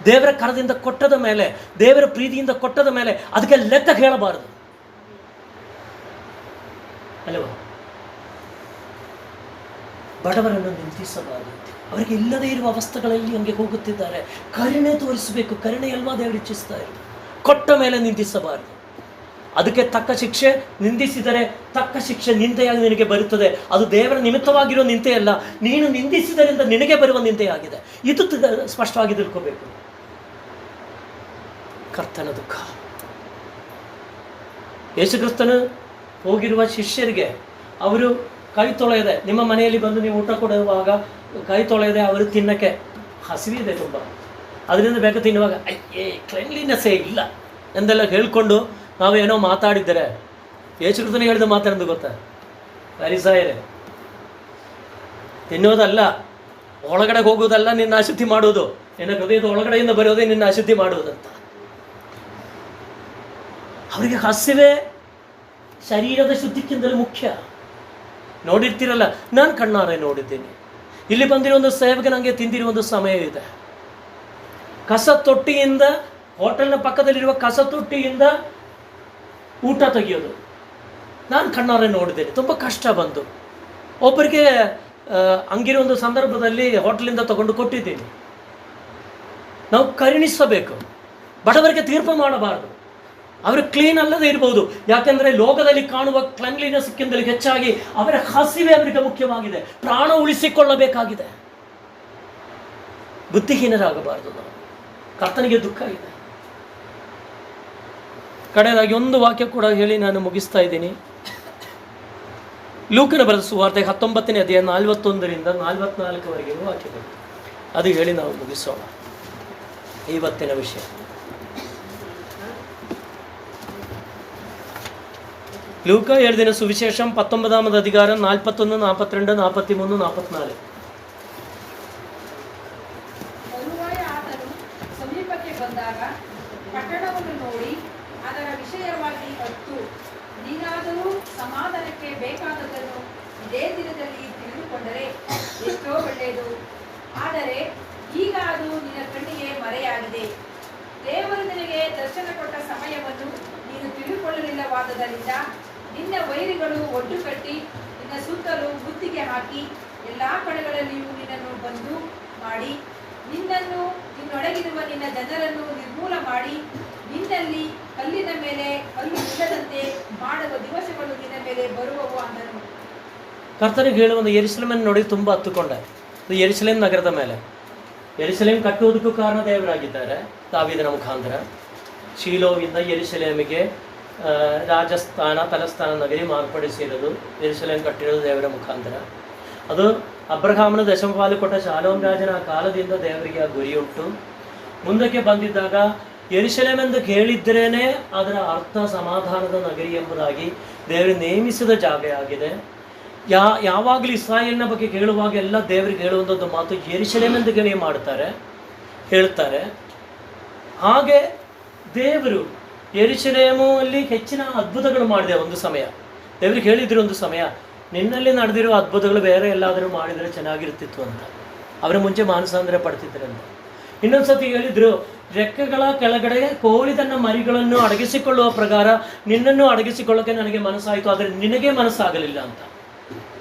ದೇವರ ಕರದಿಂದ ಕೊಟ್ಟದ ಮೇಲೆ, ದೇವರ ಪ್ರೀತಿಯಿಂದ ಕೊಟ್ಟದ ಮೇಲೆ ಅದಕ್ಕೆ ಲೆಕ್ಕ ಹೇಳಬಾರದು ಅಲ್ವಾ? ಬಡವರನ್ನು ನಿಂದಿಸಬಾರದು. ಅವರಿಗೆ ಇಲ್ಲದೇ ಇರುವ ಅವಸ್ಥೆಗಳಲ್ಲಿ ಹಂಗೆ ಹೋಗುತ್ತಿದ್ದಾರೆ. ಕರುಣೆ ತೋರಿಸಬೇಕು. ಕರುಣೆ ಅಲ್ವಾ ದೇವರು ಇಚ್ಛಿಸ್ತಾ ಇರೋದು. ಕೊಟ್ಟ ಮೇಲೆ ನಿಂದಿಸಬಾರದು. ಅದಕ್ಕೆ ತಕ್ಕ ಶಿಕ್ಷೆ, ನಿಂದಿಸಿದರೆ ತಕ್ಕ ಶಿಕ್ಷೆ ನಿಂದೆಯಾಗಿ ನಿನಗೆ ಬರುತ್ತದೆ. ಅದು ದೇವರ ನಿಮಿತ್ತವಾಗಿರೋ ನಿಂದೆಯಲ್ಲ, ನೀನು ನಿಂದಿಸಿದರಿಂದ ನಿನಗೆ ಬರುವ ನಿಂದೆಯಾಗಿದೆ. ಇದು ಸ್ಪಷ್ಟವಾಗಿ ತಿಳ್ಕೋಬೇಕು. ಕರ್ತನ ದುಃಖ. ಯೇಸುಕ್ರಿಸ್ತನು ಹೋಗಿರುವ ಶಿಷ್ಯರಿಗೆ ಅವರು ಕೈ ತೊಳೆಯದೆ, ನಿಮ್ಮ ಮನೆಯಲ್ಲಿ ಬಂದು ನೀವು ಊಟ ಕೊಡುವಾಗ ಕೈ ತೊಳೆಯದೆ ಅವರು ತಿನ್ನಕ್ಕೆ ಹಸಿವಿದೆ ತುಂಬ, ಅದರಿಂದ ಬೇಕು ತಿನ್ನುವಾಗ ಅಯ್ಯೇ ಕ್ಲೆನ್ಲಿನೆಸ್ಸೇ ಇಲ್ಲ ಎಂದೆಲ್ಲ ಹೇಳ್ಕೊಂಡು ನಾವೇನೋ ಮಾತಾಡಿದ್ದರೆ, ಯೇಸುಕ್ರಿಸ್ತನಿಗೆ ಹೇಳಿದ ಮಾತಾಡೋದು ಗೊತ್ತಾ? ಫರಿಸಾಯರೇ, ತಿನ್ನೋದಲ್ಲ, ಒಳಗಡೆ ಹೋಗೋದಲ್ಲ ನಿನ್ನ ಅಶುದ್ಧಿ ಮಾಡೋದು, ನಿನ್ನ ಹೃದಯದ ಒಳಗಡೆಯಿಂದ ಬರೋದೇ ನಿನ್ನ ಅಶುದ್ಧಿ ಮಾಡುವುದಂತ. ಅವರಿಗೆ ಹಸಿವೆ ಶರೀರದ ಶುದ್ಧಿಕ್ಕಿಂತಲೂ ಮುಖ್ಯ. ನೋಡಿರ್ತೀರಲ್ಲ, ನಾನು ಕಣ್ಣಾರೆ ನೋಡಿದ್ದೀನಿ. ಇಲ್ಲಿ ಬಂದಿರೋ ಒಂದು ಸೇವಕ ನನಗೆ ತಿಂದಿರುವ ಒಂದು ಸಮಯ ಇದೆ. ಕಸ ತೊಟ್ಟಿಯಿಂದ, ಹೋಟೆಲ್ನ ಪಕ್ಕದಲ್ಲಿರುವ ಕಸ ತೊಟ್ಟಿಯಿಂದ ಊಟ ತೆಗೆಯೋದು ನಾನು ಕಣ್ಣಾರೆ ನೋಡಿದ್ದೇನೆ. ತುಂಬ ಕಷ್ಟ ಬಂತು. ಒಬ್ಬರಿಗೆ ಹಂಗಿರೋ ಒಂದು ಸಂದರ್ಭದಲ್ಲಿ ಹೋಟೆಲಿಂದ ತಗೊಂಡು ಕೊಟ್ಟಿದ್ದೀನಿ. ನಾವು ಕರುಣಿಸಬೇಕು, ಬಡವರಿಗೆ ತೀರ್ಪು ಮಾಡಬಾರ್ದು. ಅವರು ಕ್ಲೀನ್ ಅಲ್ಲದೆ ಇರ್ಬೋದು, ಯಾಕೆಂದರೆ ಲೋಕದಲ್ಲಿ ಕಾಣುವ ಕ್ಲೀನ್ಲಿನೆಸ್ಕ್ಕಿಂತಲೂ ಹೆಚ್ಚಾಗಿ ಅವರ ಹಸಿವೆ ಅವರಿಗೆ ಮುಖ್ಯವಾಗಿದೆ. ಪ್ರಾಣ ಉಳಿಸಿಕೊಳ್ಳಬೇಕಾಗಿದೆ. ಬುದ್ಧಿಹೀನರಾಗಬಾರದು ನಾವು. ಕರ್ತನಿಗೆ ದುಃಖ ಇದೆ. ಕಡೆಯದಾಗಿ ಒಂದು ವಾಕ್ಯ ಕೂಡ ಹೇಳಿ ನಾನು ಮುಗಿಸ್ತಾ ಇದ್ದೀನಿ. ಲೂಕನ ಬರೆದ ಸುವಾರ್ತೆ 19ನೇ ಅಧ್ಯಾಯ 41ರಿಂದ 44 ವಾಕ್ಯಗಳು. ಅದು ಹೇಳಿ ನಾವು ಮುಗಿಸೋಣ ಇವತ್ತಿನ ವಿಷಯ. ಲೂಕ ಹೇಳಿದ ಸುವಿಶೇಷಂ 19ಾಮದ ಅಧಿಕಾರಂ 41, 42, 43, 44. ತರುವಾಯ ಆತನು ಸಮೀಪಕ್ಕೆ ಬಂದಾಗ ಪಟ್ಟಣವನ್ನು ನೋಡಿ ಅದರ ವಿಷಯವಾಗಿ ಅತ್ತು, ನೀನಾದರೂ ಸಮಾಧಾನಕ್ಕೆ ಬೇಕಾದದನ್ನು ಇದೇ ದಿನದಲ್ಲಿ ತಿಳಿದುಕೊಂಡರೆ ಎಷ್ಟೋ ಒಳ್ಳೆಯದು. ಆದರೆ ಈಗ ಅದು ನಿನ್ನ ಕಣ್ಣಿಗೆ ಮರೆಯಾಗಿದೆ. ದೇವರು ನಿನಗೆ ದರ್ಶನ ಕೊಟ್ಟ ಸಮಯವನ್ನು ನೀನು ತಿಳಿದುಕೊಳ್ಳಲಿಲ್ಲವಾದ್ದರಿಂದ ನಿನ್ನ ವೈರಿಗಳು ಒಡ್ಡು ಕಟ್ಟಿ ನಿನ್ನ ಸುತ್ತಲೂ ಗುತ್ತಿಗೆ ಹಾಕಿ ಎಲ್ಲ ಕಡೆಗಳಲ್ಲಿಯೂ ನಿನ್ನನ್ನು ಬಂದು ಮಾಡಿ ನಿನ್ನನ್ನು, ನಿನ್ನೊಳಗಿರುವ ನಿನ್ನ ಜನರನ್ನು ನಿರ್ಮೂಲ ಮಾಡಿ ನಿನ್ನಲ್ಲಿ ಕಲ್ಲಿನ ಮೇಲೆ ಕಲ್ಲು ಇಲ್ಲದಂತೆ ಮಾಡುವ ದಿವಸಗಳು ನಿನ್ನ ಮೇಲೆ ಬರುವವು ಅಂದನು. ಕರ್ತನಿಗೆ ಹೇಳುವ ಒಂದು ಯೆರೂಸಲೇಮನ್ನು ನೋಡಿ ತುಂಬ ಹತ್ತುಕೊಂಡೆ. ಇದು ಯೆರೂಸಲೇಮ್ ನಗರದ ಮೇಲೆ. ಯೆರೂಸಲೇಮ್ ಕಟ್ಟುವುದಕ್ಕೂ ಕಾರಣ ದೇವರಾಗಿದ್ದಾರೆ. ದಾವೀದನ ಮುಖಾಂತರ ಶೀಲೋವಿಂದ ಯೆರೂಸಲೇಮಿಗೆ ರಾಜಸ್ಥಾನ ತಲಸ್ಥಾನ ನಗರಿ ಮಾರ್ಪಡಿಸಿರೋದು, ಯೆರೂಸಲೇಮ್ ಕಟ್ಟಿರೋದು ದೇವರ ಮುಖಾಂತರ. ಅದು ಅಬ್ರಹಾಮನ ದಶಮಪಾಲು ಕೊಟ್ಟ ಶಾಲೋಮ್ ರಾಜನ ಕಾಲದಿಂದ ದೇವರಿಗೆ ಆ ಗುರಿಯುಂಟು. ಮುಂದಕ್ಕೆ ಬಂದಿದ್ದಾಗ ಯೆರೂಸಲೇಮ್ ಎಂದು ಕೇಳಿದ್ರೇ ಅದರ ಅರ್ಥ ಸಮಾಧಾನದ ನಗರಿ ಎಂಬುದಾಗಿ ದೇವರು ನೇಮಿಸಿದ ಜಾಗ ಆಗಿದೆ. ಯಾವಾಗಲೂ ಇಸ್ರಾಯೇಲ್ನ ಬಗ್ಗೆ ಕೇಳುವಾಗ ಎಲ್ಲ ದೇವರಿಗೆ ಹೇಳುವಂಥದ್ದು ಮಾತು ಯೆರೂಸಲೇಮ್ ಎಂದು ಗಣಿ ಮಾಡ್ತಾರೆ, ಹೇಳ್ತಾರೆ. ಹಾಗೆ ದೇವರು ಯೆರೂಸಲೇಮು ಅಲ್ಲಿ ಹೆಚ್ಚಿನ ಅದ್ಭುತಗಳು ಮಾಡಿದೆ. ಒಂದು ಸಮಯ ದೇವರಿಗೆ ಹೇಳಿದ್ರು, ಒಂದು ಸಮಯ ನಿನ್ನಲ್ಲಿ ನಡೆದಿರೋ ಅದ್ಭುತಗಳು ಬೇರೆ ಎಲ್ಲಾದರೂ ಮಾಡಿದರೆ ಚೆನ್ನಾಗಿರ್ತಿತ್ತು ಅಂತ. ಅವರ ಮುಂಚೆ ಮಾನಸಾಂತರ ಪಡ್ತಿದ್ರು ಅಂತ. ಇನ್ನೊಂದು ಸತಿ ಹೇಳಿದ್ರು, ರೆಕ್ಕೆಗಳ ಕೆಳಗಡೆ ಕೋಳಿ ತನ್ನ ಮರಿಗಳನ್ನು ಅಡಗಿಸಿಕೊಳ್ಳುವ ಪ್ರಕಾರ ನಿನ್ನನ್ನು ಅಡಗಿಸಿಕೊಳ್ಳೋಕೆ ನನಗೆ ಮನಸ್ಸಾಯಿತು, ಆದರೆ ನಿನಗೆ ಮನಸ್ಸಾಗಲಿಲ್ಲ ಅಂತ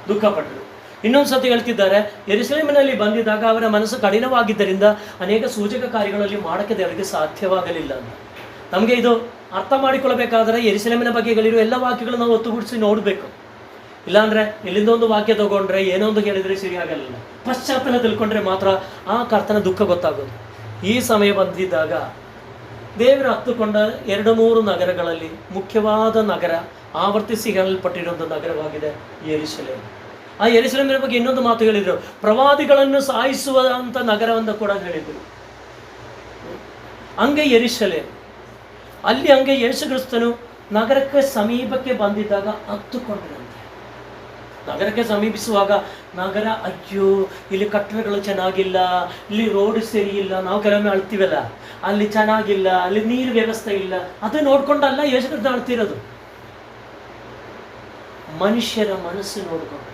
ದುಃಖಪಟ್ಟರು. ಇನ್ನೊಂದು ಸತಿ ಹೇಳ್ತಿದ್ದಾರೆ, ಯೆರೂಸಲೇಮಿನಲ್ಲಿ ಬಂದಿದ್ದಾಗ ಅವರ ಮನಸ್ಸು ಕಠಿಣವಾಗಿದ್ದರಿಂದ ಅನೇಕ ಸೂಚಕ ಕಾರ್ಯಗಳಲ್ಲಿ ಮಾಡೋಕ್ಕೆ ದೇವರಿಗೆ ಸಾಧ್ಯವಾಗಲಿಲ್ಲ ಅಂತ. ನಮಗೆ ಇದು ಅರ್ಥ ಮಾಡಿಕೊಳ್ಳಬೇಕಾದರೆ ಯೆರೂಸಲೇಮಿನ ಬಗ್ಗೆ ಹೇಳಿರುವ ಎಲ್ಲ ವಾಕ್ಯಗಳು ನಾವು ಒತ್ತುಗೂಡಿಸಿ ನೋಡಬೇಕು. ಇಲ್ಲಾಂದರೆ ಇಲ್ಲಿಂದ ಒಂದು ವಾಕ್ಯ ತಗೊಂಡ್ರೆ ಏನೋ ಒಂದು ಹೇಳಿದರೆ ಸರಿಯಾಗಲ್ಲ. ಪಶ್ಚಾತ್ತಲ ತಿಳ್ಕೊಂಡ್ರೆ ಮಾತ್ರ ಆ ಕರ್ತನ ದುಃಖ ಗೊತ್ತಾಗೋದು. ಈ ಸಮಯ ಬಂದಿದ್ದಾಗ ದೇವರು ಹತ್ತುಕೊಂಡ 2-3 ನಗರಗಳಲ್ಲಿ ಮುಖ್ಯವಾದ ನಗರ, ಆವರ್ತಿಸಿ ಹೇಳಲ್ಪಟ್ಟಿರುವಂಥ ನಗರವಾಗಿದೆ ಯೆರೂಸಲೇಮ್. ಆ ಯೆರೂಸಲೇಮಿನ ಬಗ್ಗೆ ಇನ್ನೊಂದು ಮಾತು ಹೇಳಿದರು, ಪ್ರವಾದಿಗಳನ್ನು ಸಾಯಿಸುವಂಥ ನಗರವನ್ನು ಕೂಡ ಹೇಳಿದರು. ಹಂಗೆ ಯೆರೂಸಲೇಮ್ ಅಲ್ಲಿ ಹಂಗೆ ಯೇಸು ಕ್ರಿಸ್ತನು ನಗರಕ್ಕೆ ಸಮೀಪಕ್ಕೆ ಬಂದಿದ್ದಾಗ ಹತ್ತುಕೊಂಡ್ರಂತೆ. ನಗರಕ್ಕೆ ಸಮೀಪಿಸುವಾಗ ನಗರ, ಅಯ್ಯೋ ಇಲ್ಲಿ ಕಟ್ಟಡಗಳು ಚೆನ್ನಾಗಿಲ್ಲ, ಇಲ್ಲಿ ರೋಡ್ ಸರಿ ಇಲ್ಲ, ನಾವು ಕೆಲವೊಮ್ಮೆ ಅಳ್ತೀವಲ್ಲ, ಅಲ್ಲಿ ಚೆನ್ನಾಗಿಲ್ಲ, ಅಲ್ಲಿ ನೀರು ವ್ಯವಸ್ಥೆ ಇಲ್ಲ, ಅದು ನೋಡ್ಕೊಂಡಲ್ಲ ಯೇಸು ಕ್ರಿಸ್ತ ಅಳ್ತಿರೋದು. ಮನುಷ್ಯರ ಮನಸ್ಸು ನೋಡ್ಕೊಂಡು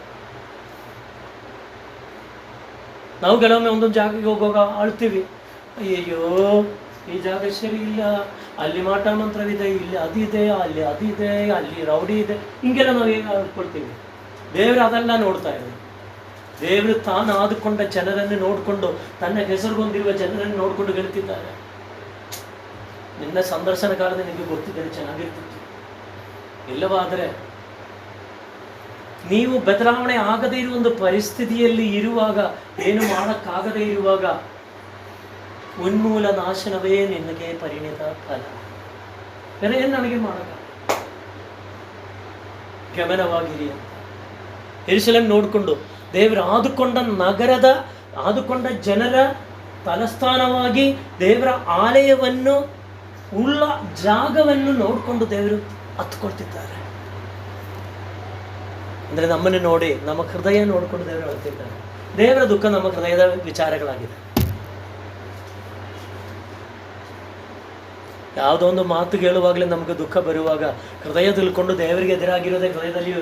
ನಾವು ಕೆಲವೊಮ್ಮೆ ಒಂದೊಂದು ಜಾಗಕ್ಕೆ ಹೋಗುವಾಗ ಅಳ್ತೀವಿ, ಅಯ್ಯಯ್ಯೋ ಈ ಜಾಗ ಸರಿ ಇಲ್ಲ, ಅಲ್ಲಿ ಮಾಟ ಮಂತ್ರವಿದೆ, ಇಲ್ಲಿ ಅದಿದೆ, ಅಲ್ಲಿ ಅದಿದೆ, ಅಲ್ಲಿ ರೌಡಿ ಇದೆ, ಹಿಂಗೆಲ್ಲ ನಾವು ಹೇಗೆ ಆಡ್ಕೊಳ್ತೀವಿ. ದೇವರು ಅದೆಲ್ಲ ನೋಡ್ತಾ ಇರೋದು. ದೇವರು ತಾನು ಆದುಕೊಂಡ ಜನರನ್ನು ನೋಡಿಕೊಂಡು, ತನ್ನ ಹೆಸರುಗೊಂದಿರುವ ಜನರನ್ನು ನೋಡಿಕೊಂಡು ಗೆಲ್ತಿದ್ದಾರೆ. ನಿನ್ನ ಸಂದರ್ಶನ ಕಾಲದಲ್ಲಿ ನಿಮಗೆ ಗೊತ್ತಿದ್ದರೆ ಚೆನ್ನಾಗಿರ್ತಿತ್ತು. ಇಲ್ಲವಾದರೆ ನೀವು ಬದಲಾವಣೆ ಆಗದೇ ಇರುವ ಒಂದು ಪರಿಸ್ಥಿತಿಯಲ್ಲಿ ಇರುವಾಗ, ಏನು ಮಾಡೋಕ್ಕಾಗದೇ ಇರುವಾಗ, ಉನ್ಮೂಲ ನಾಶನವೇ ನಿನಗೆ ಪರಿಣಿತ ಫಲ. ಬೇರೆ ಏನು ನನಗೆ ಮಾಡಲ್ಲ, ಗಮನವಾಗಿರಿ ಅಂತ. ಯೆರೂಸಲೇಮ್ ನೋಡಿಕೊಂಡು ದೇವರು ಆದುಕೊಂಡ ಜನರ ತಲಸ್ಥಾನವಾಗಿ ದೇವರ ಆಲಯವನ್ನು ಉಳ್ಳ ಜಾಗವನ್ನು ನೋಡಿಕೊಂಡು ದೇವರು ಹತ್ಕೊಳ್ತಿದ್ದಾರೆ. ಅಂದರೆ ನಮ್ಮನ್ನು ನೋಡಿ, ನಮ್ಮ ಹೃದಯ ನೋಡಿಕೊಂಡು ದೇವರು ಹೇಳ್ತಿದ್ದಾರೆ. ದೇವರ ದುಃಖ ನಮ್ಮ ಹೃದಯದ ವಿಚಾರಗಳಾಗಿದೆ. ಯಾವುದೋ ಒಂದು ಮಾತು ಕೇಳುವಾಗಲೇ ನಮಗೆ ದುಃಖ ಬರುವಾಗ, ಹೃದಯ ತಿಳ್ಕೊಂಡು ದೇವರಿಗೆ ಎದುರಾಗಿರೋದೇ ಹೃದಯದಲ್ಲಿ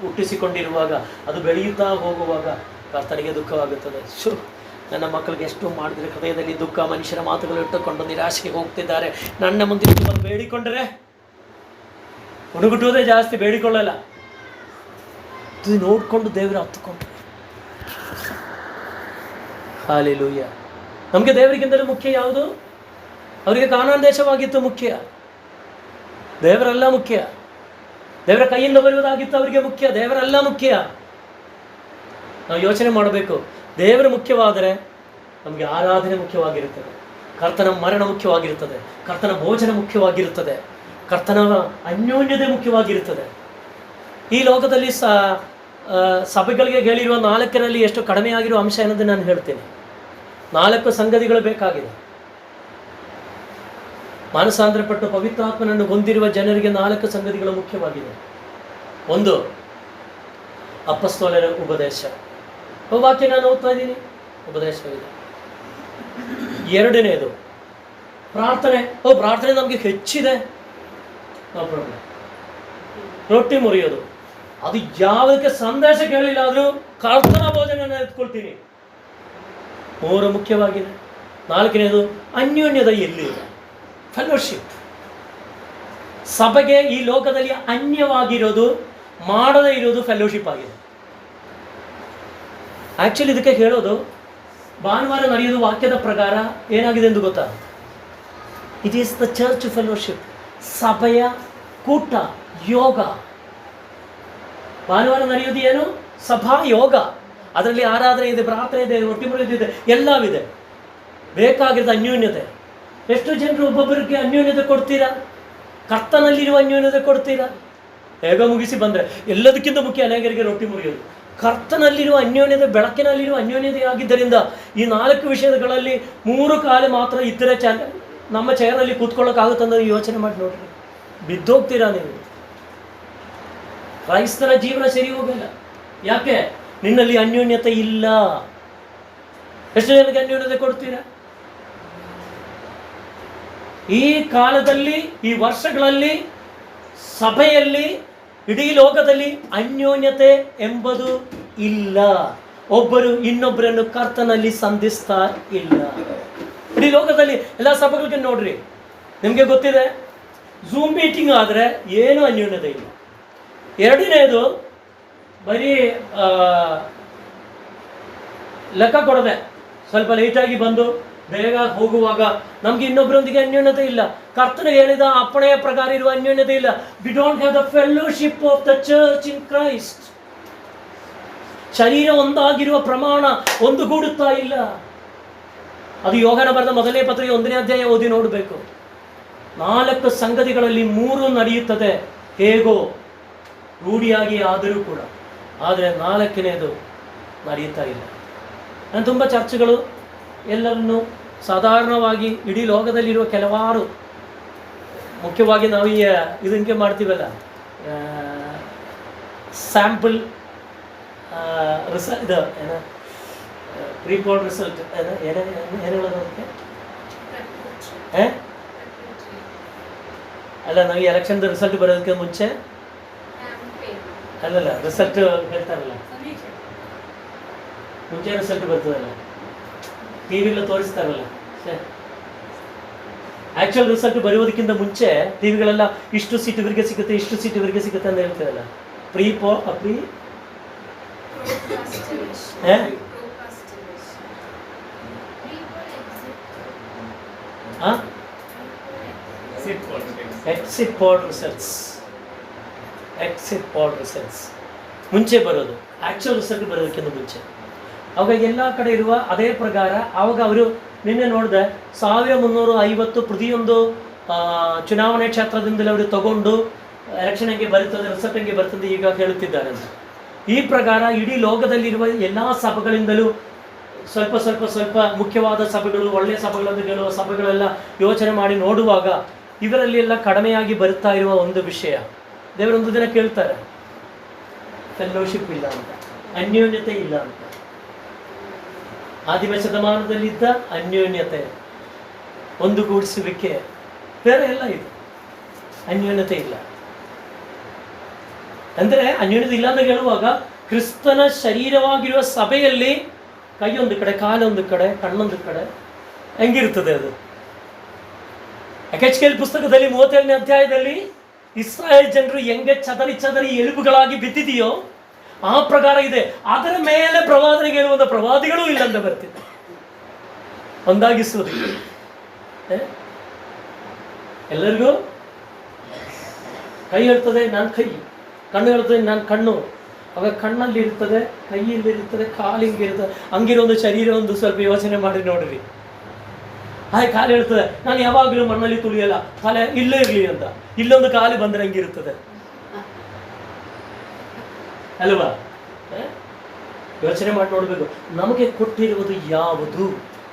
ಹುಟ್ಟಿಸಿಕೊಂಡಿರುವಾಗ, ಅದು ಬೆಳೆಯುತ್ತಾ ಹೋಗುವಾಗ ಕರ್ತನಿಗೆ ದುಃಖವಾಗುತ್ತದೆ. ನನ್ನ ಮಕ್ಕಳಿಗೆ ಎಷ್ಟು ಮಾಡಿದರೆ ಹೃದಯದಲ್ಲಿ ದುಃಖ, ಮನುಷ್ಯರ ಮಾತುಗಳು ಇಟ್ಟುಕೊಂಡು ನಿರಾಶೆಗೆ ಹೋಗ್ತಿದ್ದಾರೆ. ನನ್ನ ಮುಂದೆ ಬಂದು ಬೇಡಿಕೊಂಡರೆ ಹುಡುಗುಟ್ಟುವುದೇ ಜಾಸ್ತಿ, ಬೇಡಿಕೊಳ್ಳಲ್ಲ. ಇದು ನೋಡಿಕೊಂಡು ದೇವರು ಹತ್ತುಕೊಂಡು, ಹಾಲೆಲೂಯ. ನಮಗೆ ದೇವರಿಗಿಂತಲೂ ಮುಖ್ಯ ಯಾವುದು? ಅವರಿಗೆ ಕಾನಾನ್ ದೇಶವಾಗಿತ್ತು ಮುಖ್ಯ, ದೇವರೆಲ್ಲ ಮುಖ್ಯ. ದೇವರ ಕೈಯಿಂದ ಬರುವುದಾಗಿತ್ತು ಅವರಿಗೆ ಮುಖ್ಯ, ದೇವರೆಲ್ಲ ಮುಖ್ಯ. ನಾವು ಯೋಚನೆ ಮಾಡಬೇಕು. ದೇವರು ಮುಖ್ಯವಾದರೆ ನಮಗೆ ಆರಾಧನೆ ಮುಖ್ಯವಾಗಿರುತ್ತದೆ, ಕರ್ತನ ಮರಣ ಮುಖ್ಯವಾಗಿರುತ್ತದೆ, ಕರ್ತನ ಭೋಜನ ಮುಖ್ಯವಾಗಿರುತ್ತದೆ, ಕರ್ತನ ಅನ್ಯೋನ್ಯತೆ ಮುಖ್ಯವಾಗಿರುತ್ತದೆ. ಈ ಲೋಕದಲ್ಲಿ ಸಭೆಗಳಿಗೆ ಹೇಳಿರುವ 4ರಲ್ಲಿ ಎಷ್ಟು ಕಡಿಮೆಯಾಗಿರುವ ಅಂಶ ಅನ್ನೋದು ನಾನು ಹೇಳ್ತೇನೆ. 4 ಸಂಗತಿಗಳು ಬೇಕಾಗಿದೆ. ಮಾನಸಾಂತರಪಟ್ಟು ಪವಿತ್ರಾತ್ಮನನ್ನು ಹೊಂದಿರುವ ಜನರಿಗೆ 4 ಸಂಗತಿಗಳು ಮುಖ್ಯವಾಗಿದೆ. 1, ಅಪೊಸ್ತಲರ ಉಪದೇಶ. ವಾಕ್ಯ ನಾನು ಓದ್ತಾ ಇದ್ದೀನಿ, ಉಪದೇಶವಿದೆ. 2ನೇದು ಪ್ರಾರ್ಥನೆ. ಪ್ರಾರ್ಥನೆ ನಮಗೆ ಹೆಚ್ಚಿದೆ, ನೋ ಪ್ರಾಬ್ಲಮ್. ರೊಟ್ಟಿ ಮುರಿಯೋದು, ಅದು ಯಾವುದಕ್ಕೆ ಸಂದೇಶ ಕೇಳಿಲ್ಲ ಆದರೂ ಕರ್ತನ ಭೋಜನ ಎತ್ಕೊಳ್ತೀನಿ. 3 ಮುಖ್ಯವಾಗಿದೆ. 4ನೇದು ಅನ್ಯೋನ್ಯದ ಎಲ್ಲಿ ಫೆಲೋಶಿಪ್. ಸಭೆಗೆ ಈ ಲೋಕದಲ್ಲಿ ಅನ್ಯವಾಗಿರೋದು, ಮಾಡದೇ ಇರೋದು ಫೆಲೋಶಿಪ್ ಆಗಿದೆ. ಆ್ಯಕ್ಚುಲಿ ಇದಕ್ಕೆ ಹೇಳೋದು, ಭಾನುವಾರ ನಡೆಯೋದು ವಾಕ್ಯದ ಪ್ರಕಾರ ಏನಾಗಿದೆ ಎಂದು ಗೊತ್ತಾ? It is the church fellowship, ಸಭೆಯ ಕೂಟ, ಯೋಗ. ಭಾನುವಾರ ನಡೆಯೋದು ಏನು? ಸಭಾ ಯೋಗ. ಅದರಲ್ಲಿ ಆರಾಧನೆ ಇದೆ, ಪ್ರಾರ್ಥನೆ ಇದೆ, ರೊಟ್ಟಿ ಮುರಿಯೋದಿದೆ, ಎಲ್ಲವಿದೆ. ಬೇಕಾಗಿರೋದು ಅನ್ಯೋನ್ಯತೆ. ಎಷ್ಟು ಜನರು ಒಬ್ಬೊಬ್ಬರಿಗೆ ಅನ್ಯೋನ್ಯತೆ ಕೊಡ್ತೀರಾ? ಕರ್ತನಲ್ಲಿರುವ ಅನ್ಯೋನ್ಯತೆ ಕೊಡ್ತೀರಾ? ಹೇಗೋ ಮುಗಿಸಿ ಬಂದರೆ ಎಲ್ಲದಕ್ಕಿಂತ ಮುಖ್ಯ ಅನೇಕರಿಗೆ ರೊಟ್ಟಿ ಮುರಿಯೋದು. ಕರ್ತನಲ್ಲಿರುವ ಅನ್ಯೋನ್ಯತೆ, ಬೆಳಕಿನಲ್ಲಿರುವ ಅನ್ಯೋನ್ಯತೆ ಆಗಿದ್ದರಿಂದ ಈ 4 ವಿಷಯಗಳಲ್ಲಿ 3 ಕಾಲು ಮಾತ್ರ ಇದ್ದರೆ ನಮ್ಮ ಚೇರಲ್ಲಿ ಕೂತ್ಕೊಳ್ಳೋಕ್ಕಾಗುತ್ತಂದ್ರೆ ಯೋಚನೆ ಮಾಡಿ ನೋಡ್ರಿ, ಬಿದ್ದೋಗ್ತೀರಾ ನೀವು. ಕ್ರೈಸ್ತರ ಜೀವನ ಸರಿ ಹೋಗಲ್ಲ. ಯಾಕೆ? ನಿನ್ನಲ್ಲಿ ಅನ್ಯೋನ್ಯತೆ ಇಲ್ಲ. ಎಷ್ಟು ಜನಕ್ಕೆ ಅನ್ಯೋನ್ಯತೆ ಕೊಡ್ತೀರಾ? ಈ ಕಾಲದಲ್ಲಿ, ಈ ವರ್ಷಗಳಲ್ಲಿ ಸಭೆಯಲ್ಲಿ, ಇಡೀ ಲೋಕದಲ್ಲಿ ಅನ್ಯೋನ್ಯತೆ ಎಂಬುದು ಇಲ್ಲ. ಒಬ್ಬರು ಇನ್ನೊಬ್ಬರನ್ನು ಕರ್ತನಲ್ಲಿ ಸಂಧಿಸ್ತಾ ಇಲ್ಲ. ಇಡೀ ಲೋಕದಲ್ಲಿ ಎಲ್ಲ ಸಭೆಗಳಿಗೆ ನೋಡ್ರಿ, ನಿಮಗೆ ಗೊತ್ತಿದೆ, ಝೂಮ್ ಮೀಟಿಂಗ್ ಆದರೆ ಏನೂ ಅನ್ಯೋನ್ಯತೆ ಇಲ್ಲ. 2ನೇದು ಬರೀ ಲೆಕ್ಕ ಕೊಡದೆ, ಸ್ವಲ್ಪ ಲೇಟಾಗಿ ಬಂದು ಬೇಗ ಹೋಗುವಾಗ ನಮ್ಗೆ ಇನ್ನೊಬ್ಬರೊಂದಿಗೆ ಅನ್ಯೋನ್ಯತೆ ಇಲ್ಲ. ಕರ್ತನು ಹೇಳಿದ ಅಪ್ಪಣೆಯ ಪ್ರಕಾರ ಇರುವ ಅನ್ಯೋನ್ಯತೆ ಇಲ್ಲ. We don't have the fellowship of the church in Christ. ಶರೀರ ಒಂದಾಗಿರುವ ಪ್ರಮಾಣ ಒಂದುಗೂಡುತ್ತಾ ಇಲ್ಲ. ಅದು ಯೋಗನ ಬರೆದ 1ನೇ ಪತ್ರಿಕೆ 1ನೇ ಅಧ್ಯಾಯ ಓದಿ ನೋಡಬೇಕು. 4 ಸಂಗತಿಗಳಲ್ಲಿ 3 ನಡೆಯುತ್ತದೆ ಹೇಗೋ ರೂಢಿಯಾಗಿ ಆದರೂ ಕೂಡ, ಆದರೆ 4ನೇದು ನಡೆಯುತ್ತಾ ಇಲ್ಲ. ನಾನು ತುಂಬ ಚರ್ಚ್ಗಳು ಎಲ್ಲರನ್ನು ಸಾಧಾರಣವಾಗಿ ಇಡೀ ಲೋಕದಲ್ಲಿರುವ ಕೆಲವಾರು, ಮುಖ್ಯವಾಗಿ ನಾವು ಇದಕ್ಕೆ ಮಾಡ್ತೀವಲ್ಲ, ಸ್ಯಾಂಪಲ್ ರಿಸಲ್ಟ್, ಇದು ಏನೋ ರಿಪೋರ್ಟ್ ರಿಸಲ್ಟ್, ಏನು ಹೇಳೋದು ಅದಕ್ಕೆ? ಅಲ್ಲ, ನಮಗೆ ಎಲೆಕ್ಷನ್ದು ರಿಸಲ್ಟ್ ಬರೋದಕ್ಕೆ ಮುಂಚೆ ಅಲ್ಲಲ್ಲ, ರಿಸಲ್ಟ್ ಹೇಳ್ತಾರಲ್ಲ, ಮುಂಚೆ ರಿಸಲ್ಟ್ ಬರ್ತದಲ್ಲ, ಟಿ ವಿಲ್ಲ ತೋರಿಸ್ತಾರಲ್ಲ, ಆ್ಯಕ್ಚುಯಲ್ ರಿಸಲ್ಟ್ ಬರುವುದಕ್ಕಿಂತ ಮುಂಚೆ ಟಿವಿಗಳೆಲ್ಲ ಇಷ್ಟು ಸೀಟ್ ಇವರಿಗೆ ಸಿಗುತ್ತೆ, ಇಷ್ಟು ಸೀಟ್ ಇವರಿಗೆ ಸಿಗುತ್ತೆ ಅಂತ ಹೇಳ್ತಾರಲ್ಲ. ಪ್ರೀ ಎಕ್ಸಿಟ್ ಪೋಲ್ ರಿಸಲ್ಟ್ಸ್ ಮುಂಚೆ ಬರೋದು, ಆ್ಯಕ್ಚುಯಲ್ ರಿಸಲ್ಟ್ ಬರೋದಕ್ಕಿಂತ ಮುಂಚೆ. ಅವಾಗ ಎಲ್ಲ ಕಡೆ ಇರುವ ಅದೇ ಪ್ರಕಾರ ಆವಾಗ ಅವರು ನಿನ್ನೆ ನೋಡಿದೆ 1350 ಪ್ರತಿಯೊಂದು ಚುನಾವಣೆ ಕ್ಷೇತ್ರದಿಂದಲೇ ಅವರು ತಗೊಂಡು ಎಲೆಕ್ಷನ್ ಹೆಂಗೆ ಬರುತ್ತದೆ, ರಿಸಲ್ಟ್ ಹೆಂಗೆ ಬರ್ತದೆ ಈಗ ಹೇಳುತ್ತಿದ್ದಾರೆ ಅಂತ. ಈ ಪ್ರಕಾರ ಇಡೀ ಲೋಕದಲ್ಲಿರುವ ಎಲ್ಲ ಸಭೆಗಳಿಂದಲೂ ಸ್ವಲ್ಪ ಮುಖ್ಯವಾದ ಸಭೆಗಳು, ಒಳ್ಳೆಯ ಸಭೆಗಳನ್ನು ಹೇಳುವ ಸಭೆಗಳೆಲ್ಲ ಯೋಚನೆ ಮಾಡಿ ನೋಡುವಾಗ ಇವರಲ್ಲಿ ಎಲ್ಲ ಕಡಿಮೆಯಾಗಿ ಬರುತ್ತಾ ಇರುವ ಒಂದು ವಿಷಯ, ದೇವರೊಂದು ದಿನ ಕೇಳ್ತಾರೆ, ಫೆಲ್ಲೋಶಿಪ್ ಇಲ್ಲ ಅಂತ, ಅನ್ಯೋನ್ಯತೆ ಇಲ್ಲ ಅಂತ. ಆದಿಮ ಶತಮಾನದಲ್ಲಿದ್ದ ಅನ್ಯೋನ್ಯತೆ, ಒಂದುಗೂಡಿಸುವಿಕೆ, ಬೇರೆ ಎಲ್ಲ ಇದೆ, ಅನ್ಯೋನ್ಯತೆ ಇಲ್ಲ. ಅಂದರೆ ಅನ್ಯೋನ್ಯತೆ ಇಲ್ಲ ಅಂತ ಹೇಳುವಾಗ ಕ್ರಿಸ್ತನ ಶರೀರವಾಗಿರುವ ಸಭೆಯಲ್ಲಿ ಕೈಯೊಂದು ಕಡೆ, ಕಾಲೊಂದು ಕಡೆ, ಕಣ್ಣೊಂದು ಕಡೆ ಹೆಂಗಿರ್ತದೆ ಅದು? ಎಕೆಚ್ಕೇಲ್ ಪುಸ್ತಕದಲ್ಲಿ 37ನೇ ಅಧ್ಯಾಯದಲ್ಲಿ ಇಸ್ರಾಯೇಲ್ ಜನರು ಹೆಂಗೆ ಚದರಿ ಎಲುಬುಗಳಾಗಿ ಬಿದ್ದಿದೆಯೋ ಆ ಪ್ರಕಾರ ಇದೆ. ಅದರ ಮೇಲೆ ಪ್ರವಾದನೆಗೆ ಹೇಳುವಂಥ ಪ್ರವಾದಿಗಳೂ ಇಲ್ಲ ಅಂತ ಬರ್ತಿದೆ. ಒಂದಾಗಿಸುವುದಿಲ್ಲ. ಎಲ್ಲರಿಗೂ ಕೈ ಹೇಳ್ತದೆ ನಾನು ಕೈ, ಕಣ್ಣು ಹೇಳ್ತದೆ ನಾನು ಕಣ್ಣು. ಆಗ ಕಣ್ಣಲ್ಲಿ ಇರ್ತದೆ, ಕೈಯಲ್ಲಿ ಇರ್ತದೆ, ಕಾಲು ಹಿಂಗಿರ್ತದೆ. ಹಂಗಿರೋ ಒಂದು ಶರೀರ ಒಂದು ಸ್ವಲ್ಪ ಯೋಚನೆ ಮಾಡಿ ನೋಡ್ರಿ. ಹಾಗೆ ಕಾಲು ಹೇಳ್ತದೆ ನಾನು ಯಾವಾಗಲೂ ಮಣ್ಣಲ್ಲಿ ತುಳಿಯಲ್ಲ, ತಲೆ ಇಲ್ಲೇ ಇರಲಿ ಅಂತ. ಇಲ್ಲೊಂದು ಕಾಲು ಬಂದರೆ ಹಂಗಿರ್ತದೆ ಅಲ್ವಾ? ಯೋಚನೆ ಮಾಡಿ ನೋಡಬೇಕು, ನಮಗೆ ಕೊಟ್ಟಿರುವುದು ಯಾವುದು,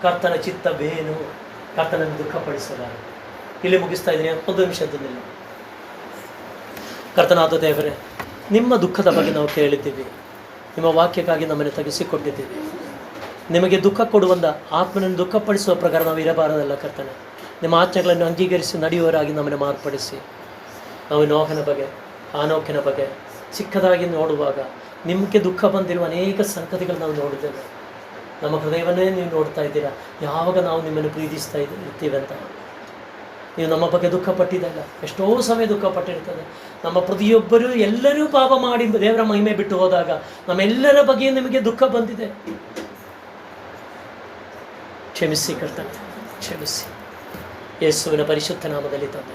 ಕರ್ತನ ಚಿತ್ತವೇನು, ಕರ್ತನನ್ನು ದುಃಖಪಡಿಸಲಾರ. ಇಲ್ಲಿ ಮುಗಿಸ್ತಾ ಇದ್ದೀನಿ, ಒಂದು ನಿಮಿಷದಲ್ಲಿ. ಕರ್ತನಾದ ದೇವರೇ, ನಿಮ್ಮ ದುಃಖದ ಬಗ್ಗೆ ನಾವು ಕೇಳಿದ್ದೀವಿ, ನಿಮ್ಮ ವಾಕ್ಯಕ್ಕಾಗಿ ನಮ್ಮನ್ನು ತೆಗೆಸಿಕೊಟ್ಟಿದ್ದೀವಿ. ನಿಮಗೆ ದುಃಖ ಕೊಡುವಂಥ ಆತ್ಮನನ್ನು ದುಃಖಪಡಿಸುವ ಪ್ರಕಾರ ನಾವು ಇರಬಾರದಲ್ಲ ಕರ್ತನೆ. ನಿಮ್ಮ ಆಜ್ಞೆಗಳನ್ನು ಅಂಗೀಕರಿಸಿ ನಡೆಯುವವರಾಗಿ ನಮ್ಮನ್ನು ಮಾರ್ಪಡಿಸಿ. ನಾವು ನೋಹನ ಬಗ್ಗೆ, ಆನೋಕಿನ ಬಗ್ಗೆ ಚಿಕ್ಕದಾಗಿ ನೋಡುವಾಗ ನಿಮಗೆ ದುಃಖ ಬಂದಿರುವ ಅನೇಕ ಸಂಗತಿಗಳು ನಾವು ನೋಡಿದ್ದೇವೆ. ನಮ್ಮ ಹೃದಯವನ್ನೇ ನೀವು ನೋಡ್ತಾ ಇದ್ದೀರಾ, ಯಾವಾಗ ನಾವು ನಿಮ್ಮನ್ನು ಪ್ರೀತಿಸ್ತಾ ಇರ್ತೀವಿ ಅಂತ. ನೀವು ನಮ್ಮ ಬಗ್ಗೆ ದುಃಖಪಟ್ಟಿದ್ದಲ್ಲ, ಎಷ್ಟೋ ಸಮಯ ದುಃಖಪಟ್ಟಿರ್ತದೆ. ನಮ್ಮ ಪ್ರತಿಯೊಬ್ಬರೂ ಎಲ್ಲರೂ ಪಾಪ ಮಾಡಿ ದೇವರ ಮಹಿಮೆ ಬಿಟ್ಟು ಹೋದಾಗ ನಮ್ಮೆಲ್ಲರ ಬಗ್ಗೆ ನಿಮಗೆ ದುಃಖ ಬಂದಿದೆ. ಕ್ಷಮಿಸಿ ಕರ್ತನೆ, ಕ್ಷಮಿಸಿ. ಯೇಸುವಿನ ಪರಿಶುದ್ಧ ನಾಮದಲ್ಲಿ ತಂದೆ.